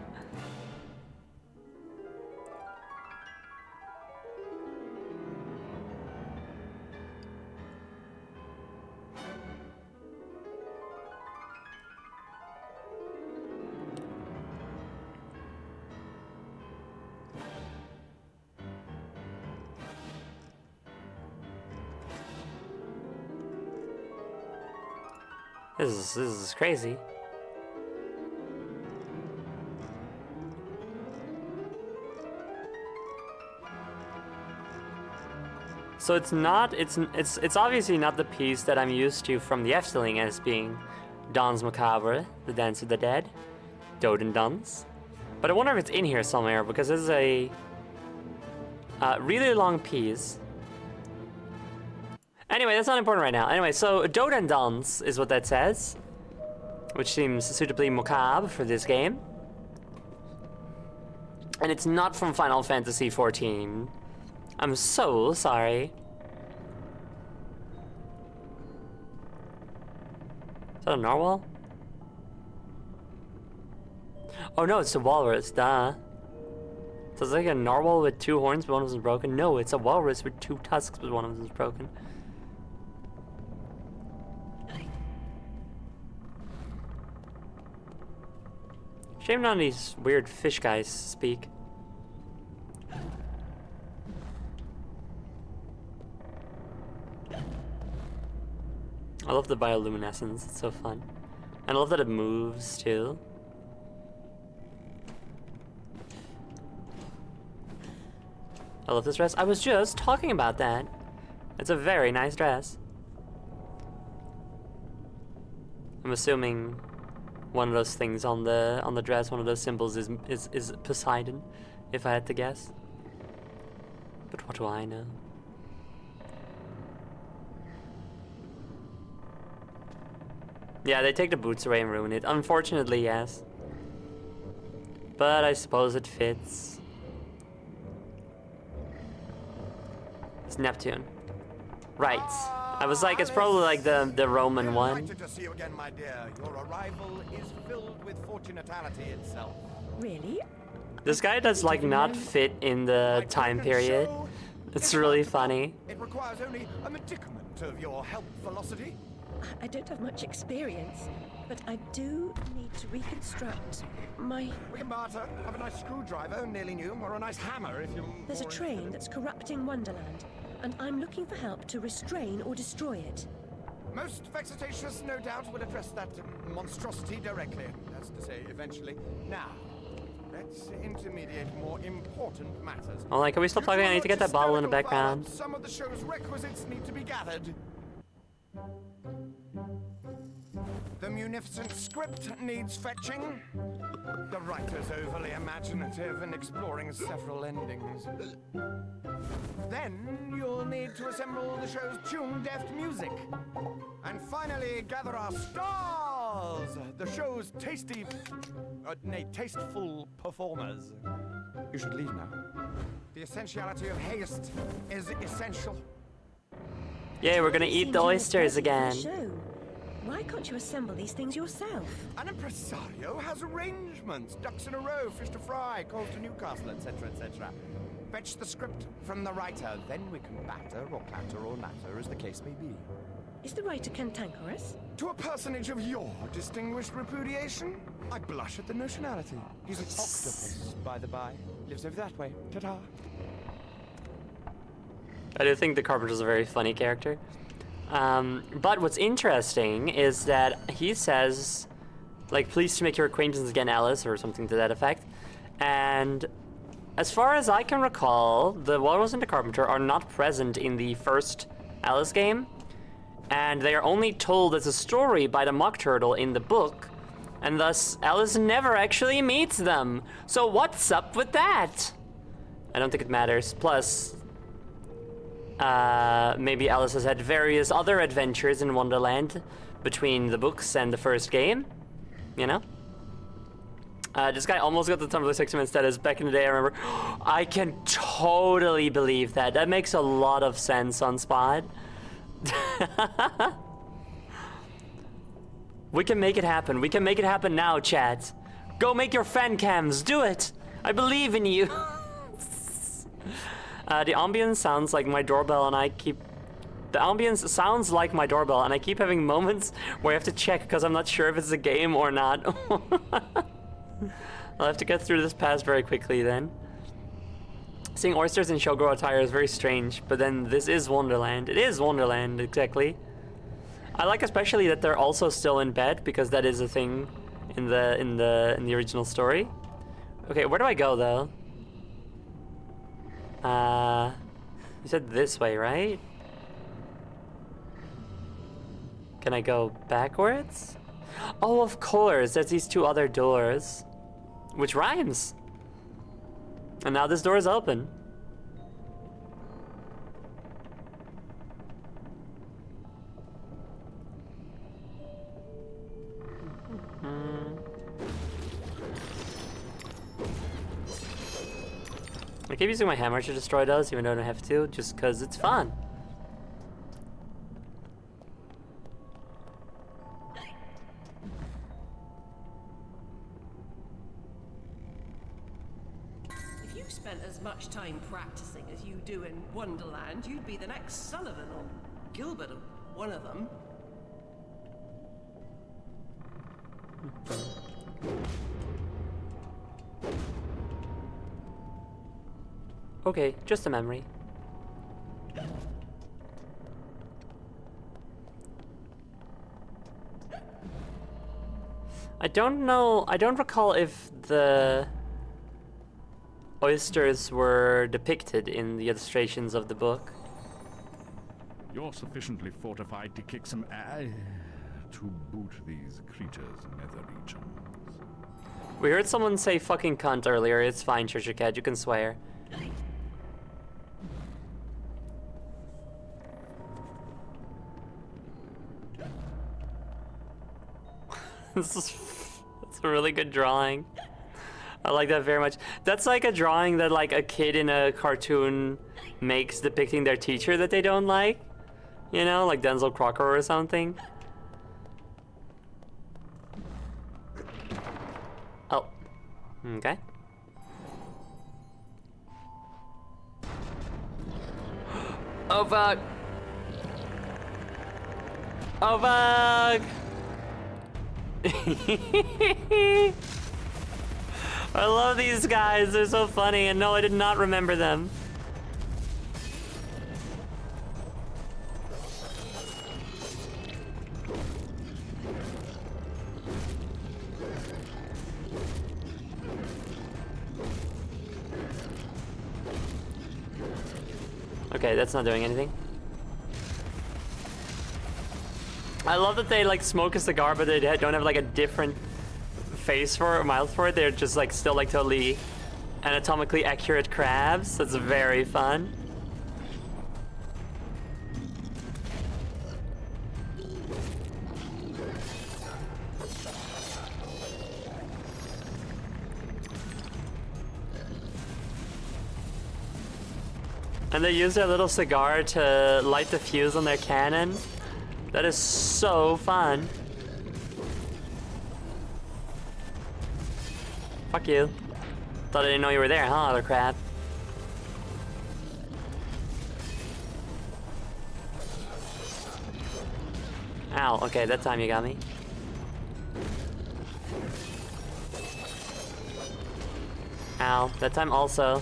This is crazy. So it's obviously not the piece that I'm used to from the Efteling as being Danse Macabre, the Dance of the Dead, Dodendons. But I wonder if it's in here somewhere because this is a really long piece. Anyway, that's not important right now. Anyway, so Dodendons is what that says, which seems suitably macabre for this game. And it's not from Final Fantasy XIV. I'm so sorry. Is that a narwhal? Oh no, it's a walrus, duh. So it's like a narwhal with 2 horns, but one of them is broken. No, it's a walrus with 2 tusks, but one of them is broken. Shame none of these weird fish guys speak. I love the bioluminescence, it's so fun. And I love that it moves too. I love this dress. I was just talking about that. It's a very nice dress. I'm assuming one of those things on the dress, one of those symbols is Poseidon, if I had to guess. But what do I know? Yeah, they take the boots away and ruin it. Unfortunately, yes. But I suppose it fits. It's Neptune. Right. I was like, it's probably like the Roman one. Delighted to see you again, my dear. Your arrival is filled with fortunatality itself. Really? This guy does like not fit in the time period. It's really funny. It requires only a medicament of your help velocity. I don't have much experience, but I do need to reconstruct my... We can barter. Have a nice screwdriver, nearly new, or a nice hammer if you're... There's a train that's corrupting Wonderland, and I'm looking for help to restrain or destroy it. Most vexatious, no doubt, will address that monstrosity directly. That's to say, eventually. Now, let's intermediate more important matters. Oh, like, can we stop talking? I need to get that bottle in the background. Some of the show's requisites need to be gathered. The munificent script needs fetching. The writer's overly imaginative and exploring several endings. Then you'll need to assemble the show's tune-deft music. And finally, gather our stars! The show's tasteful performers. You should leave now. The essentiality of haste is essential. Yeah, we're gonna eat the oysters again. Why can't you assemble these things yourself? An impresario has arrangements. Ducks in a row, fish to fry, calls to Newcastle, etc., etc. Fetch the script from the writer, then we can batter or clatter or natter, as the case may be. Is the writer cantankerous? To a personage of your distinguished repudiation, I blush at the notionality. He's an octopus, by the by. Lives over that way. Ta-ta. I do think the Carpenter's a very funny character. But what's interesting is that he says, like, pleased to make your acquaintance again, Alice, or something to that effect. And as far as I can recall, the Walrus and the Carpenter are not present in the first Alice game. And they are only told as a story by the Mock Turtle in the book. And thus, Alice never actually meets them. So what's up with that? I don't think it matters. Plus, maybe Alice has had various other adventures in Wonderland between the books and the first game, you know? This guy almost got the Tumblr Sexyman status back in the day, I remember. I can totally believe that. That makes a lot of sense on Spot. We can make it happen. We can make it happen now, chat. Go make your fan cams. Do it. I believe in you. The ambience sounds like my doorbell, and I keep... The ambience sounds like my doorbell, and I keep having moments where I have to check because I'm not sure if it's a game or not. I'll have to get through this pass very quickly then. Seeing oysters in showgirl attire is very strange, but then this is Wonderland. It is Wonderland, exactly. I like especially that they're also still in bed, because that is a thing in the original story. Okay, where do I go though? You said this way, right? Can I go backwards? Oh, of course, there's these two other doors. Which rhymes. And now this door is open. I keep using my hammer to destroy those, even though I don't have to, just because it's fun. If you spent as much time practicing as you do in Wonderland, you'd be the next Sullivan or Gilbert or one of them. Okay, just a memory. I don't know, I don't recall if the oysters were depicted in the illustrations of the book. You're sufficiently fortified to kick some ass to boot these creatures' nether regions. We heard someone say fucking cunt earlier. It's fine, Cheshire Cat, you can swear. That's a really good drawing. I like that very much. That's like a drawing that like a kid in a cartoon makes depicting their teacher that they don't like. You know, like Denzel Crocker or something. Oh. Okay. Oh fuck. Oh, fuck! I love these guys, they're so funny, and no, I did not remember them. Okay, that's not doing anything. I love that they like smoke a cigar, but they don't have like a different face for it or mouth for it. They're just like still like totally anatomically accurate crabs. That's very fun. And they use their little cigar to light the fuse on their cannon. That is so fun. Fuck you. Thought I didn't know you were there, huh, other crab? Ow, okay, that time you got me. Ow, that time also.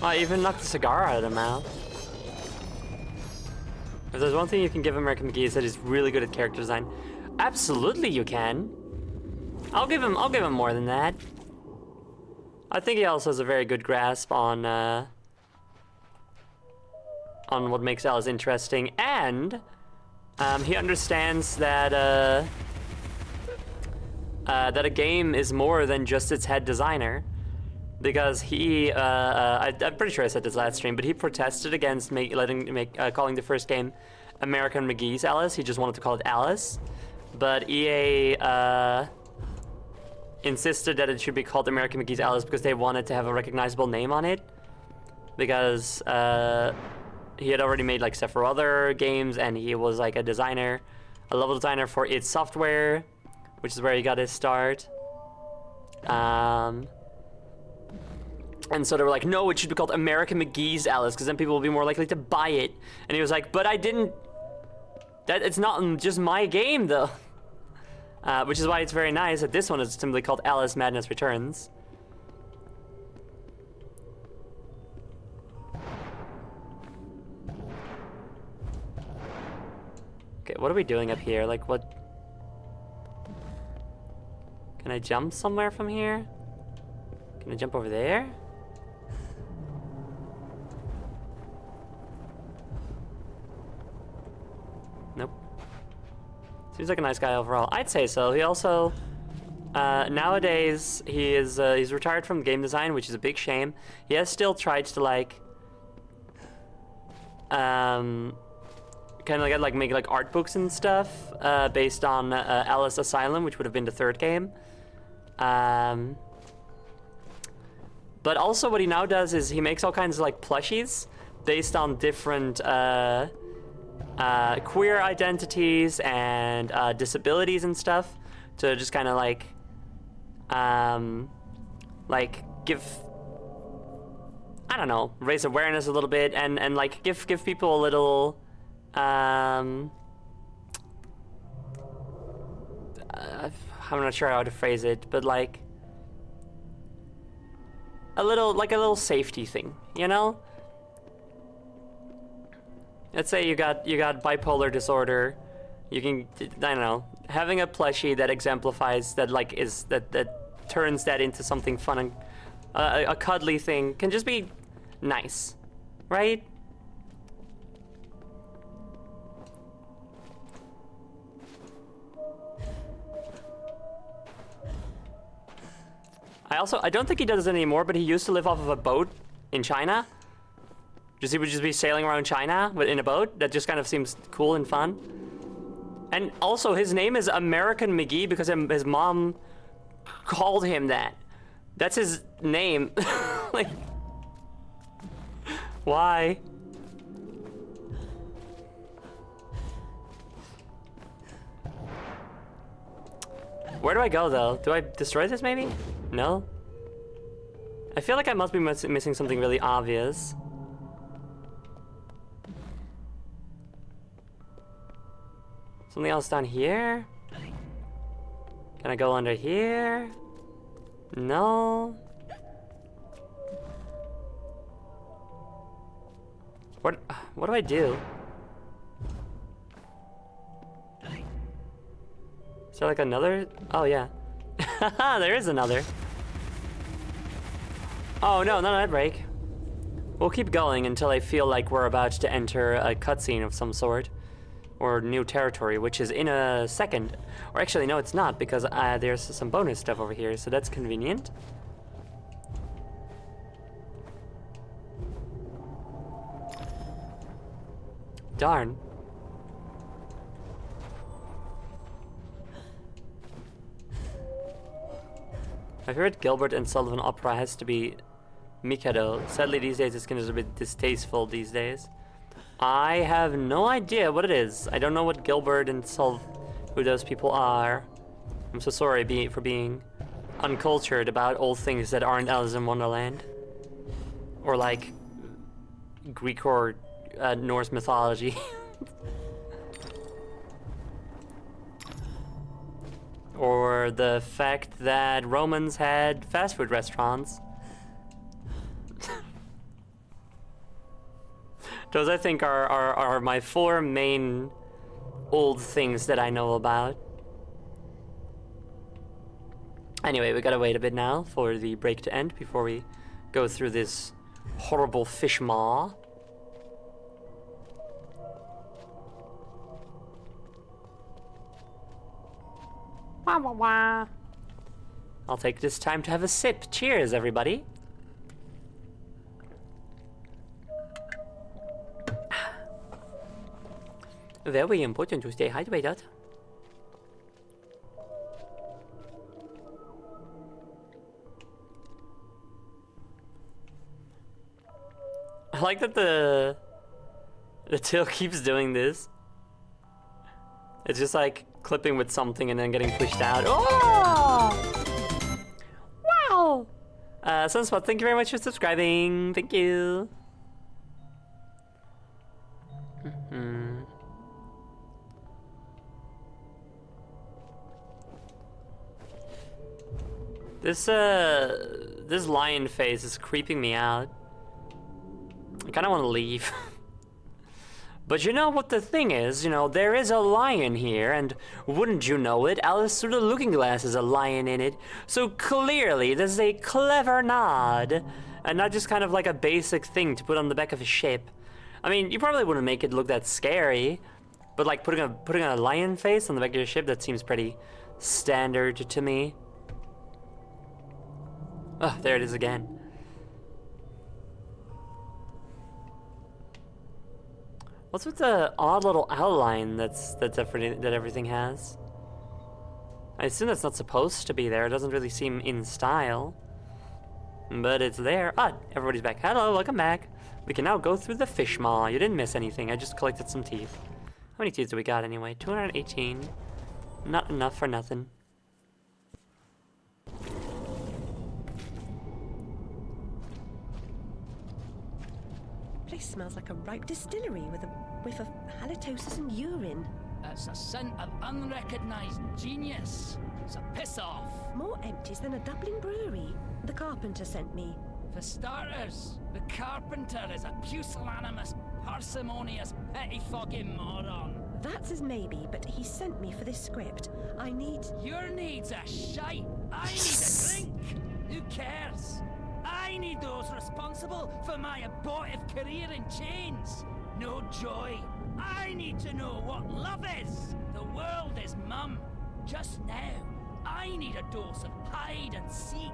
I even knocked the cigar out of the mouth. If there's one thing you can give American McGee is that he's really good at character design. Absolutely you can. I'll give him more than that. I think he also has a very good grasp on what makes Alice interesting, and he understands that that a game is more than just its head designer. Because he, I'm pretty sure I said this last stream, but he protested against calling the first game American McGee's Alice. He just wanted to call it Alice. But EA insisted that it should be called American McGee's Alice because they wanted to have a recognizable name on it. Because he had already made like several other games, and he was like a designer, a level designer for id Software, which is where he got his start. And so they were like, no, it should be called American McGee's Alice, because then people will be more likely to buy it. And he was like, but it's not just my game, though. Which is why it's very nice that this one is simply called Alice Madness Returns. Okay, what are we doing up here? Like, what? Can I jump somewhere from here? Can I jump over there? Nope. Seems like a nice guy overall. I'd say so. He also, nowadays, he's retired from game design, which is a big shame. He has still tried to like, kind of like make like art books and stuff, based on Alice Asylum, which would have been the third game. But also what he now does is he makes all kinds of like plushies based on different queer identities and disabilities and stuff to just kind of like give, I don't know, raise awareness a little bit and like give people a little I'm not sure how to phrase it, but like a little safety thing, you know? Let's say you got bipolar disorder. You can, I don't know, having a plushie that exemplifies that, like, that turns that into something fun and a cuddly thing can just be nice, right? I don't think he does it anymore, but he used to live off of a boat in China. He would just be sailing around China in a boat. That just kind of seems cool and fun. And also, his name is American McGee because his mom called him that. That's his name. Like, why? Where do I go, though? Do I destroy this, maybe? No? I feel like I must be missing something really obvious. Something else down here? Can I go under here? No. What do I do? Is there like another? Oh yeah. There is another. Oh no, not that break. We'll keep going until I feel like we're about to enter a cutscene of some sort. Or new territory, which is in a second. Or actually, no, it's not, because there's some bonus stuff over here, so that's convenient. Darn. My favorite Gilbert and Sullivan opera has to be Mikado. Sadly, these days it's considered a bit distasteful these days. I have no idea what it is. I don't know what Gilbert and who those people are. I'm so sorry for being uncultured about old things that aren't Alice in Wonderland. Or like Greek or Norse mythology. Or the fact that Romans had fast food restaurants. Those, I think, are my 4 main old things that I know about. Anyway, we gotta wait a bit now for the break to end before we go through this horrible fish maw. Wah, wah, wah. I'll take this time to have a sip. Cheers, everybody. Very important to stay hydrated. I like that the tail keeps doing this. It's just like clipping with something and then getting pushed out. Oh! Wow! Sunspot, thank you very much for subscribing. Thank you. This lion face is creeping me out. I kind of want to leave. But you know what the thing is, you know, there is a lion here, and wouldn't you know it, Alice Through the Looking Glass is a lion in it. So clearly, this is a clever nod, and not just kind of like a basic thing to put on the back of a ship. I mean, you probably wouldn't make it look that scary, but like putting a lion face on the back of your ship, that seems pretty standard to me. Oh, there it is again. What's with the odd little outline that everything has? I assume that's not supposed to be there. It doesn't really seem in style. But it's there. Ah, everybody's back. Hello, welcome back. We can now go through the fish maw. You didn't miss anything. I just collected some teeth. How many teeth do we got anyway? 218. Not enough for nothing. Place smells like a ripe distillery with a whiff of halitosis and urine. That's a scent of unrecognised genius. So piss off. More empties than a Dublin brewery. The Carpenter sent me. For starters, the Carpenter is a pusillanimous, parsimonious, pettifogging moron. That's his maybe, but he sent me for this script. I need... Your needs are shite. I need a drink. Who cares? I need those responsible for my abortive career in chains. No joy. I need to know what love is. The world is mum. Just now, I need a dose of hide and seek.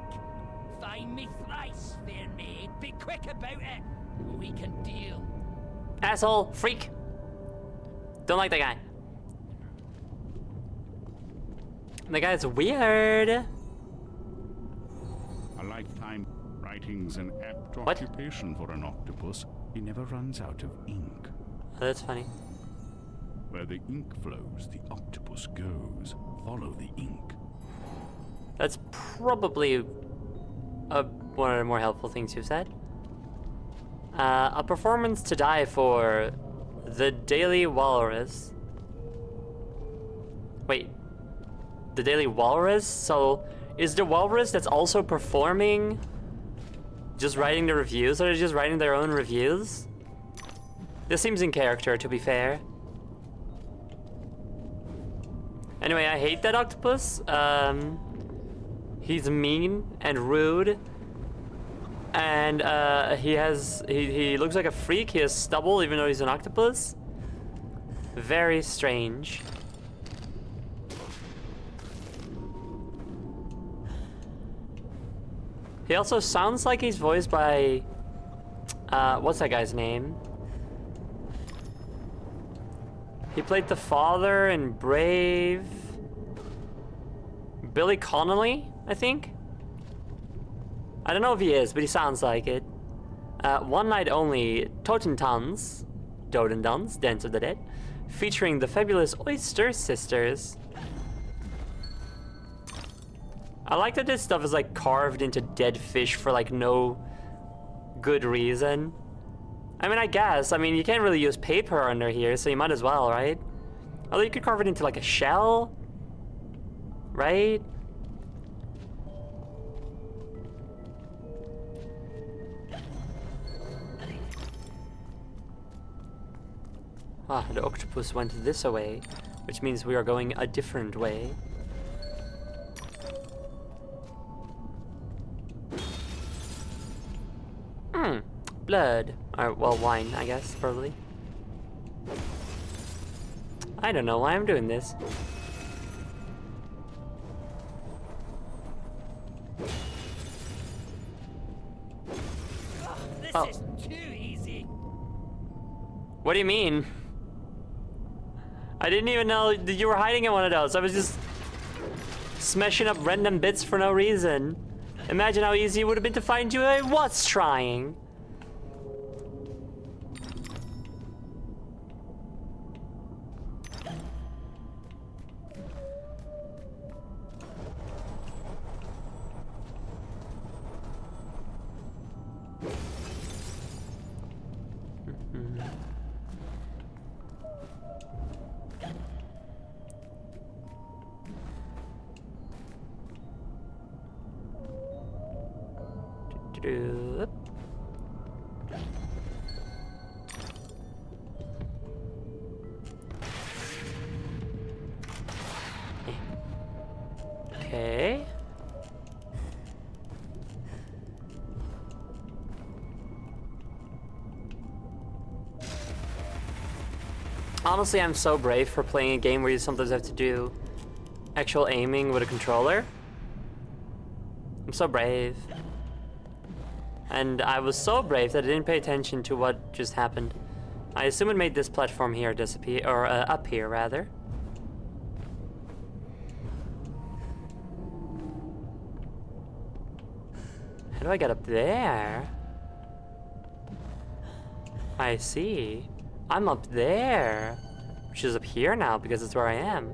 Find me thrice, fair maid. Be quick about it. We can deal. Asshole, freak. Don't like that guy. The guy's weird. A lifetime writing's an apt occupation for an octopus. He never runs out of ink. Oh, that's funny. Where the ink flows, the octopus goes. Follow the ink. That's probably one of the more helpful things you've said. A performance to die for. The Daily Walrus. Wait. The Daily Walrus? So, is the Walrus that's also performing just writing the reviews, or are they just writing their own reviews? This seems in character, to be fair. Anyway, I hate that octopus. He's mean and rude. And he looks like a freak. He has stubble even though he's an octopus. Very strange. He also sounds like he's voiced by what's that guy's name? He played the father in Brave. Billy Connolly, I think. I don't know if he is, but he sounds like it. One Night Only, Totentans, Dodendons, Dance of the Dead, featuring the fabulous Oyster Sisters. I like that this stuff is like carved into dead fish for like no good reason. I mean, I guess. I mean, you can't really use paper under here, so you might as well, right? Although you could carve it into like a shell, right? Ah, the octopus went this way, which means we are going a different way. Blood. Or, well, wine, I guess, probably. I don't know why I'm doing this. This is too easy. What do you mean? I didn't even know that you were hiding in one of those. I was just smashing up random bits for no reason. Imagine how easy it would have been to find you. I was trying. Okay. Honestly, I'm so brave for playing a game where you sometimes have to do actual aiming with a controller. I'm so brave. And I was so brave that I didn't pay attention to what just happened. I assume it made this platform here disappear, or up here rather. How do I get up there? I see. I'm up there, which is up here now because it's where I am.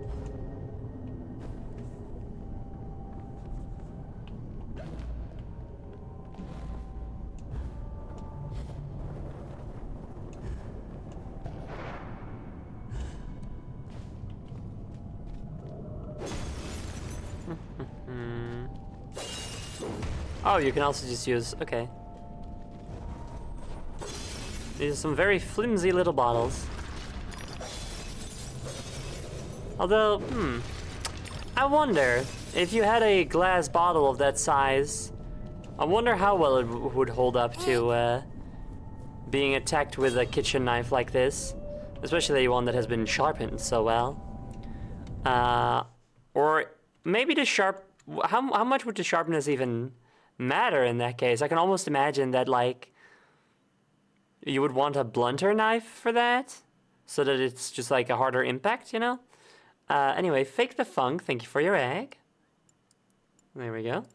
Oh, you can also just use, okay. These are some very flimsy little bottles. Although, I wonder if you had a glass bottle of that size, I wonder how well it would hold up to being attacked with a kitchen knife like this, especially one that has been sharpened so well. Or maybe the how much would the sharpness even matter in that case? I can almost imagine that, like, you would want a blunter knife for that, so that it's just like a harder impact, you know? Anyway, Fake the Funk, thank you for your egg. There we go.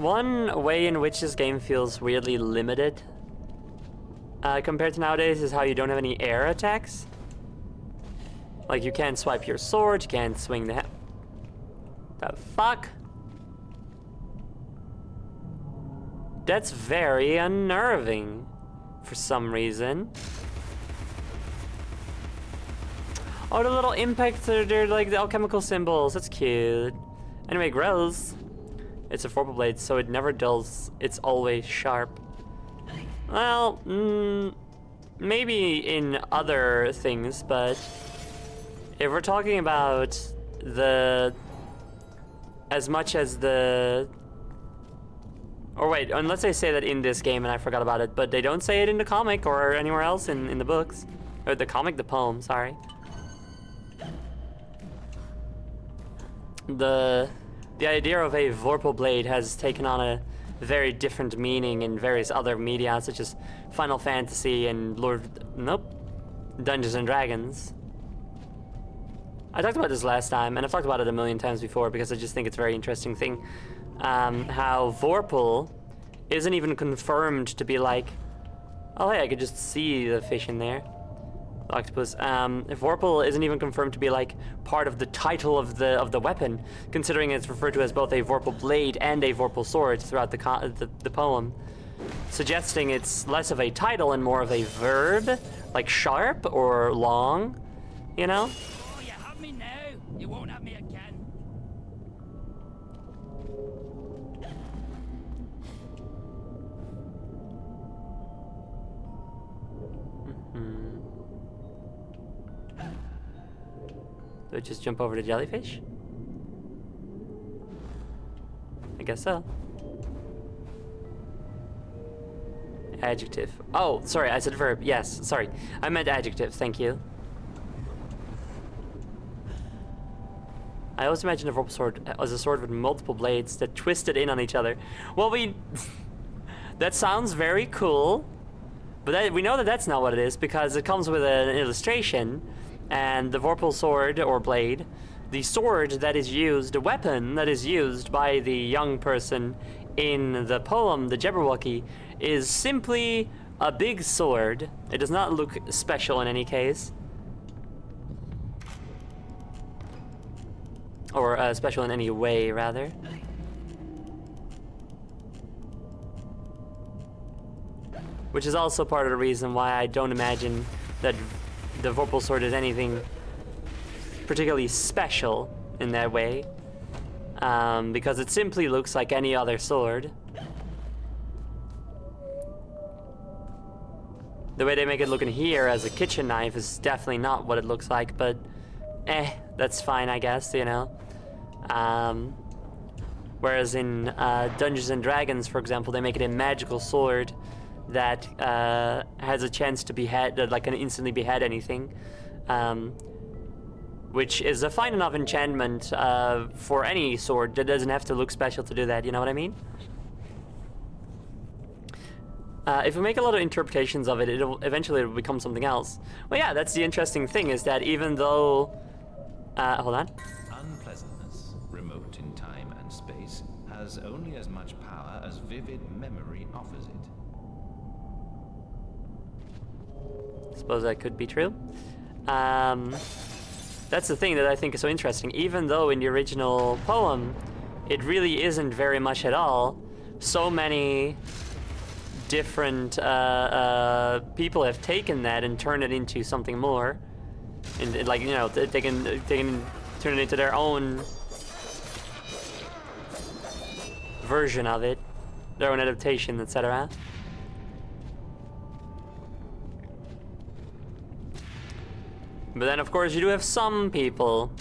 One way in which this game feels weirdly limited compared to nowadays is how you don't have any air attacks. Like, you can't swipe your sword, you can't swing the the fuck? That's very unnerving for some reason. Oh, the little impacts, they're like the alchemical symbols. That's cute. Anyway, grows. It's a vorpal blade, so it never dulls. It's always sharp. Well, maybe in other things, but if we're talking about as much as the... Or wait, unless they say that in this game and I forgot about it, but they don't say it in the comic or anywhere else in the books. Or the comic, the poem, sorry. The idea of a vorpal blade has taken on a very different meaning in various other media, such as Final Fantasy and Dungeons and Dragons. I talked about this last time, and I've talked about it a million times before because I just think it's a very interesting thing. How vorpal isn't even confirmed to be like, oh hey, I could just see the fish in there. Octopus. Vorpal isn't even confirmed to be like part of the title of the weapon, considering it's referred to as both a vorpal blade and a vorpal sword throughout the poem, suggesting it's less of a title and more of a verb, like sharp or long, you know? Oh, you have me now. You won't have me again. Do I just jump over to jellyfish? I guess so. Adjective. Oh, sorry, I said verb. Yes, sorry. I meant adjective, thank you. I always imagine a vorpal sword as a sword with multiple blades that twisted in on each other. Well, that sounds very cool, but we know that that's not what it is because it comes with an illustration. And the vorpal sword or blade, the sword that is used, the weapon that is used by the young person in the poem, the Jabberwocky, is simply a big sword. It does not look special in any case. Or special in any way, rather. Which is also part of the reason why I don't imagine that the vorpal sword is anything particularly special in that way, because it simply looks like any other sword. The way they make it look in here as a kitchen knife is definitely not what it looks like, but that's fine, I guess, you know. Whereas in Dungeons and Dragons, for example, they make it a magical sword that has a chance to behead, that can instantly behead anything, which is a fine enough enchantment for any sword that doesn't have to look special to do that, you know what I mean? If we make a lot of interpretations of it, it'll eventually become something else. Well, yeah, that's the interesting thing, is that even though... hold on. Unpleasantness, remote in time and space, has only as much power as vivid memory offers it. Suppose that could be true. That's the thing that I think is so interesting. Even though in the original poem, it really isn't very much at all, so many different people have taken that and turned it into something more. And like, you know, they can turn it into their own version of it, their own adaptation, etc. But then, of course, you do have some people,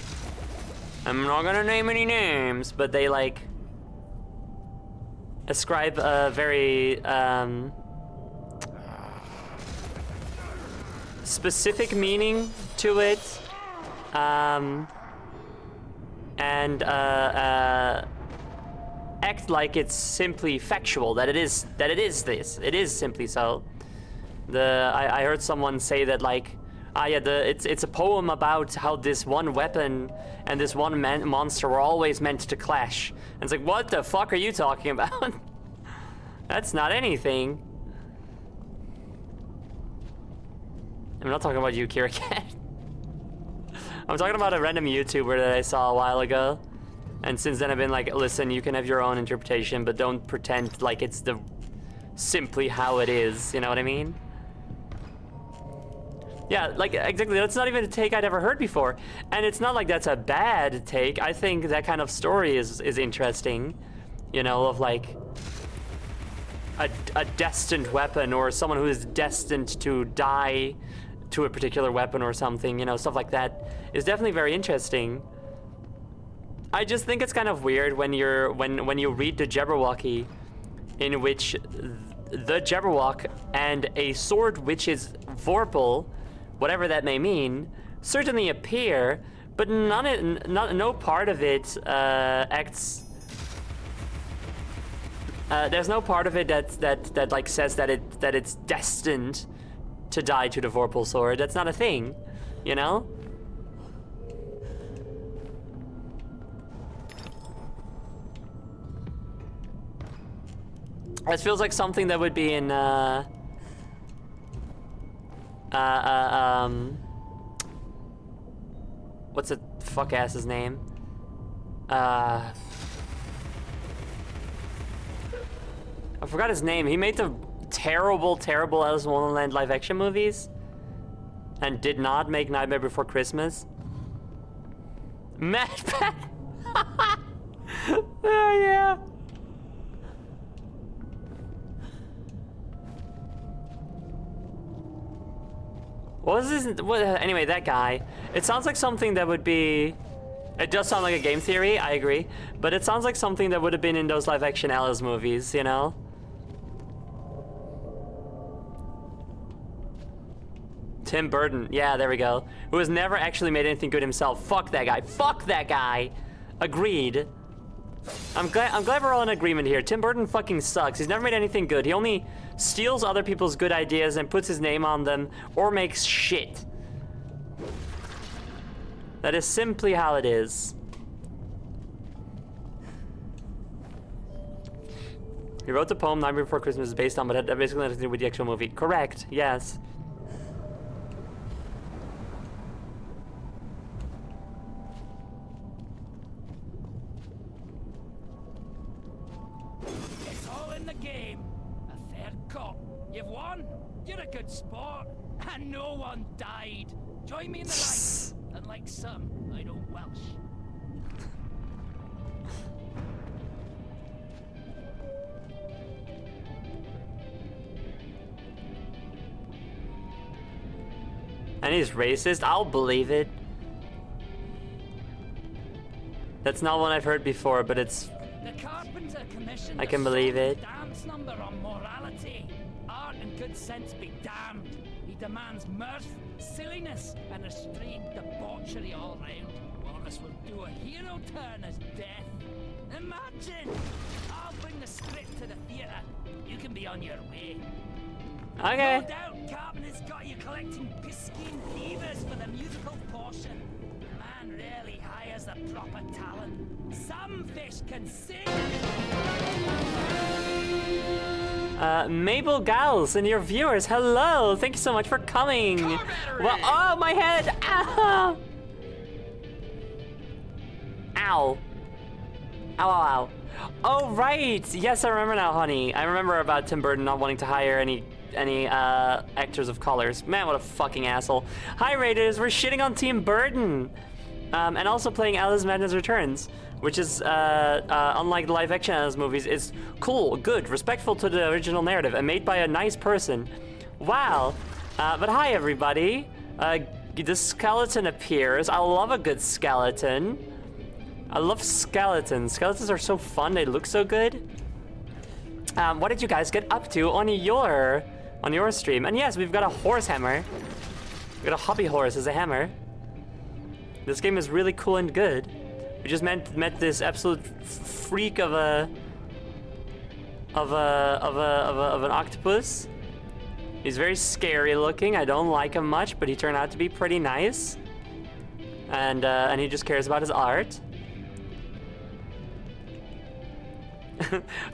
I'm not gonna name any names, but they, like, ascribe a very, specific meaning to it, and, act like it's simply factual, that it is this, it is simply so. I heard someone say that, like, Yeah, it's a poem about how this one weapon and this one monster were always meant to clash. And it's like, what the fuck are you talking about? That's not anything. I'm not talking about you, Kira Cat. I'm talking about a random YouTuber that I saw a while ago. And since then I've been like, listen, you can have your own interpretation, but don't pretend like it's simply how it is, you know what I mean? Yeah, like, exactly, that's not even a take I'd ever heard before. And it's not like that's a bad take. I think that kind of story is interesting, you know, of like a destined weapon or someone who is destined to die to a particular weapon or something, you know, stuff like that is definitely very interesting. I just think it's kind of weird when you read the Jabberwocky, in which the Jabberwock and a sword which is Vorpal, whatever that may mean, certainly appear, but no part of it acts. There's no part of it that like says that it's destined to die to the Vorpal sword. That's not a thing, you know. It feels like something that would be in what's the fuck ass's name? I forgot his name. He made the terrible Alice in Wonderland live action movies and did not make Nightmare Before Christmas. Matt Pat. Oh yeah. What was this? Anyway, that guy. It sounds like something that would be. It does sound like a game theory, I agree. But it sounds like something that would have been in those live action Alice movies, you know? Tim Burton. Yeah, there we go. Who has never actually made anything good himself. Fuck that guy. Fuck that guy. Agreed. I'm glad we're all in agreement here. Tim Burton fucking sucks. He's never made anything good. He only steals other people's good ideas and puts his name on them or makes shit. That is simply how it is. He wrote the poem Nightmare Before Christmas is based on, but that basically nothing to do with the actual movie. Correct, yes. It's all in the game. A fair cop. You've won. You're a good sport. And no one died. Join me in the light. Unlike some, I don't Welsh. And he's racist? I'll believe it. That's not one I've heard before, but it's... The Carpenter commissioned I can believe it. dance number on morality. Art and good sense be damned. He demands mirth, silliness, and restrained debauchery all round. Wallace will do a hero turn as death. Imagine! I'll bring the script to the theatre. You can be on your way. Okay. No doubt Carpenter's got you collecting piscine beavers for the musical portion. Man rarely hires the proper talent. Some fish can sing. Mabel Gals and your viewers, hello! Thank you so much for coming! Well, oh, my head! Ow! Ow. Ow, ow, ow. Oh, right! Yes, I remember now, honey. I remember about Tim Burton not wanting to hire any actors of colors. Man, what a fucking asshole. Hi, Raiders, we're shitting on Team Burton! And also playing Alice Madness Returns, which is, unlike the live-action Alice movies, is cool, good, respectful to the original narrative, and made by a nice person. Wow. But hi, everybody. The skeleton appears. I love a good skeleton. I love skeletons. Skeletons are so fun. They look so good. What did you guys get up to on your stream? And yes, we've got a horse hammer. We've got a hobby horse as a hammer. This game is really cool and good. We just met this absolute freak of an octopus, He's very scary looking. I don't like him much, but he turned out to be pretty nice. And he just cares about his art.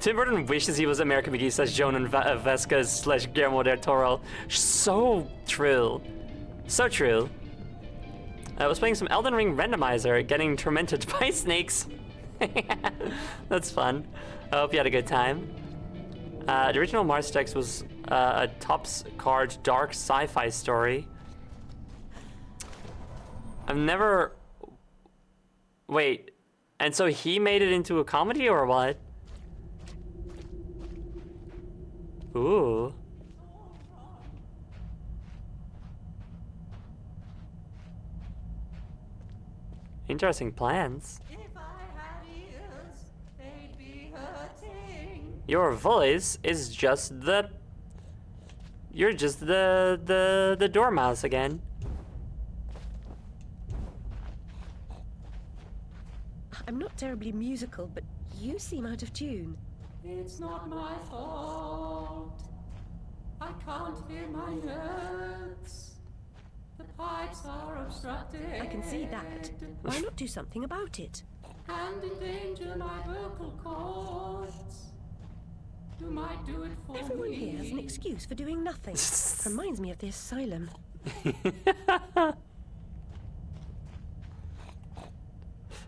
Tim Burton wishes he was American McGee / Joan and Vasquez / Guillermo del Toro. So true. So true. I was playing some Elden Ring randomizer, getting tormented by snakes. That's fun. I hope you had a good time. The original Mars Attacks was a Topps card dark sci-fi story. I've never... Wait, and so he made it into a comedy or what? Ooh. Interesting plans. Your voice is just the... You're just the dormouse again. I'm not terribly musical, but you seem out of tune. It's not my fault. I can't hear my notes. The pipes are obstructed. I can see that. Why not do something about it? And endanger my vocal cords. You might do it for Everyone me. here has an excuse for doing nothing. Reminds me of the asylum.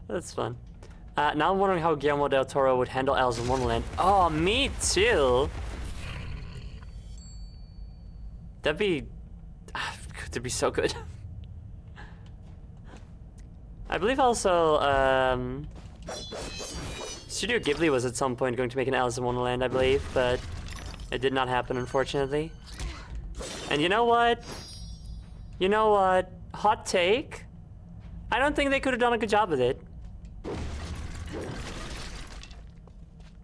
That's fun. Now I'm wondering how Guillermo del Toro would handle Alice in Wonderland. Oh, me too. That'd be so good. I believe also Studio Ghibli was at some point going to make an Alice in Wonderland, I believe, but it did not happen, unfortunately. And you know what? You know what? Hot take. I don't think they could have done a good job with it.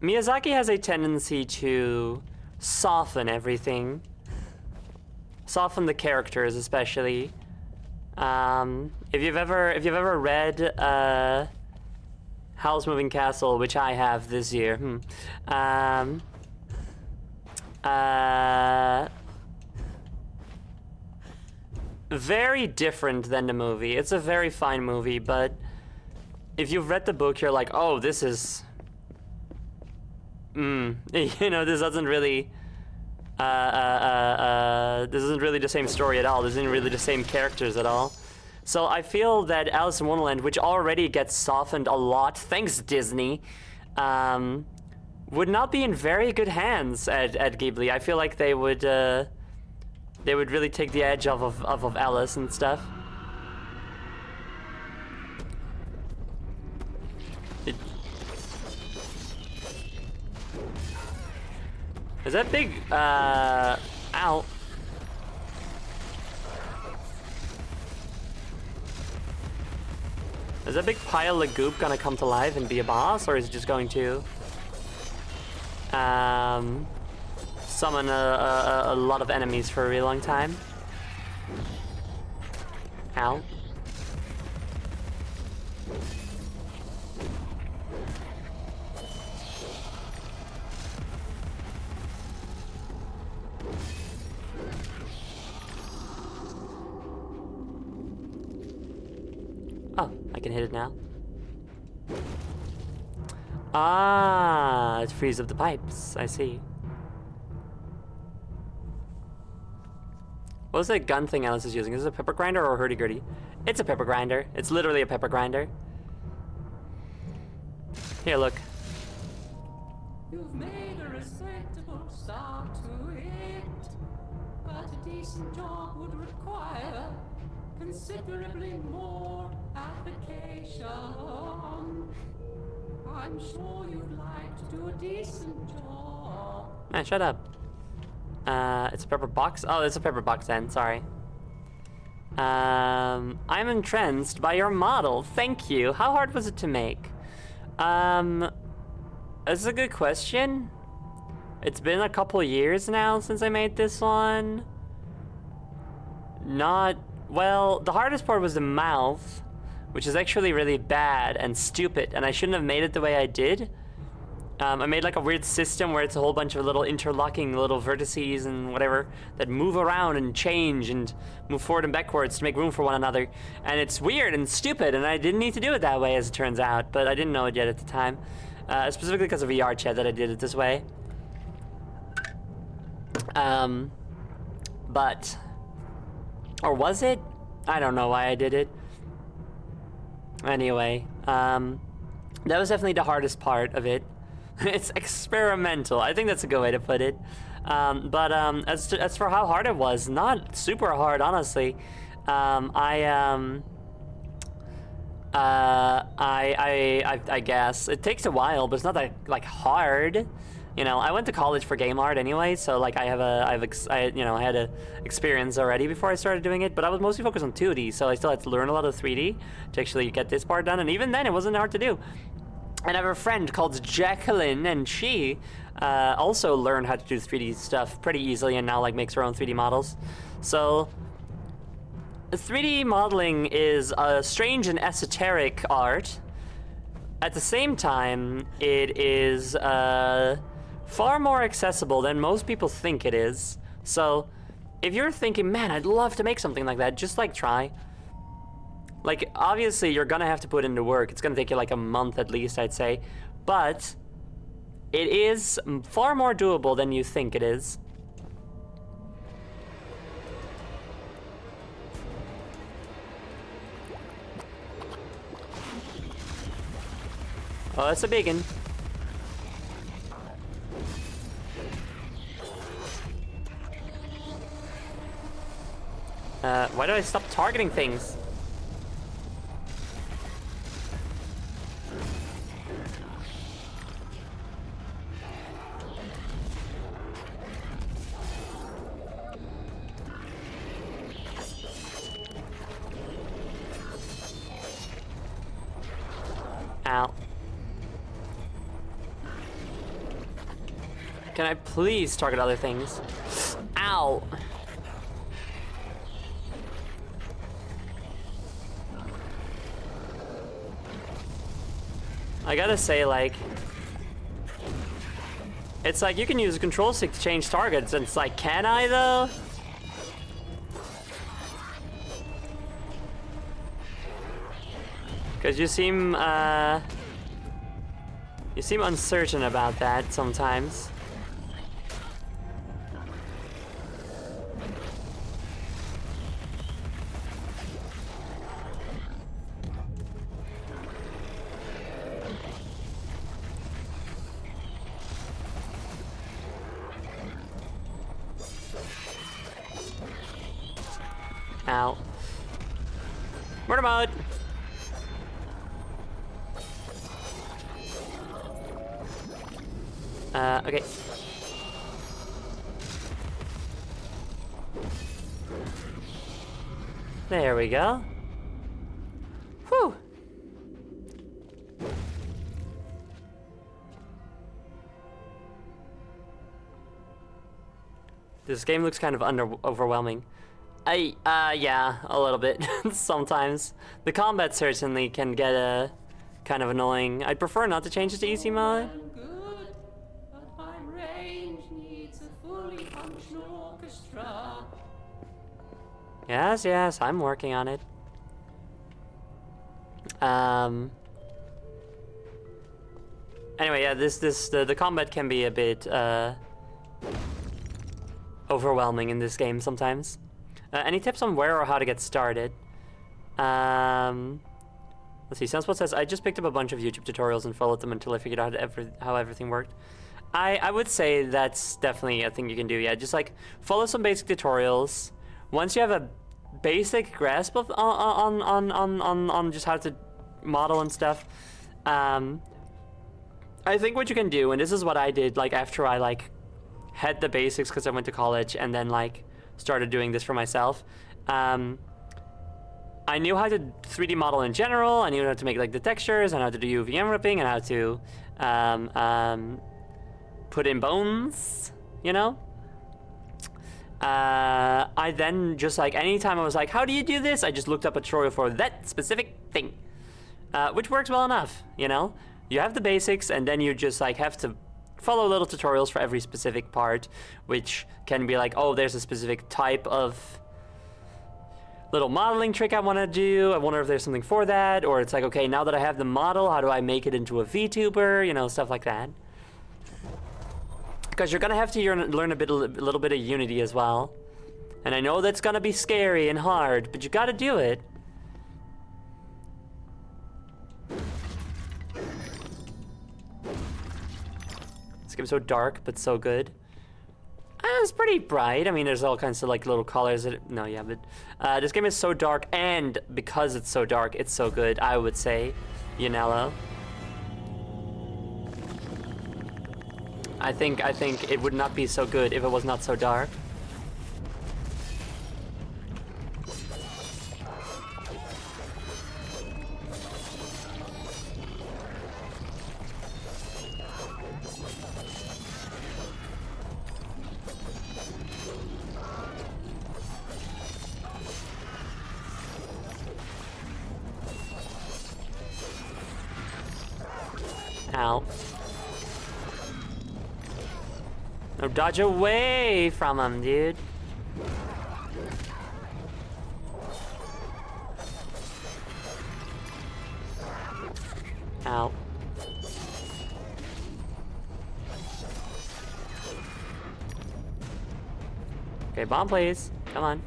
Miyazaki has a tendency to soften everything. Soften the characters, especially. If you've ever read Howl's Moving Castle, which I have this year, very different than the movie. It's a very fine movie, but if you've read the book, you're like, oh, this is... you know, this doesn't really... this isn't really the same story at all. This isn't really the same characters at all. So I feel that Alice in Wonderland, which already gets softened a lot, thanks Disney, would not be in very good hands at Ghibli. I feel like they would really take the edge off of Alice and stuff. Is that big, ow. Is that big pile of goop gonna come to life and be a boss, or is it just going to, summon a lot of enemies for a really long time? Ow. Oh, I can hit it now. Ah, it frees up the pipes. I see. What was that gun thing Alice is using? Is it a pepper grinder or a hurdy-gurdy? It's a pepper grinder. It's literally a pepper grinder. Here, look. You've made a respectable start to it, but a decent job would require considerably more application. I'm sure you'd like to do a decent job. Man, shut up. It's a pepper box? Oh, it's a pepper box then, sorry. I'm entranced by your model, thank you. How hard was it to make? That's a good question. It's been a couple years now since I made this one. Well, the hardest part was the mouth, which is actually really bad and stupid, and I shouldn't have made it the way I did. I made like a weird system where it's a whole bunch of little interlocking little vertices and whatever that move around and change and move forward and backwards to make room for one another. And it's weird and stupid, and I didn't need to do it that way as it turns out, but I didn't know it yet at the time. Specifically because of VR chat that I did it this way. Or was it? I don't know why I did it. Anyway, that was definitely the hardest part of it. It's experimental. I think that's a good way to put it. As for how hard it was, not super hard, honestly. I guess it takes a while, but it's not that like hard. You know, I went to college for game art anyway, so like I had a experience already before I started doing it. But I was mostly focused on 2D, so I still had to learn a lot of 3D to actually get this part done. And even then, it wasn't hard to do. And I have a friend called Jacqueline, and she also learned how to do 3D stuff pretty easily, and now like makes her own 3D models. So 3D modeling is a strange and esoteric art. At the same time, it is far more accessible than most people think it is. So if you're thinking, man, I'd love to make something like that, just like try. Like, obviously, you're gonna have to put in the work. It's gonna take you like a month at least, I'd say. But it is far more doable than you think it is. Oh, that's a big one. Why do I stop targeting things? Ow. Can I please target other things? Ow! I gotta say, like, it's like you can use a control stick to change targets, and it's like, can I though? Because you seem uncertain about that sometimes. Ow. Murder mode! Okay. There we go. Whew! This game looks kind of overwhelming. Yeah, a little bit, sometimes. The combat certainly can get kind of annoying. I'd prefer not to change it to easy mode. Good, but my range needs a fully functional orchestra. Yes, I'm working on it. Anyway, yeah, the combat can be a bit overwhelming in this game sometimes. Any tips on where or how to get started? Let's see, Sunspot says, I just picked up a bunch of YouTube tutorials and followed them until I figured out how everything worked. I would say that's definitely a thing you can do, yeah. Just like, follow some basic tutorials. Once you have a basic grasp of on just how to model and stuff, I think what you can do, and this is what I did, like, after I, like, had the basics because I went to college and then, like, started doing this for myself. I knew how to 3D model in general. I knew how to make like the textures and how to do UV ripping and how to put in bones, you know? I then just like, anytime I was like, how do you do this? I just looked up a tutorial for that specific thing, which works well enough, you know? You have the basics, and then you just like have to follow little tutorials for every specific part, which can be like, oh, there's a specific type of little modeling trick I want to do. I wonder if there's something for that. Or it's like, okay, now that I have the model, how do I make it into a VTuber? You know, stuff like that. Because you're going to have to learn a little bit of Unity as well. And I know that's going to be scary and hard, but you got to do it. This game's so dark, but so good. It's pretty bright. I mean, there's all kinds of like little colors. But this game is so dark, and because it's so dark, it's so good. I would say, Yanello. I think it would not be so good if it was not so dark. Ow. No, dodge away from him, dude. Ow. Okay, bomb please. Come on.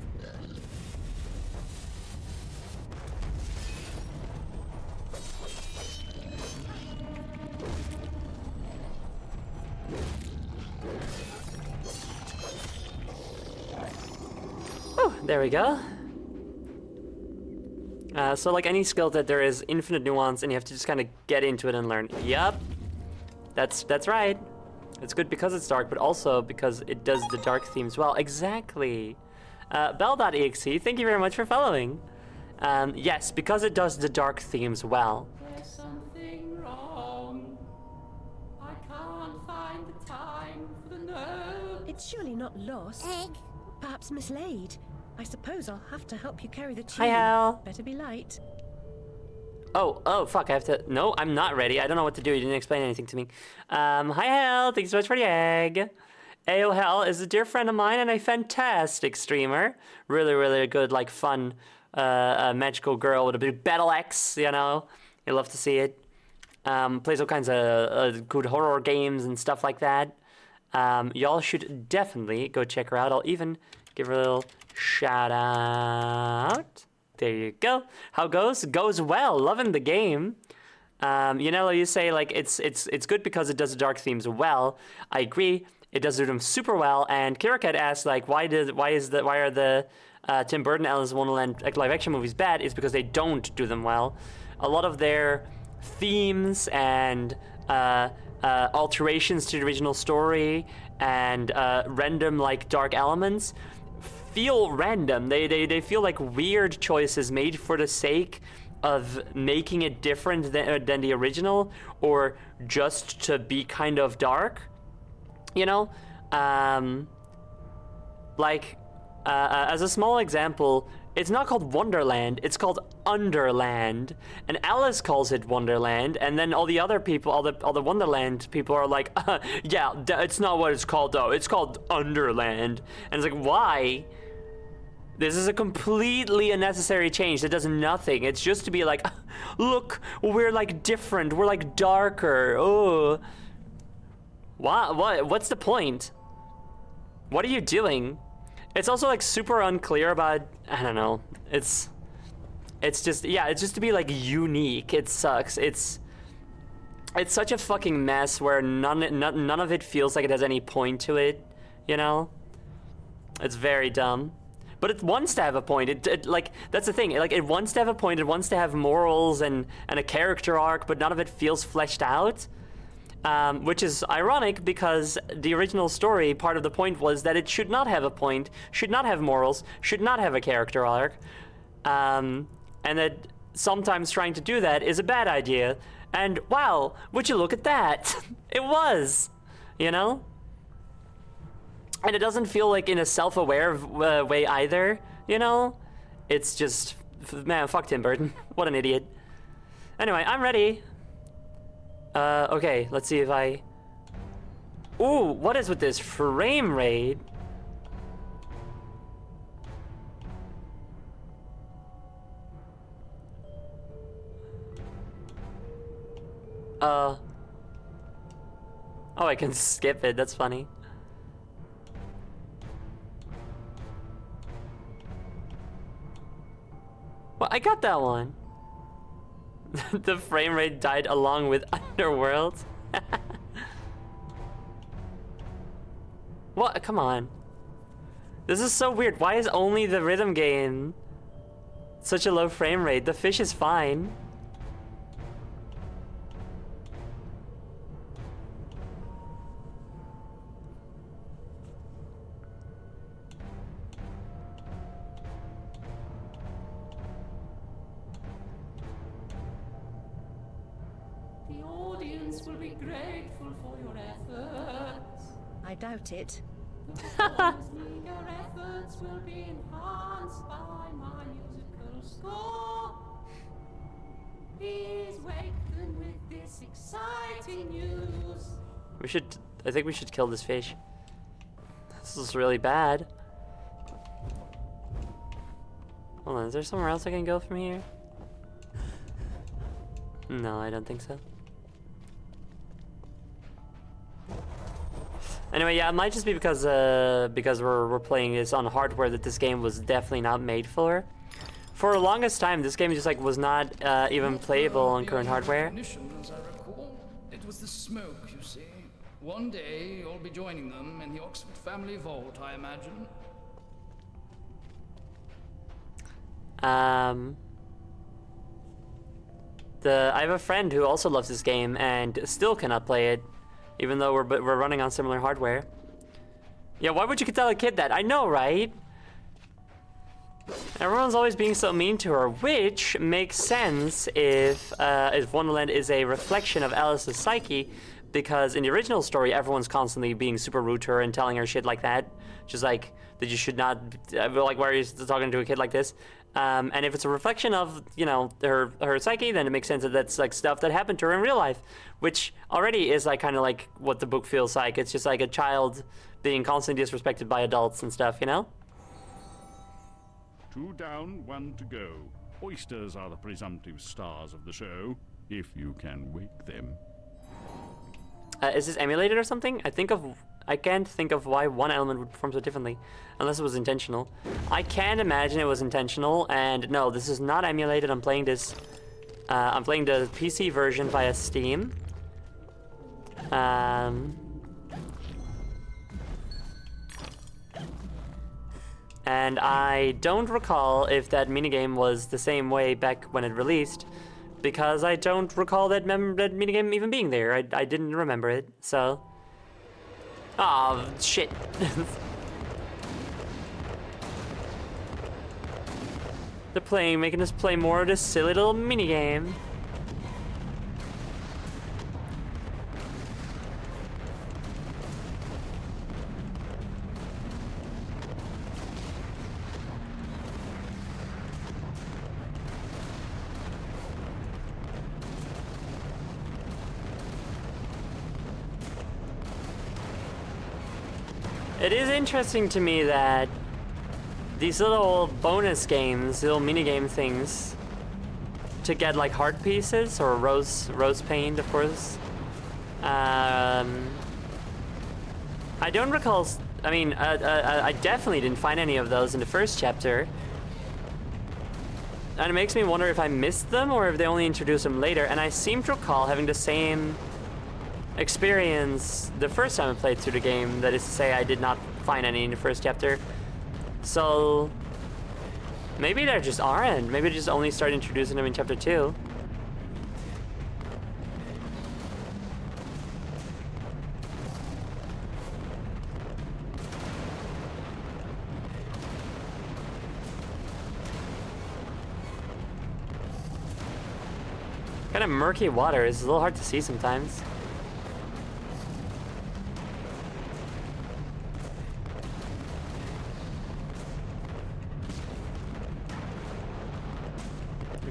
There we go. So like any skill that there is infinite nuance and you have to just kind of get into it and learn. Yup. That's right. It's good because it's dark, but also because it does the dark themes well. Exactly. Bell.exe, thank you very much for following. Yes, because it does the dark themes well. There's something wrong. I can't find the time for the note. It's surely not lost. Egg. Perhaps mislaid. I suppose I'll have to help you carry the Hi, tune. Hal. Better be light. Oh, fuck, I have to... No, I'm not ready. I don't know what to do. You didn't explain anything to me. Hi, Hal. Thanks so much for the egg. Ayo Hal is a dear friend of mine and a fantastic streamer. Really, really good, like, fun, magical girl with a big battle axe, you know? You love to see it. Plays all kinds of good horror games and stuff like that. Y'all should definitely go check her out. I'll even give her a little shout out. There you go. How goes? Goes well. Loving the game. You know, you say like it's good because it does the dark themes well. I agree. It does do them super well. And Kirakat asked like, why are the Tim Burton Alice in Wonderland live action movies bad? It's because they don't do them well. A lot of their themes and alterations to the original story and random like dark elements feel random. They feel like weird choices made for the sake of making it different than the original, or just to be kind of dark, you know? As a small example, it's not called Wonderland, it's called Underland, and Alice calls it Wonderland, and then all the other people, all the Wonderland people are like, yeah, it's not what it's called though, it's called Underland. And it's like, why? This is a completely unnecessary change that does nothing. It's just to be like, look, we're like different, we're like darker, oh. What's the point? What are you doing? It's also like super unclear about, I don't know, it's just, yeah, it's just to be like unique. It sucks. It's such a fucking mess where none of it feels like it has any point to it, you know? It's very dumb. But it wants to have a point. It like, that's the thing. Like, it wants to have a point. It wants to have morals and a character arc, but none of it feels fleshed out. Which is ironic because the original story, part of the point was that it should not have a point, should not have morals, should not have a character arc. And that sometimes trying to do that is a bad idea. And wow, would you look at that? It was, you know? And it doesn't feel like in a self-aware way either, you know? It's just, man, fuck Tim Burton. What an idiot. Anyway, I'm ready. Okay, let's see if I... Ooh, what is with this frame rate? Oh, I can skip it, that's funny. Well, I got that one. The frame rate died along with Underworld. What? Come on. This is so weird. Why is only the rhythm game such a low frame rate? The fish is fine. The audience will be grateful for your efforts. I doubt it. The performer's meager efforts will be enhanced by my musical score. Please wake them with this exciting news. I think we should kill this fish. This is really bad. Hold on, is there somewhere else I can go from here? No, I don't think so. Anyway, yeah, it might just be because we're playing this on hardware that this game was definitely not made for. For the longest time, this game just like was not even playable on current hardware. As I recall, it was the smoke, you see. One day you'll be joining them in the Oxford family vault, I imagine. I have a friend who also loves this game and still cannot play it, even though we're running on similar hardware. Yeah, why would you tell a kid that? I know, right? Everyone's always being so mean to her, which makes sense if Wonderland is a reflection of Alice's psyche, because in the original story, everyone's constantly being super rude to her and telling her shit like that. Just like, that you should not, like, why are you talking to a kid like this? And if it's a reflection of, you know, her psyche, then it makes sense that that's like stuff that happened to her in real life, which already is like kind of like what the book feels like. It's just like a child being constantly disrespected by adults and stuff, you know? 2 down, 1 to go. Oysters are the presumptive stars of the show, if you can wake them. Is this emulated or something? I can't think of why one element would perform so differently, unless it was intentional. I can't imagine it was intentional, and no, this is not emulated. I'm playing this. I'm playing the PC version via Steam. And I don't recall if that minigame was the same way back when it released, because I don't recall that minigame even being there. I didn't remember it, so... Oh, shit. They're making us play more of this silly little minigame. It is interesting to me that these little bonus games, little minigame things, to get like heart pieces or rose paint, of course. I don't recall. I mean, I definitely didn't find any of those in the first chapter, and it makes me wonder if I missed them or if they only introduced them later. And I seem to recall having the same experience the first time I played through the game. That is to say, I did not find any in the first chapter. So maybe there just aren't. Maybe they just only started introducing them in chapter 2. Kind of murky water. It's a little hard to see sometimes.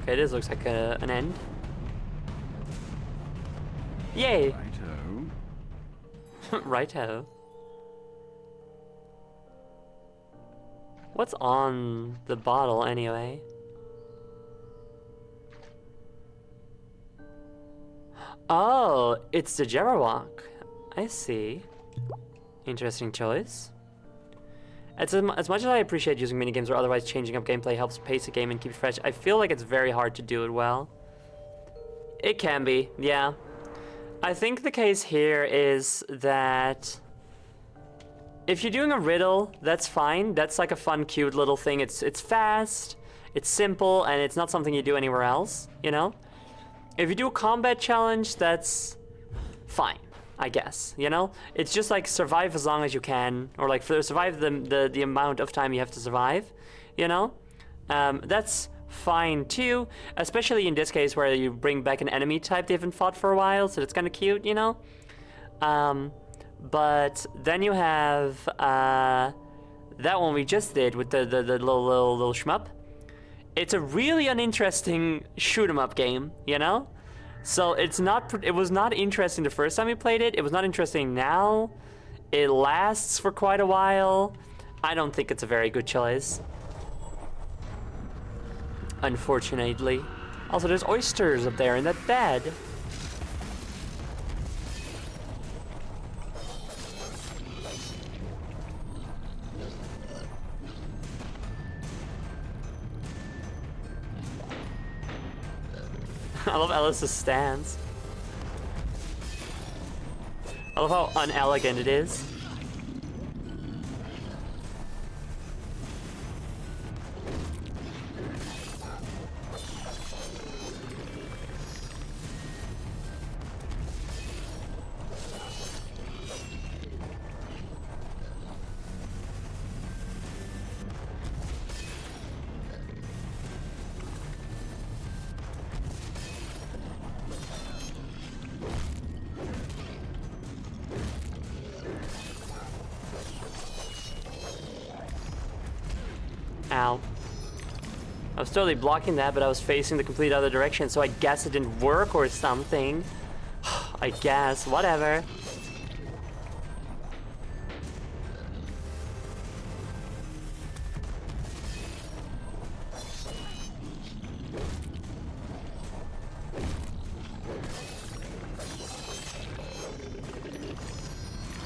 Okay, this looks like an end. Yay! Righto. Righto. What's on the bottle anyway? Oh, it's the Jabberwock. I see. Interesting choice. As much as I appreciate using minigames or otherwise changing up gameplay helps pace a game and keep it fresh, I feel like it's very hard to do it well. It can be, yeah. I think the case here is that if you're doing a riddle, that's fine. That's like a fun, cute little thing. It's fast, it's simple, and it's not something you do anywhere else, you know? If you do a combat challenge, that's fine, I guess, you know? It's just like survive as long as you can, or like survive the amount of time you have to survive, you know? That's fine too, especially in this case where you bring back an enemy type they haven't fought for a while, so that's kind of cute, you know? But then you have that one we just did with the little shmup. It's a really uninteresting shoot 'em up game, you know? So it was not interesting the first time we played it. It was not interesting now. It lasts for quite a while. I don't think it's a very good choice. Unfortunately. Also, there's oysters up there in that bed. I love Alice's stance. I love how unelegant it is. Ow. I was totally blocking that, but I was facing the complete other direction, so I guess it didn't work or something. I guess, whatever.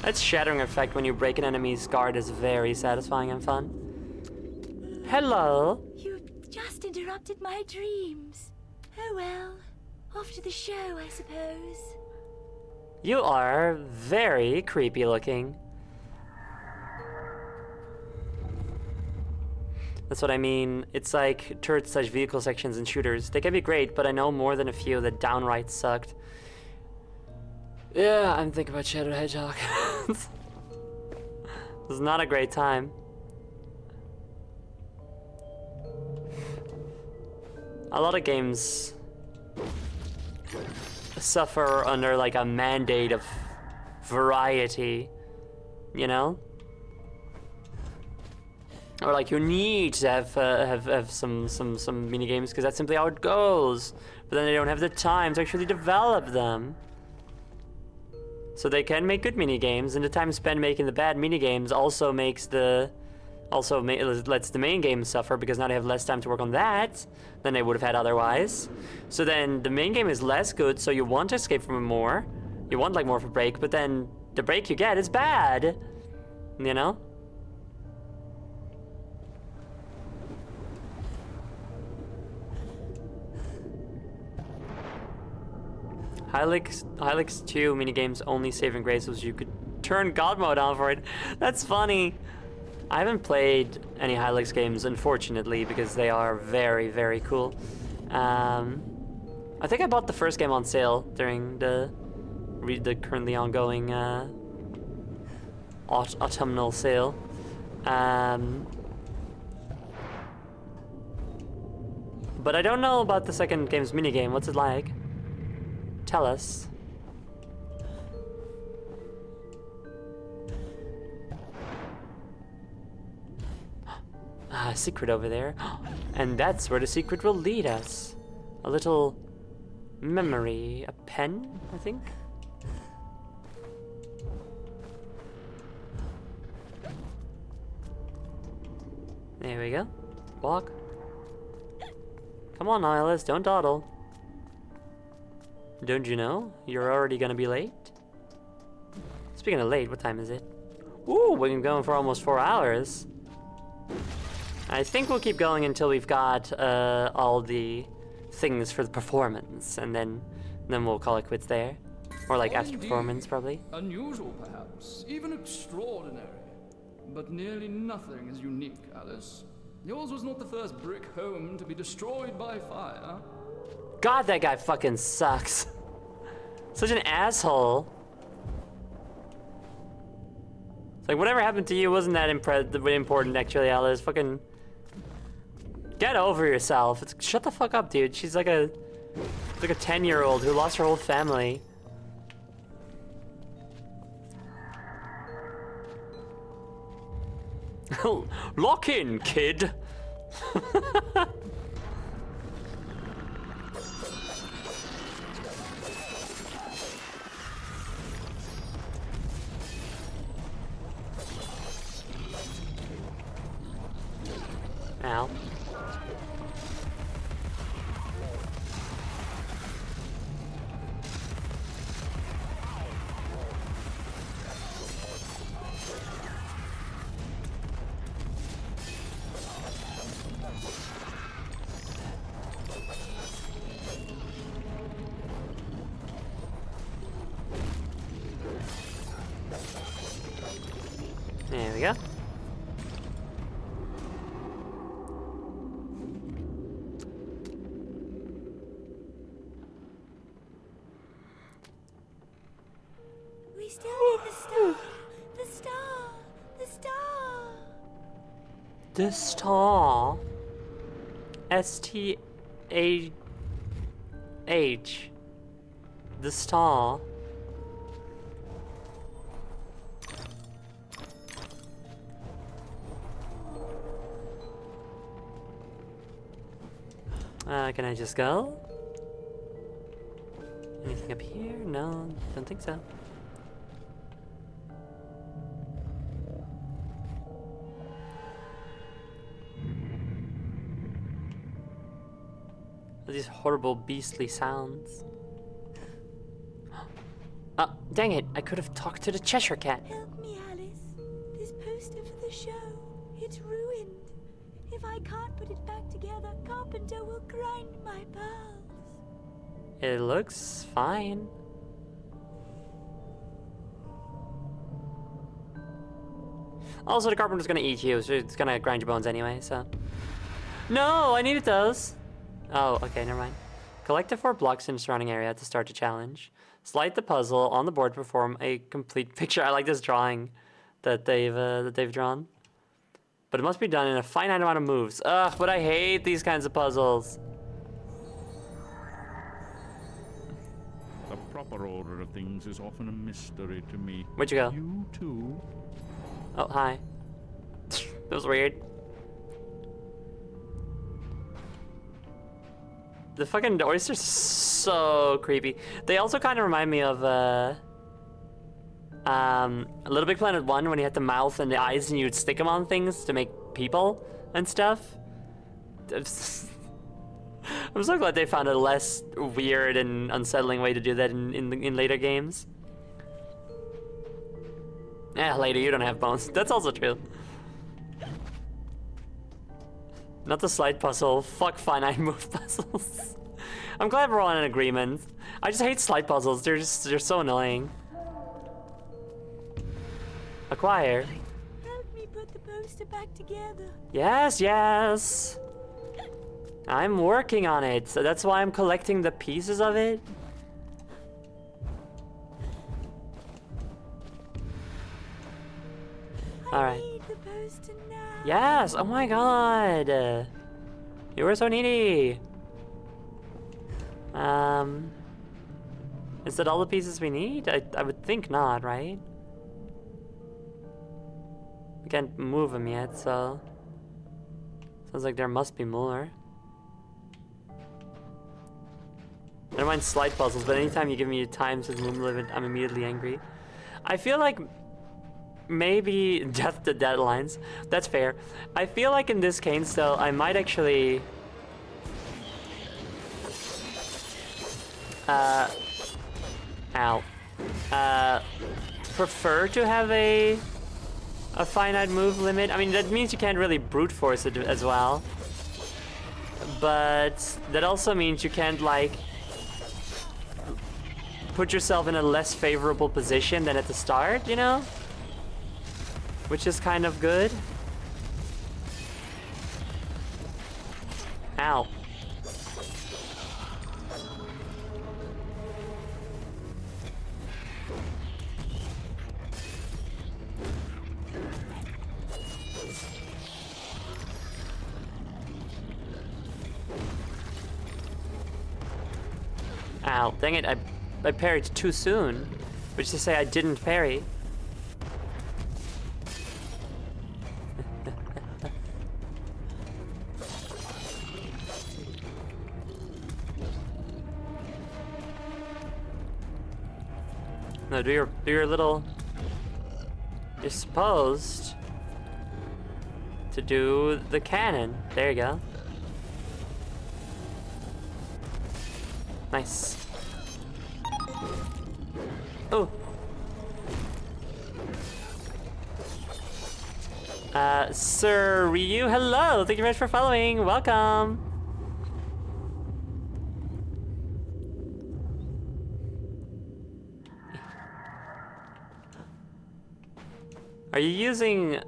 That shattering effect when you break an enemy's guard is very satisfying and fun. Hello. You just interrupted my dreams. Oh well, off to the show, I suppose. You are very creepy looking. That's what I mean. It's like turret/vehicle sections in shooters. They can be great, but I know more than a few that downright sucked. Yeah, I'm thinking about Shadow the Hedgehog. This is not a great time. A lot of games suffer under like a mandate of variety, you know? Or like you need to have some mini games because that's simply how it goes. But then they don't have the time to actually develop them. So they can make good mini games, and the time spent making the bad mini games also makes lets the main game suffer because now they have less time to work on that than they would have had otherwise. So then the main game is less good, so you want to escape from it more. You want like more of a break, but then the break you get is bad. You know? Hylix 2 minigames only saving grace was you could turn God mode on for it. That's funny. I haven't played any Hylix games, unfortunately, because they are very, very cool. I think I bought the first game on sale during the currently ongoing autumnal sale. But I don't know about the second game's minigame. What's it like? Tell us. A secret over there. And that's where the secret will lead us. A little memory. A pen, I think? There we go. Walk. Come on, Alice, don't dawdle. Don't you know? You're already gonna be late. Speaking of late, what time is it? Ooh, we've been going for almost 4 hours. I think we'll keep going until we've got all the things for the performance, and then we'll call it quits there. Or like after performance, probably. Unusual, perhaps, even extraordinary. But nearly nothing is unique, Alice. Yours was not the first brick home to be destroyed by fire. God, that guy fucking sucks. Such an asshole. It's like, whatever happened to you wasn't that important, actually, Alice. Fucking get over yourself. Shut the fuck up, dude. She's like a 10-year-old who lost her whole family. Lock in, kid. Ow. There we go. We still need the star. The star. The star. The star. S-T-A-H. The star. Can I just go? Anything up here? No, don't think so. These horrible beastly sounds. Oh, dang it! I could have talked to the Cheshire Cat. Help me, Alice. This poster for the show, it's ruined. If I can't put it back together, Carpenter will grind my pearls. It looks fine. Also, the Carpenter's gonna eat you, so it's gonna grind your bones anyway, so. No, I needed those. Oh, okay, never mind. Collect the 4 blocks in the surrounding area to start the challenge. Slide the puzzle on the board to perform a complete picture. I like this drawing that they've drawn. But it must be done in a finite amount of moves. Ugh, but I hate these kinds of puzzles. The proper order of things is often a mystery to me. Where'd you go? You too. Oh, hi. That was weird. The fucking oysters are so creepy. They also kind of remind me of Little Big Planet 1 when you had the mouth and the eyes and you'd stick them on things to make people and stuff. I'm so glad they found a less weird and unsettling way to do that in later games. Yeah, later you don't have bones. That's also true. Not the slide puzzle. Fuck finite move puzzles. I'm glad we're all in agreement. I just hate slide puzzles. They're so annoying. Acquire. Help me put the poster back together. Yes, yes. I'm working on it. So that's why I'm collecting the pieces of it. All right. I need the poster now. Yes. Oh my God. You were so needy. Is that all the pieces we need? I would think not, right? We can't move them yet, so sounds like there must be more. I don't mind slide puzzles, but anytime you give me time to move it, I'm immediately angry. I feel like maybe death to deadlines. That's fair. I feel like in this case, though, I might actually... prefer to have a finite move limit. I mean, that means you can't really brute force it as well. But that also means you can't, like, put yourself in a less favorable position than at the start, you know? Which is kind of good. Ow. Ow, dang it, I parried too soon. Which is to say I didn't parry. No, do your little... You're supposed to do the cannon. There you go. Nice. Oh. Sir Ryu, hello. Thank you very much for following. Welcome. Are you using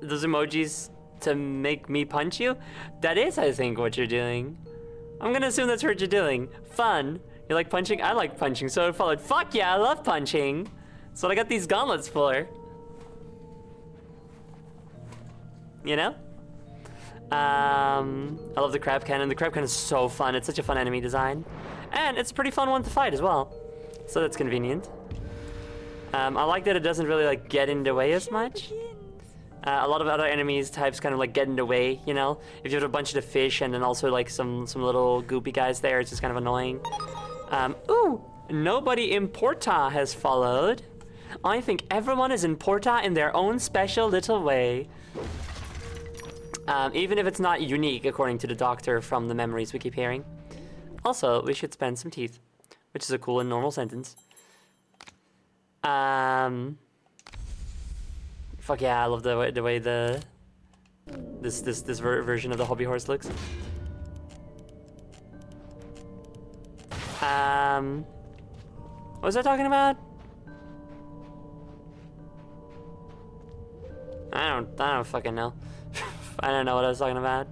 those emojis to make me punch you? That is, I think, what you're doing. I'm gonna assume that's what you're doing. Fun. You like punching? I like punching, so it followed. Fuck yeah, I love punching. That's what I got these gauntlets for. You know? I love the crab cannon. The crab cannon is so fun. It's such a fun enemy design. And it's a pretty fun one to fight as well. So that's convenient. I like that it doesn't really like get in the way as much. A lot of other enemies types kind of like get in the way, you know? If you have a bunch of the fish and then also like some little goopy guys there, it's just kind of annoying. Ooh, nobody in Porta has followed. I think everyone is in Porta in their own special little way. Even if it's not unique, according to the doctor from the memories we keep hearing. Also, we should spend some teeth, which is a cool and normal sentence. Fuck yeah, I love the way this version of the hobby horse looks. What was I talking about? I don't fucking know. I don't know what I was talking about.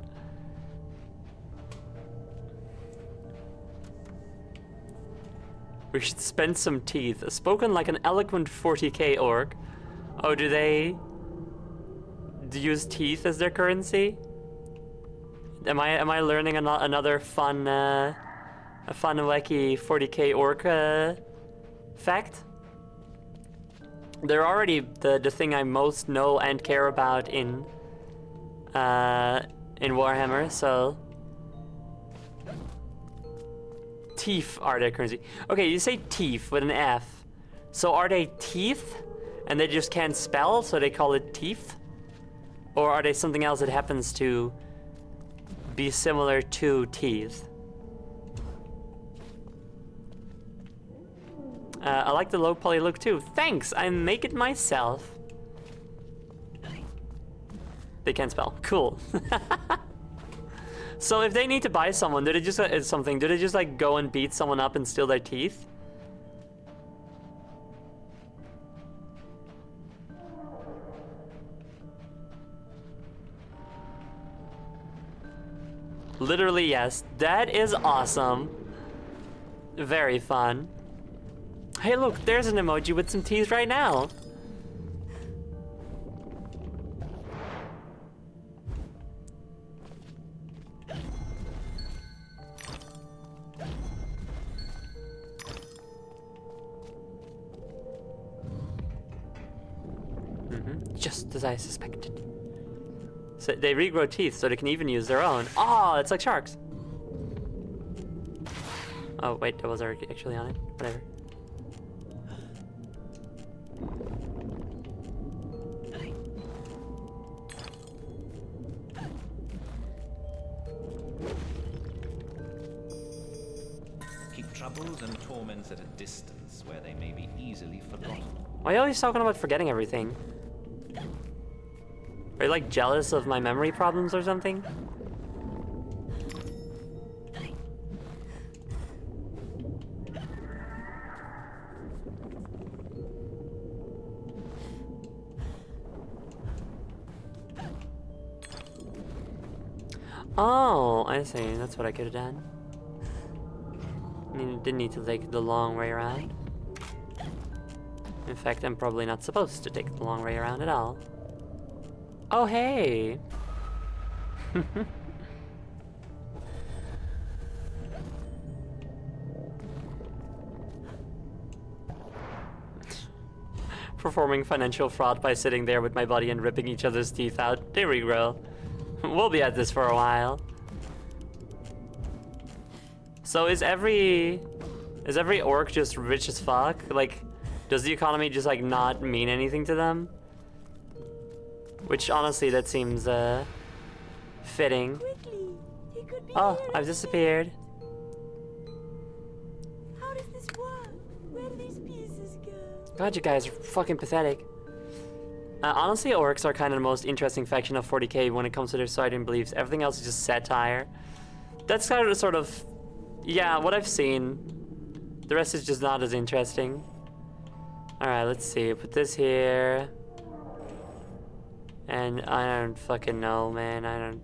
We should spend some teeth. Spoken like an eloquent 40k orc. Oh, do they use teeth as their currency? Am I learning another fun, a fun wacky 40k orc fact? They're already the thing I most know and care about in Warhammer, so. Teeth are their currency. Okay, you say teeth with an F. So are they teeth? And they just can't spell, so they call it teeth? Or are they something else that happens to be similar to teeth? I like the low poly look too. Thanks, I make it myself. They can't spell. Cool. So if they need to buy someone, do they just do they just like go and beat someone up and steal their teeth? Literally, yes. That is awesome. Very fun. Hey, look, there's an emoji with some teeth right now. Just as I suspected. So they regrow teeth so they can even use their own. Oh, it's like sharks. Oh, wait, that was already actually on it. Whatever. troubles and torments at a distance where they may be easily forgotten. Why are you always talking about forgetting everything? Are you like jealous of my memory problems or something? Oh, I see. That's what I could have done. Didn't need to take the long way around. In fact, I'm probably not supposed to take the long way around at all. Oh, hey! Performing financial fraud by sitting there with my buddy and ripping each other's teeth out. There we go. We'll be at this for a while. So is every orc just rich as fuck? Like, does the economy just like not mean anything to them? Which honestly, that seems fitting. Oh, I've disappeared. How does this work? Where do these pieces go? God, you guys are fucking pathetic. Honestly, orcs are kind of the most interesting faction of 40k when it comes to their side and beliefs. Everything else is just satire. That's kind of the sort of, yeah, what I've seen. The rest is just not as interesting. Alright, let's see. Put this here. And I don't fucking know, man. I don't...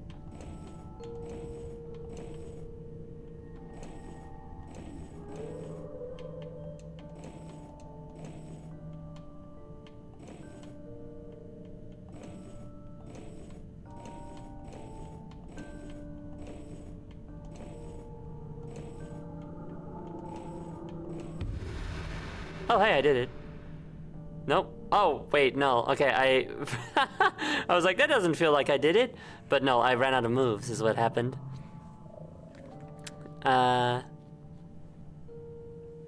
Oh, hey, I did it. Nope. Oh, wait, no. Okay, I was like, that doesn't feel like I did it. But no, I ran out of moves is what happened.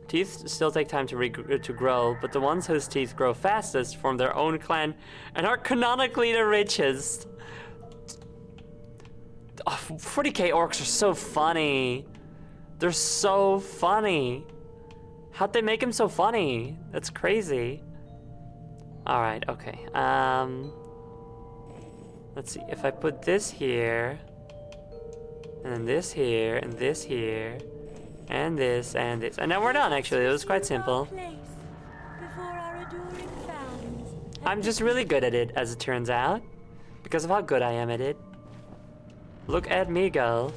Teeth still take time to grow, but the ones whose teeth grow fastest form their own clan and are canonically the richest. Oh, 40k orcs are so funny. They're so funny. How'd they make him so funny? That's crazy. Alright, okay. Let's see. If I put this here, and then this here, and this here, and this, and this. And then we're done, actually. It was quite simple. I'm just really good at it, as it turns out. Because of how good I am at it. Look at me go.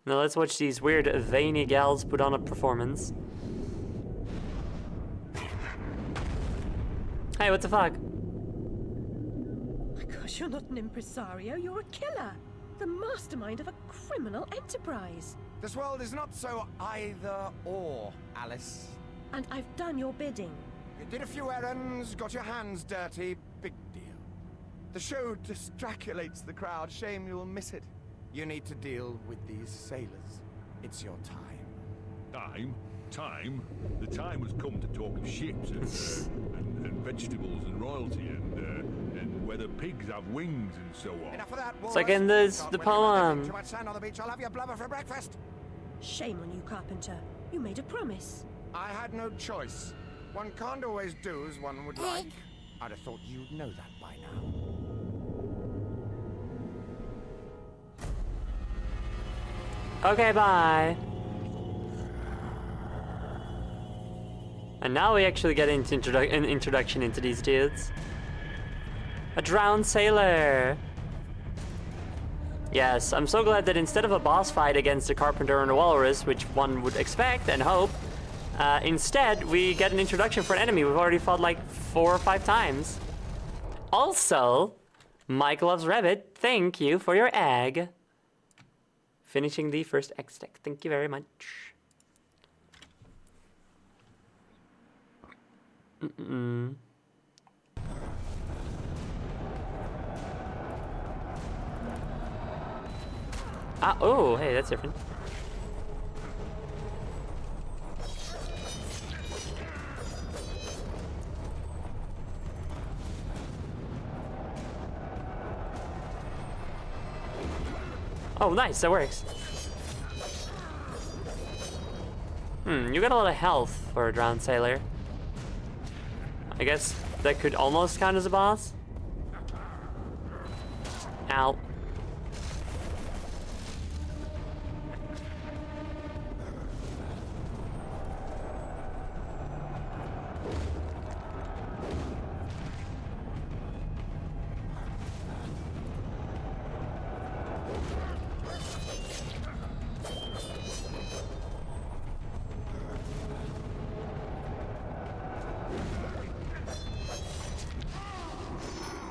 Now let's watch these weird veiny gals put on a performance. Hey, what the fuck? My gosh, you're not an impresario, you're a killer. The mastermind of a criminal enterprise. This world is not so either or, Alice. And I've done your bidding. You did a few errands, got your hands dirty, big deal. The show distraculates the crowd, shame you'll miss it. You need to deal with these sailors. It's your time. Time? The time has come to talk of ships and vegetables and royalty and whether pigs have wings and so on. Enough of that, it's like in the poem. Too much sand on the beach, I'll have your blubber for breakfast. Shame on you, Carpenter. You made a promise. I had no choice. One can't always do as one would like. I'd have thought you'd know that by now. Okay, bye. And now we actually get into an introduction into these dudes. A drowned sailor. Yes, I'm so glad that instead of a boss fight against the Carpenter and the Walrus, which one would expect and hope, instead we get an introduction for an enemy we've already fought like 4 or 5 times. Also, Mike Loves Rabbit, thank you for your egg. Finishing the first egg stack. Thank you very much. Ah, oh, hey, that's different. Oh, nice, that works. You got a lot of health for a drowned sailor. I guess that could almost count as a boss. Ow.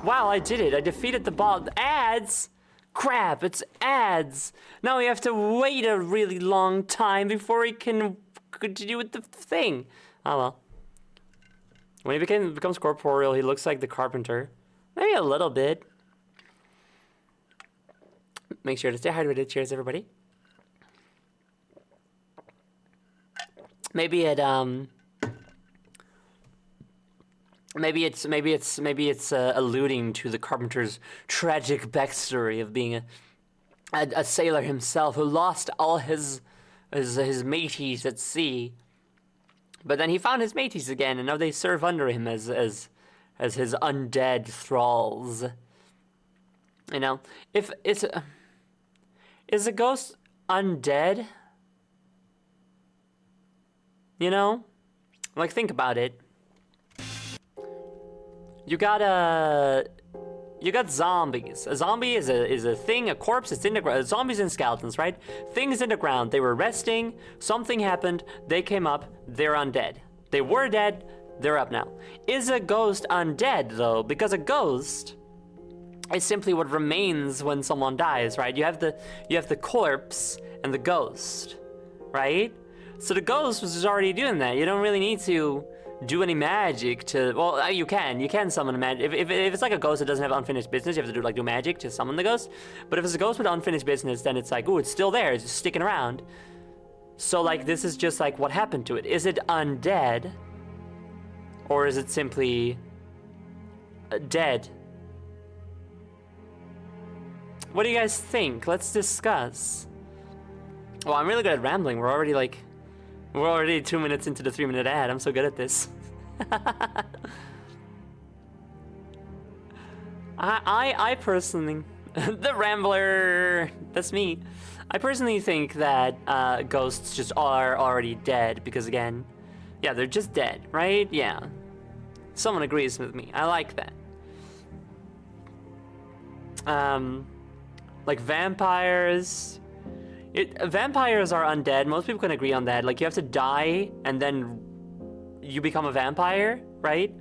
Wow, I did it. I defeated the boss. Ads? Crap, it's ads. Now we have to wait a really long time before he can continue with the thing. Oh well. When he becomes corporeal, he looks like the Carpenter. Maybe a little bit. Make sure to stay hydrated. Cheers, everybody. Maybe it, Maybe it's alluding to the Carpenter's tragic backstory of being a sailor himself who lost all his mateys at sea, but then he found his mateys again, and now they serve under him as his undead thralls. You know, if is a ghost undead? You know, like think about it. You got zombies. A zombie is a thing, a corpse. It's in the ground. Zombies and skeletons, right? Things in the ground. They were resting. Something happened. They came up. They're undead. They were dead. They're up now. Is a ghost undead though? Because a ghost is simply what remains when someone dies, right? You have the corpse and the ghost, right? So the ghost was just already doing that. You don't really need to do any magic to, well, you can summon a magic. If it's like a ghost that doesn't have unfinished business, you have to do magic to summon the ghost. But if it's a ghost with unfinished business, then it's like, ooh, it's still there, it's just sticking around. So like, this is just like what happened to it. Is it undead? Or is it simply dead? What do you guys think? Let's discuss. Well, I'm really good at rambling. We're already 2 minutes into the 3-minute ad. I'm so good at this. I personally, the rambler, that's me. I personally think that ghosts just are already dead because again, yeah, they're just dead, right? Yeah. Someone agrees with me. I like that. Like vampires. Vampires are undead. Most people can agree on that. Like, you have to die, and then you become a vampire, right?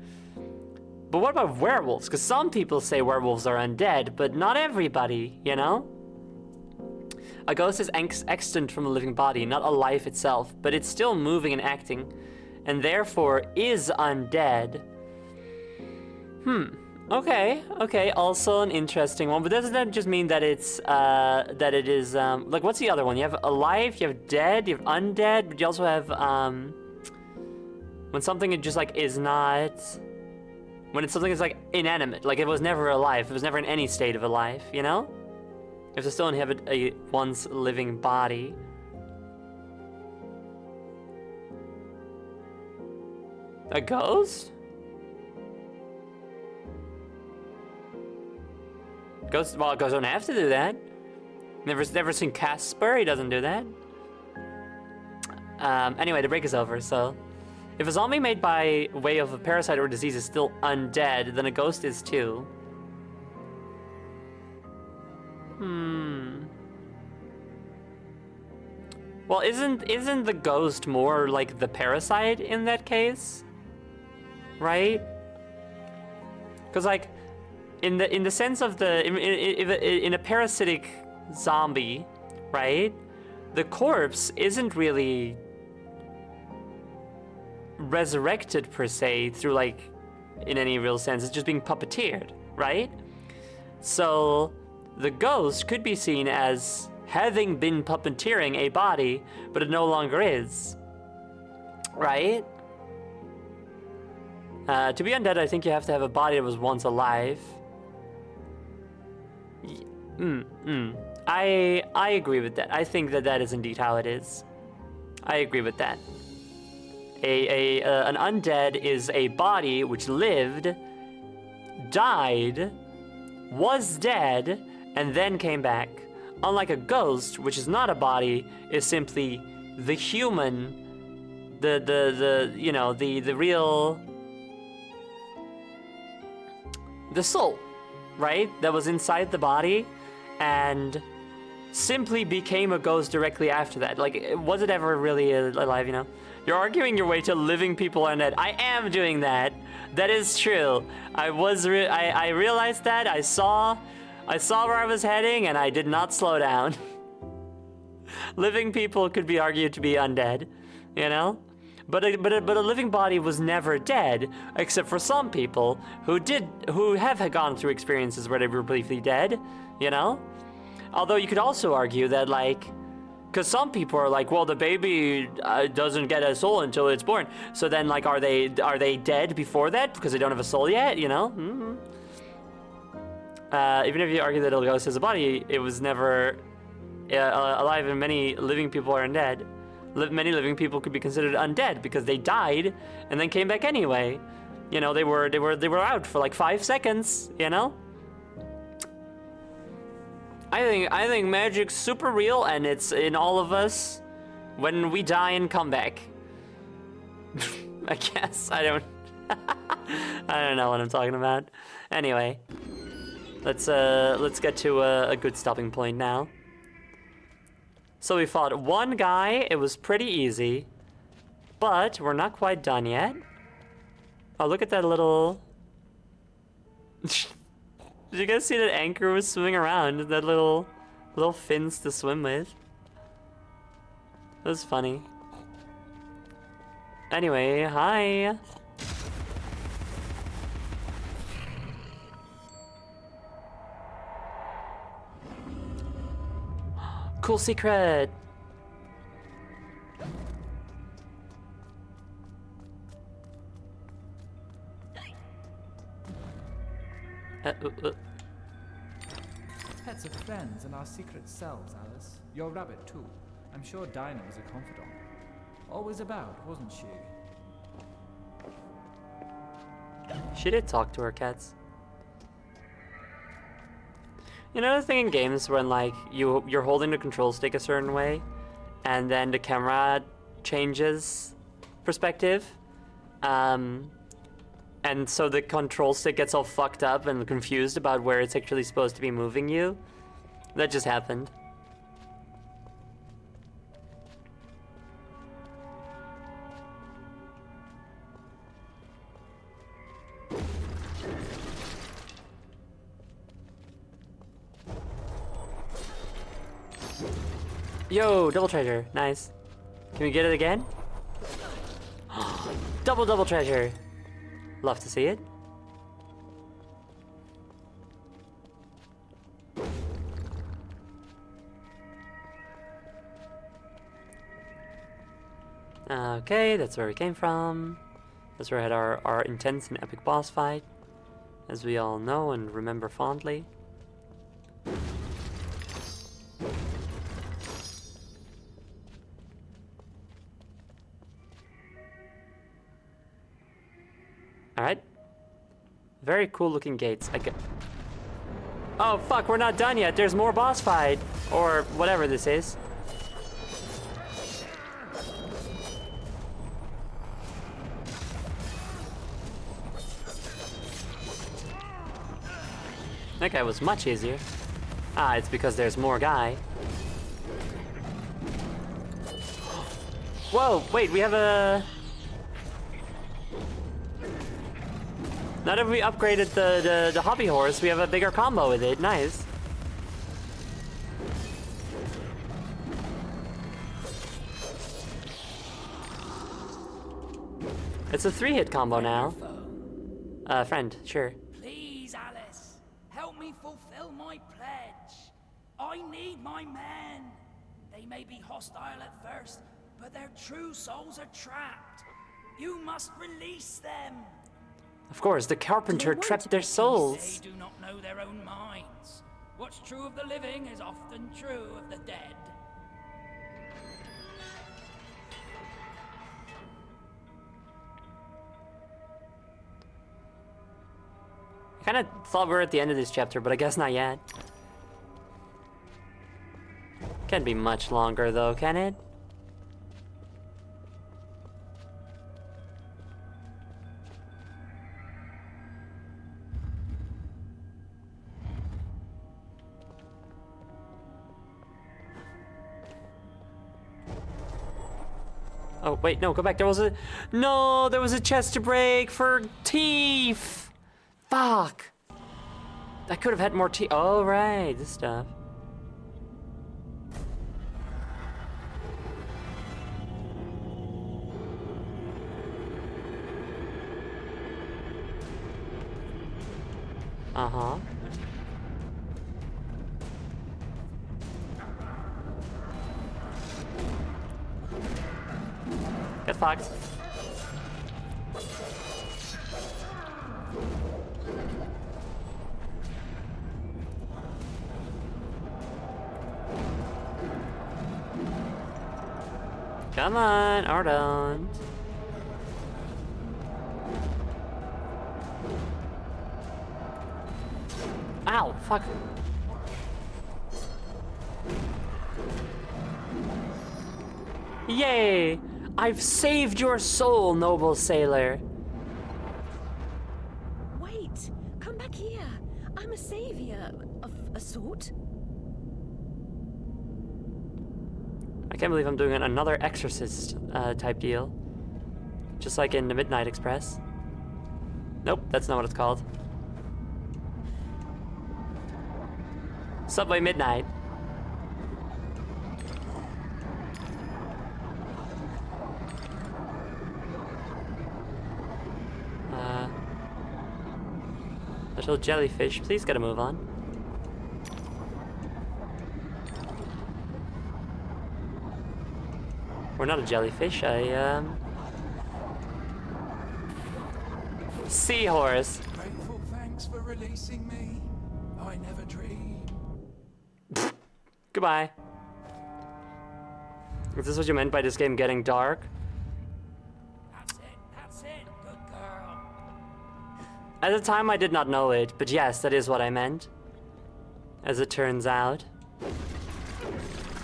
But what about werewolves? Because some people say werewolves are undead, but not everybody, you know? A ghost is extant from a living body, not a life itself, but it's still moving and acting, and therefore is undead. Okay, also an interesting one, but doesn't that just mean that it's, that it is, like, what's the other one? You have alive, you have dead, you have undead, but you also have, when something just, like, is not, when it's something that's, like, inanimate, like, it was never alive, it was never in any state of alive, you know? You have to still inhabit a once living body. A ghost? Ghosts don't have to do that. Never seen Casper, he doesn't do that. Anyway, the break is over, so. If a zombie made by way of a parasite or disease is still undead, then a ghost is too. Well, isn't the ghost more like the parasite in that case? Right? Because like, in the sense of in a parasitic zombie, right? The corpse isn't really resurrected per se through like, in any real sense. It's just being puppeteered, right? So the ghost could be seen as having been puppeteering a body, but it no longer is, right? To be undead, I think you have to have a body that was once alive. I agree with that. I think that is indeed how it is. I agree with that. An undead is a body which lived, died, was dead, and then came back. Unlike a ghost, which is not a body, is simply the human, the real, the soul, right? That was inside the body, and simply became a ghost directly after that. Like, was it ever really alive, you know? You're arguing your way to living people are dead. I am doing that. That is true. I realized that. I saw where I was heading, and I did not slow down. Living people could be argued to be undead, you know? But a living body was never dead, except for some people who have gone through experiences where they were briefly dead, you know? Although you could also argue that, like, because some people are like, well, the baby doesn't get a soul until it's born. So then, like, are they dead before that because they don't have a soul yet? You know. Mm-hmm. Even if you argue that a ghost has a body, it was never alive, and many living people are undead. Many living people could be considered undead because they died and then came back anyway. You know, they were out for like 5 seconds. You know. I think magic's super real, and it's in all of us when we die and come back. I guess I don't know what I'm talking about. Anyway, let's get to a good stopping point now. So we fought one guy. It was pretty easy, but we're not quite done yet. Oh, look at that little. Did you guys see that Anchor was swimming around? That little fins to swim with. That was funny. Anyway, hi. Cool secret. Pets are friends and our secret selves, Alice. Your rabbit, too. I'm sure Dinah was a confidant. Always about, wasn't she? She did talk to her cats. You know the thing in games when, like, you're holding the control stick a certain way, and then the camera changes perspective? And so the control stick gets all fucked up and confused about where it's actually supposed to be moving you. That just happened. Yo, double treasure. Nice. Can we get it again? Double treasure. Love to see it. Okay, that's where we came from. That's where I had our intense and epic boss fight, as we all know and remember fondly. Alright. Very cool looking gates. Oh fuck, we're not done yet. There's more boss fight. Or whatever this is. That guy was much easier. Ah, it's because there's more guy. Whoa, wait, we have a... Now that we upgraded the hobby horse, we have a bigger combo with it. Nice. It's a 3-hit combo now. Friend, sure. Please, Alice, help me fulfill my pledge. I need my men. They may be hostile at first, but their true souls are trapped. You must release them. Of course, the Carpenter trapped their souls. They do not know their own minds. What's true of the living is often true of the dead. I kind of thought we were at the end of this chapter, but I guess not yet. Can't be much longer though, can it? Oh, wait, no, go back. There was a chest to break for teeth. Fuck. I could have had more teeth. Oh, right, this stuff. Uh-huh. Get fucked. Come on, or don't. Ow, fuck. Yay! I've saved your soul, noble sailor. Wait, come back here. I'm a savior of a sort. I can't believe I'm doing another exorcist type deal. Just like in the Midnight Express. Nope, that's not what it's called. Subway Midnight. Little jellyfish, please gotta move on. We're not a jellyfish, seahorse. Grateful thanks for releasing me. I never dreamed. Goodbye. Is this what you meant by this game getting dark? That's it, good girl. At the time, I did not know it, but yes, that is what I meant. As it turns out.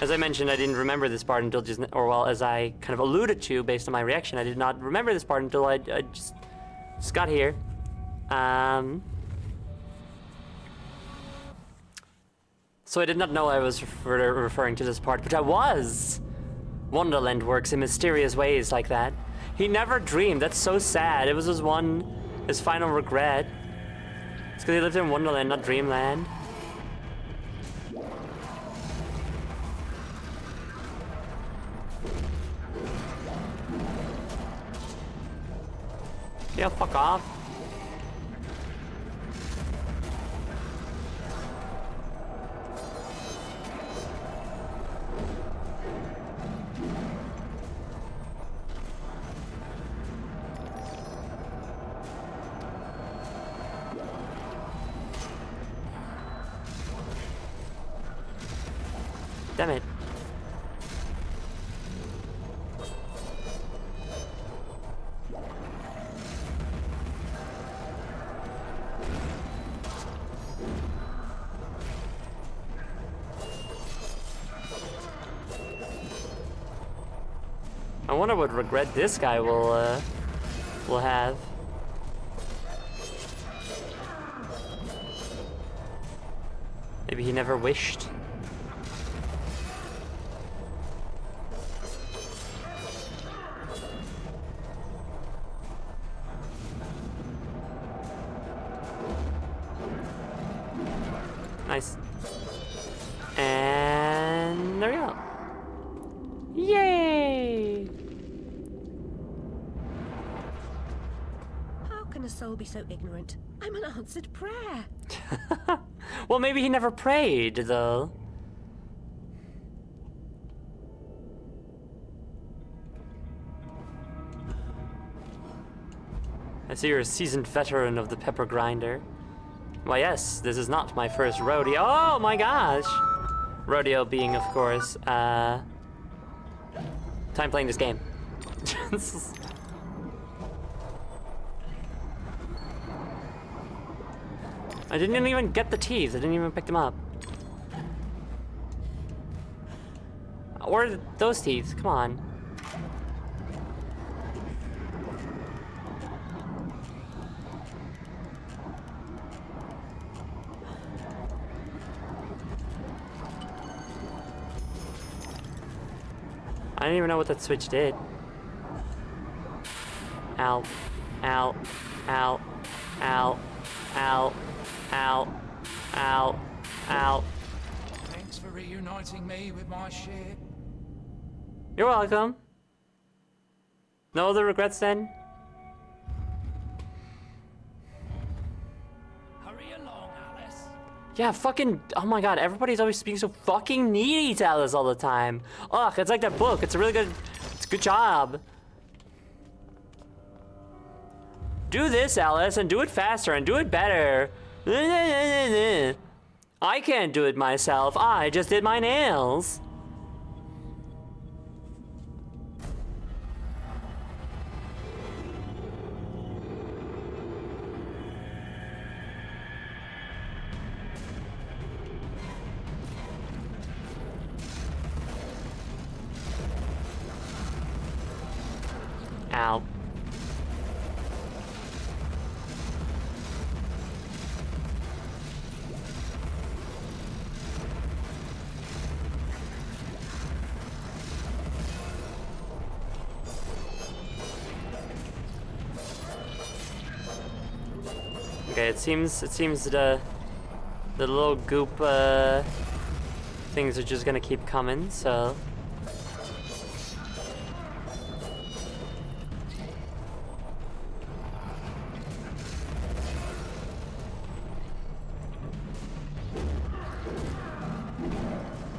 As I mentioned, I didn't remember this part until just, or well, as I kind of alluded to based on my reaction, I did not remember this part until I just got here. So I did not know I was referring to this part, but I was! Wonderland works in mysterious ways like that. He never dreamed, that's so sad. It was his final regret. It's because he lived in Wonderland, not Dreamland. Yeah, fuck off. Damn it. I wonder what regret this guy will have. Maybe he never wished. Nice. And there we go. Yay! How can a soul be so ignorant? I'm an answered prayer. Well, maybe he never prayed, though. I see you're a seasoned veteran of the pepper grinder. Why, yes, this is not my first rodeo. Oh my gosh! Rodeo being, of course, time playing this game. I didn't even get the teeth. I didn't even pick them up. Or those teeth. Come on. I didn't even know what that switch did. Ow. Ow. Ow. Ow. Ow. Ow. Ow. Ow. Thanks for reuniting me with my ship. You're welcome. No other regrets then? Hurry along, Alice. Yeah, fucking, oh my god, everybody's always being so fucking needy to Alice all the time. Ugh, it's like that book. It's a really good, it's a good job. Do this, Alice, and do it faster, and do it better. I can't do it myself. I just did my nails. Ow. Okay, it seems the little goop things are just gonna keep coming, so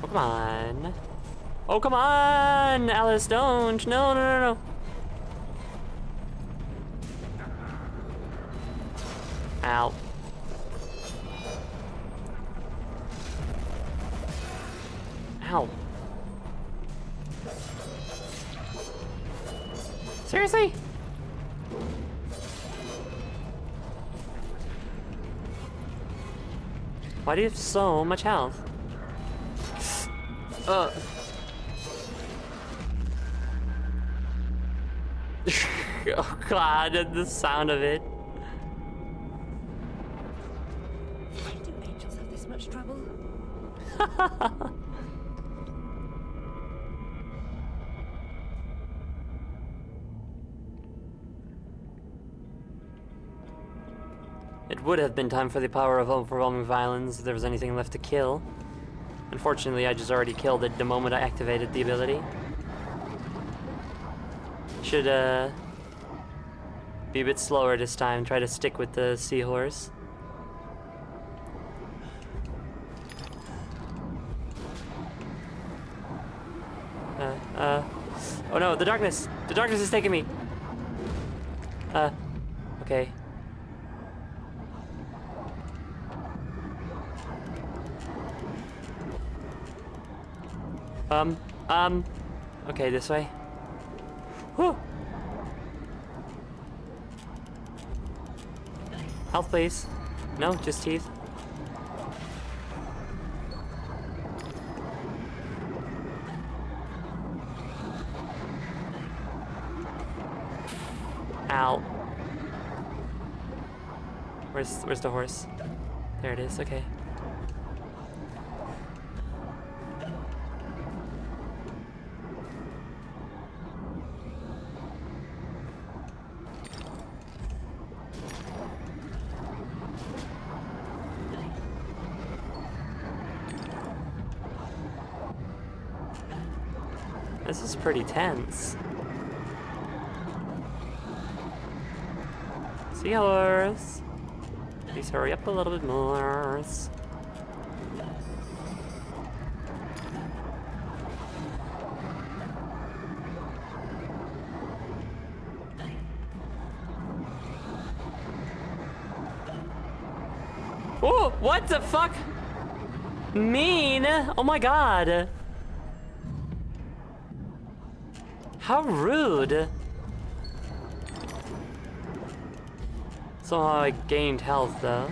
oh, come on. Oh, come on, Alice, don't. No, no, no, no. Ow. Ow. Seriously? Why do you have so much health? Oh god, the sound of it. Why do angels have this much trouble? It would have been time for the power of overwhelming violence if there was anything left to kill. Unfortunately, I just already killed it the moment I activated the ability. Should be a bit slower this time, try to stick with the seahorse. Oh no, the darkness! The darkness is taking me! Okay. Okay, this way. Whew! Health, please. No, just teeth. Ow. Where's the horse? There it is, okay. This is pretty tense. Seahorse! Please hurry up a little bit more. Oh, what the fuck? Mean! Oh my god! How rude! Somehow I gained health though.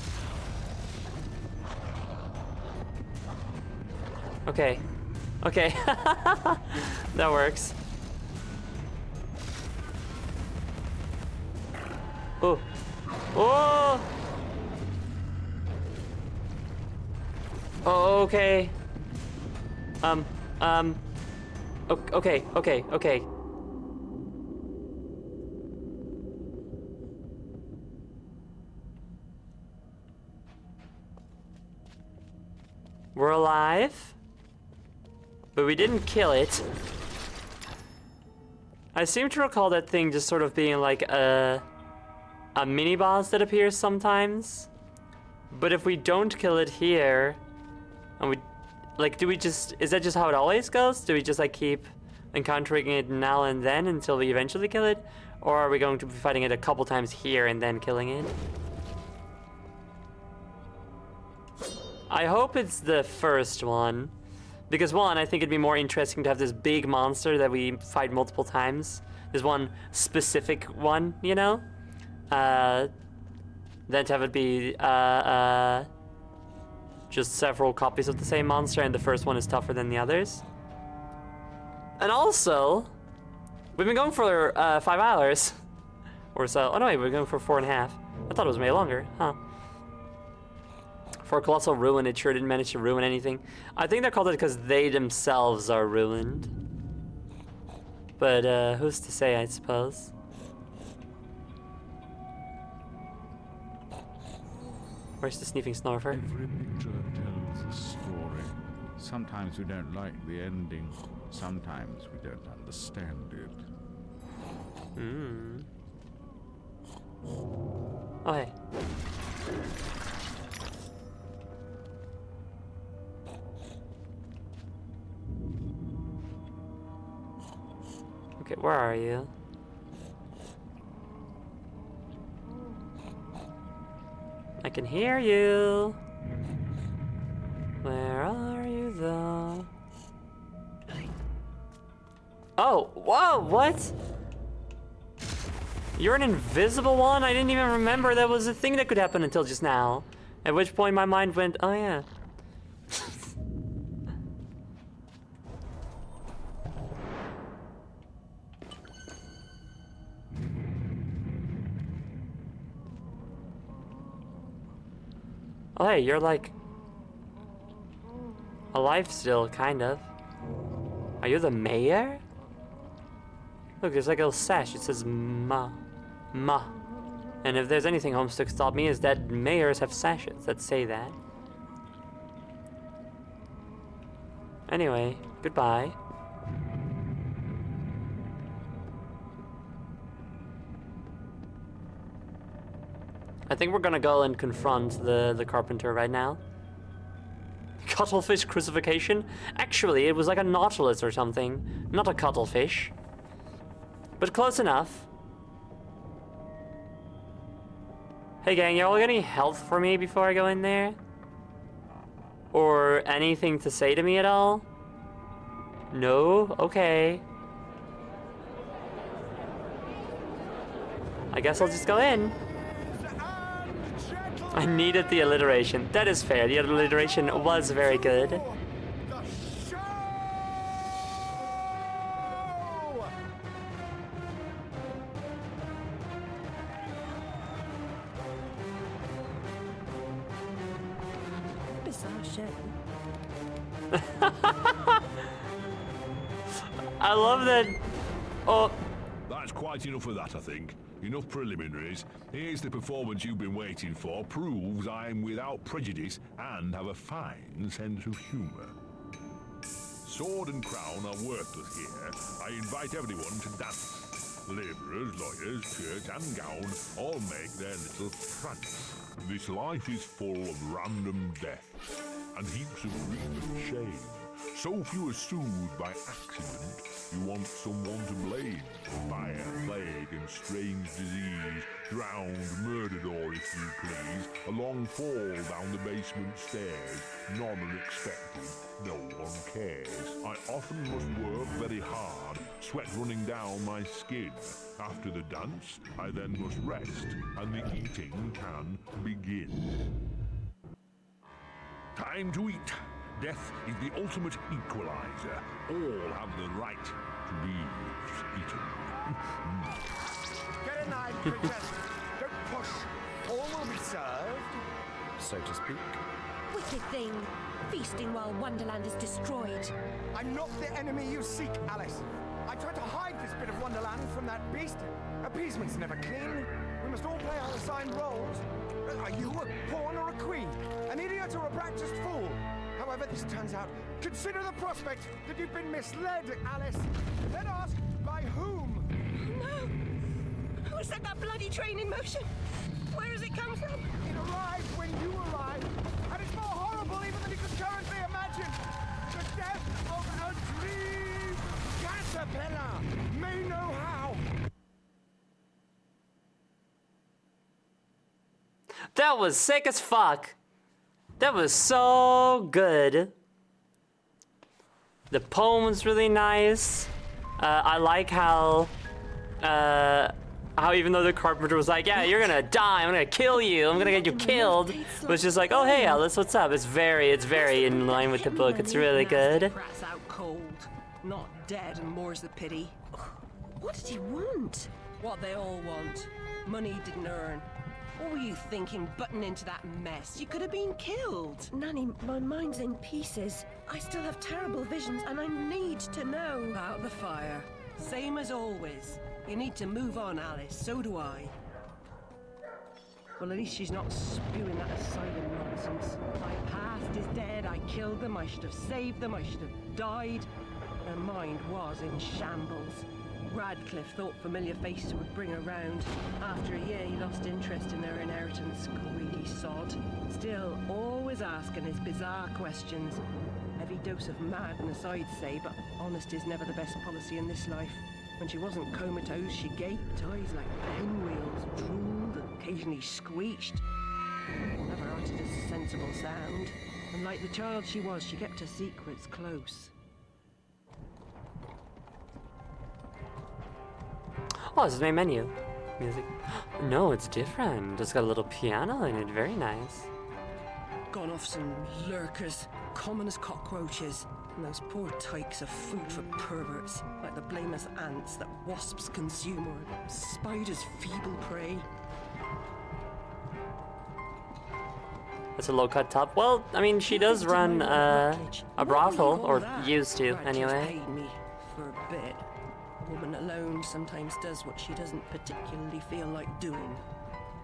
Okay. Okay. That works. Oh. Oh! Oh, okay. Okay, okay, okay. We're alive, but we didn't kill it. I seem to recall that thing just sort of being like a mini boss that appears sometimes. But if we don't kill it here, and we, like, do we just, is that just how it always goes? Do we just like keep encountering it now and then until we eventually kill it? Or are we going to be fighting it a couple times here and then killing it? I hope it's the first one. Because one, I think it'd be more interesting to have this big monster that we fight multiple times. This one specific one, you know? Than to have it be just several copies of the same monster and the first one is tougher than the others. And also, we've been going for 5 hours or so. Oh no, wait, we're going for 4.5. I thought it was way longer, huh? For Colossal Ruin, it sure didn't manage to ruin anything. I think they're called it because they themselves are ruined. But who's to say, I suppose. Where's the sneaking snorfer? Every picture tells a story. Sometimes we don't like the ending. Sometimes we don't understand it. Hmm. Oh, hey. Okay, where are you? I can hear you. Where are you, though? Oh, whoa, what? You're an invisible one? I didn't even remember that was a thing that could happen until just now. At which point my mind went, oh yeah. Oh hey, you're like alive still, kind of. Are you the mayor? Look, there's like a little sash. It says Ma. Ma. And if there's anything Homestuck taught me is that mayors have sashes that say that. Anyway, goodbye. I think we're gonna go and confront the Carpenter right now. Cuttlefish crucifixion? Actually, it was like a nautilus or something, not a cuttlefish. But close enough. Hey gang, y'all got any health for me before I go in there? Or anything to say to me at all? No? Okay. I guess I'll just go in. I needed the alliteration. That is fair. The alliteration was very good. Bizarre show. I love that. Oh. That's quite enough of that, I think. Enough preliminaries. Here's the performance you've been waiting for. Proves I'm without prejudice and have a fine sense of humor. Sword and crown are worthless here. I invite everyone to dance. Labourers, lawyers, shirt and gown all make their little prance. This life is full of random death and heaps of grief and shame. So few are soothed by accident, you want someone to blame. Fire, plague, and strange disease, drowned, murdered, or if you please, a long fall down the basement stairs. None are expected, no one cares. I often must work very hard, sweat running down my skin. After the dance, I then must rest, and the eating can begin. Time to eat. Death is the ultimate equalizer. All have the right to be eaten. Get in line, princess. Don't push. All will be served, so to speak. Wicked thing. Feasting while Wonderland is destroyed. I'm not the enemy you seek, Alice. I tried to hide this bit of Wonderland from that beast. Appeasement's never clean. We must all play our assigned roles. Are you a pawn or a queen? An idiot or a practiced fool? However this turns out, consider the prospect that you've been misled, Alice. Then ask, by whom? No! Who set that bloody train in motion? Where has it come from? It arrived when you arrived, and it's more horrible even than you could currently imagine. The death of a dream caterpillar may know how. That was sick as fuck. That was so good. The poem was really nice. I like how even though the Carpenter was like, yeah, you're gonna die, I'm gonna kill you, I'm gonna get you killed, was just like, oh hey Alice, what's up? It's very in line with the book. It's really good. Rat's out cold, not dead, and more's the pity. What did he want? What they all want. Money he didn't earn. What were you thinking, butting into that mess? You could have been killed. Nanny, my mind's in pieces. I still have terrible visions, and I need to know. About the fire. Same as always. You need to move on, Alice. So do I. Well, at least she's not spewing that asylum nonsense. My past is dead. I killed them. I should have saved them. I should have died. Her mind was in shambles. Radcliffe thought familiar faces would bring her round. After a year, he lost interest in her inheritance. Greedy sod. Still, always asking his bizarre questions. Heavy dose of madness, I'd say, but honesty's never the best policy in this life. When she wasn't comatose, she gaped, eyes like pinwheels, drooled, occasionally squeaked. Never uttered a sensible sound. And like the child she was, she kept her secrets close. Oh, this is my menu. Music. No, it's different. It's got a little piano in it. Very nice. Gone off some lurkers, common as cockroaches. And those poor tykes are food for perverts, like the blameless ants that wasps consume or spiders' feeble prey. That's a low-cut top. Well, I mean, she does run a brothel, or used to, anyway. Paid me for a bit. A woman alone sometimes does what she doesn't particularly feel like doing,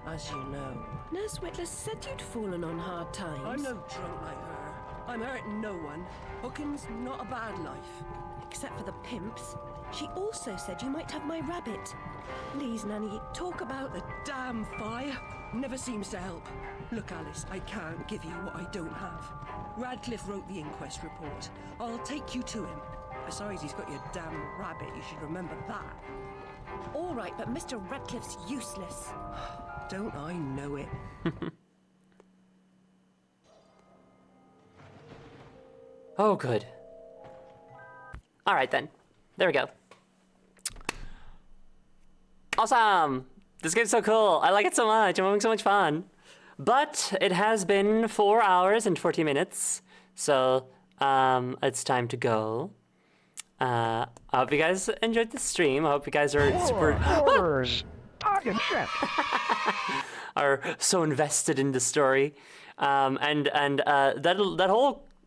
as you know. Nurse Whitler said you'd fallen on hard times. I'm no drunk like her. I'm hurting no one. Hooking's not a bad life. Except for the pimps. She also said you might have my rabbit. Please, Nanny, talk about the damn fire. Never seems to help. Look, Alice, I can't give you what I don't have. Radcliffe wrote the inquest report. I'll take you to him. Besides, he's got your damn rabbit. You should remember that. All right, but Mr. Radcliffe's useless. Don't I know it? Oh, good. All right, then. There we go. Awesome! This game's so cool. I like it so much. I'm having so much fun. But it has been 4 hours and 40 minutes. So, it's time to go. I hope you guys enjoyed the stream. I hope you guys are super... are so invested in the story.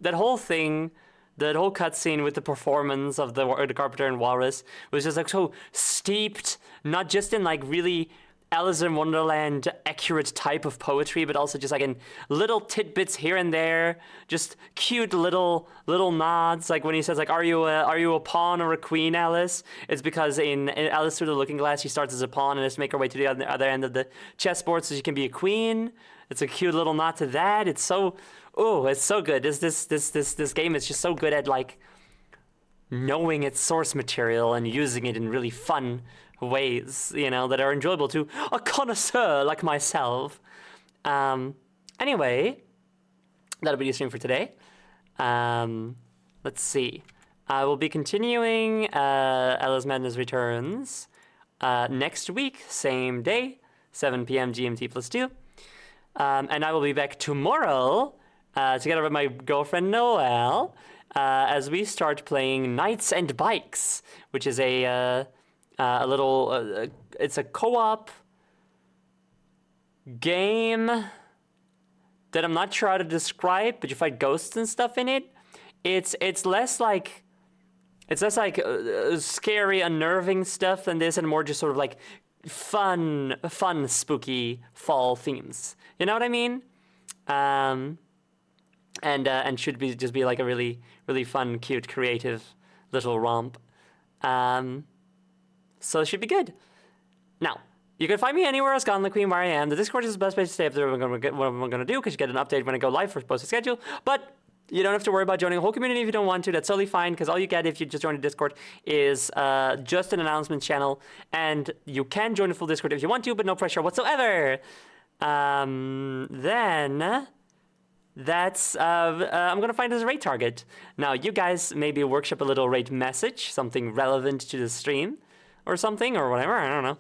That whole thing, that whole cutscene with the performance of the Carpenter and Walrus was just like so steeped, not just in like really Alice in Wonderland accurate type of poetry, but also just like in little tidbits here and there, just cute little nods. Like when he says like, are you a pawn or a queen, Alice? It's because in Alice Through the Looking Glass, she starts as a pawn and has to make her way to the other end of the chessboard so she can be a queen. It's a cute little nod to that. It's so, it's so good. This game is just so good at like knowing its source material and using it in really fun ways, you know, that are enjoyable to a connoisseur like myself. Anyway, that'll be the stream for today. Let's see. I will be continuing Ella's Madness Returns next week, same day, 7 p.m. GMT+2. And I will be back tomorrow together with my girlfriend Noelle, as we start playing Knights and Bikes, which is a little, it's a co-op game that I'm not sure how to describe, but you fight ghosts and stuff in it. It's less like scary, unnerving stuff than this, and more just sort of like fun, spooky fall themes. You know what I mean? And should be just be like a really fun, cute, creative little romp. So it should be good. Now, you can find me anywhere else, Gone the Queen, where I am. The Discord is the best place to stay up there. What I'm going to do, because you get an update when I go live for posted schedule. But you don't have to worry about joining a whole community if you don't want to. That's totally fine, because all you get if you just join the Discord is just an announcement channel. And you can join the full Discord if you want to, but no pressure whatsoever. Then that's I'm going to find as a raid target. Now, you guys maybe workshop a little raid message, something relevant to the stream or something or whatever. I don't know.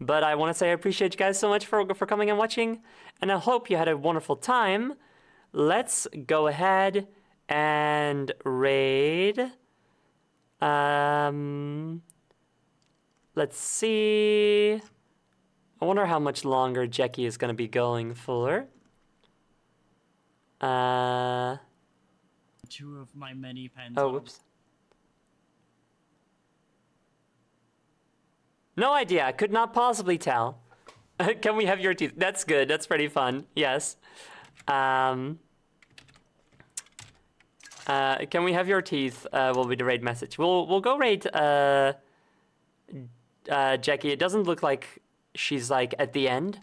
But I want to say I appreciate you guys so much for coming and watching, and I hope you had a wonderful time. Let's go ahead and raid. Let's see. I wonder how much longer Jackie is going to be going for. 2 of my many pens. Oh, whoops. No idea. I could not possibly tell. Can we have your teeth? That's good. That's pretty fun. Yes. Can we have your teeth? Will be the raid message. We'll go raid Jackie. It doesn't look like she's like at the end.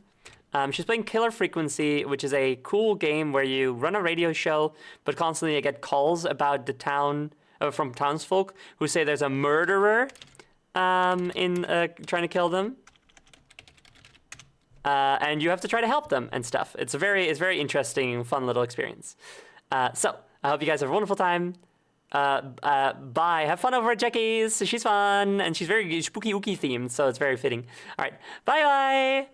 She's playing Killer Frequency, which is a cool game where you run a radio show, but constantly get calls about the town from townsfolk who say there's a murderer in trying to kill them, and you have to try to help them and stuff. It's very interesting, fun little experience. So I hope you guys have a wonderful time. Bye. Have fun over at Jackie's. She's fun and she's very spooky ooky themed, so it's very fitting. All right. Bye bye.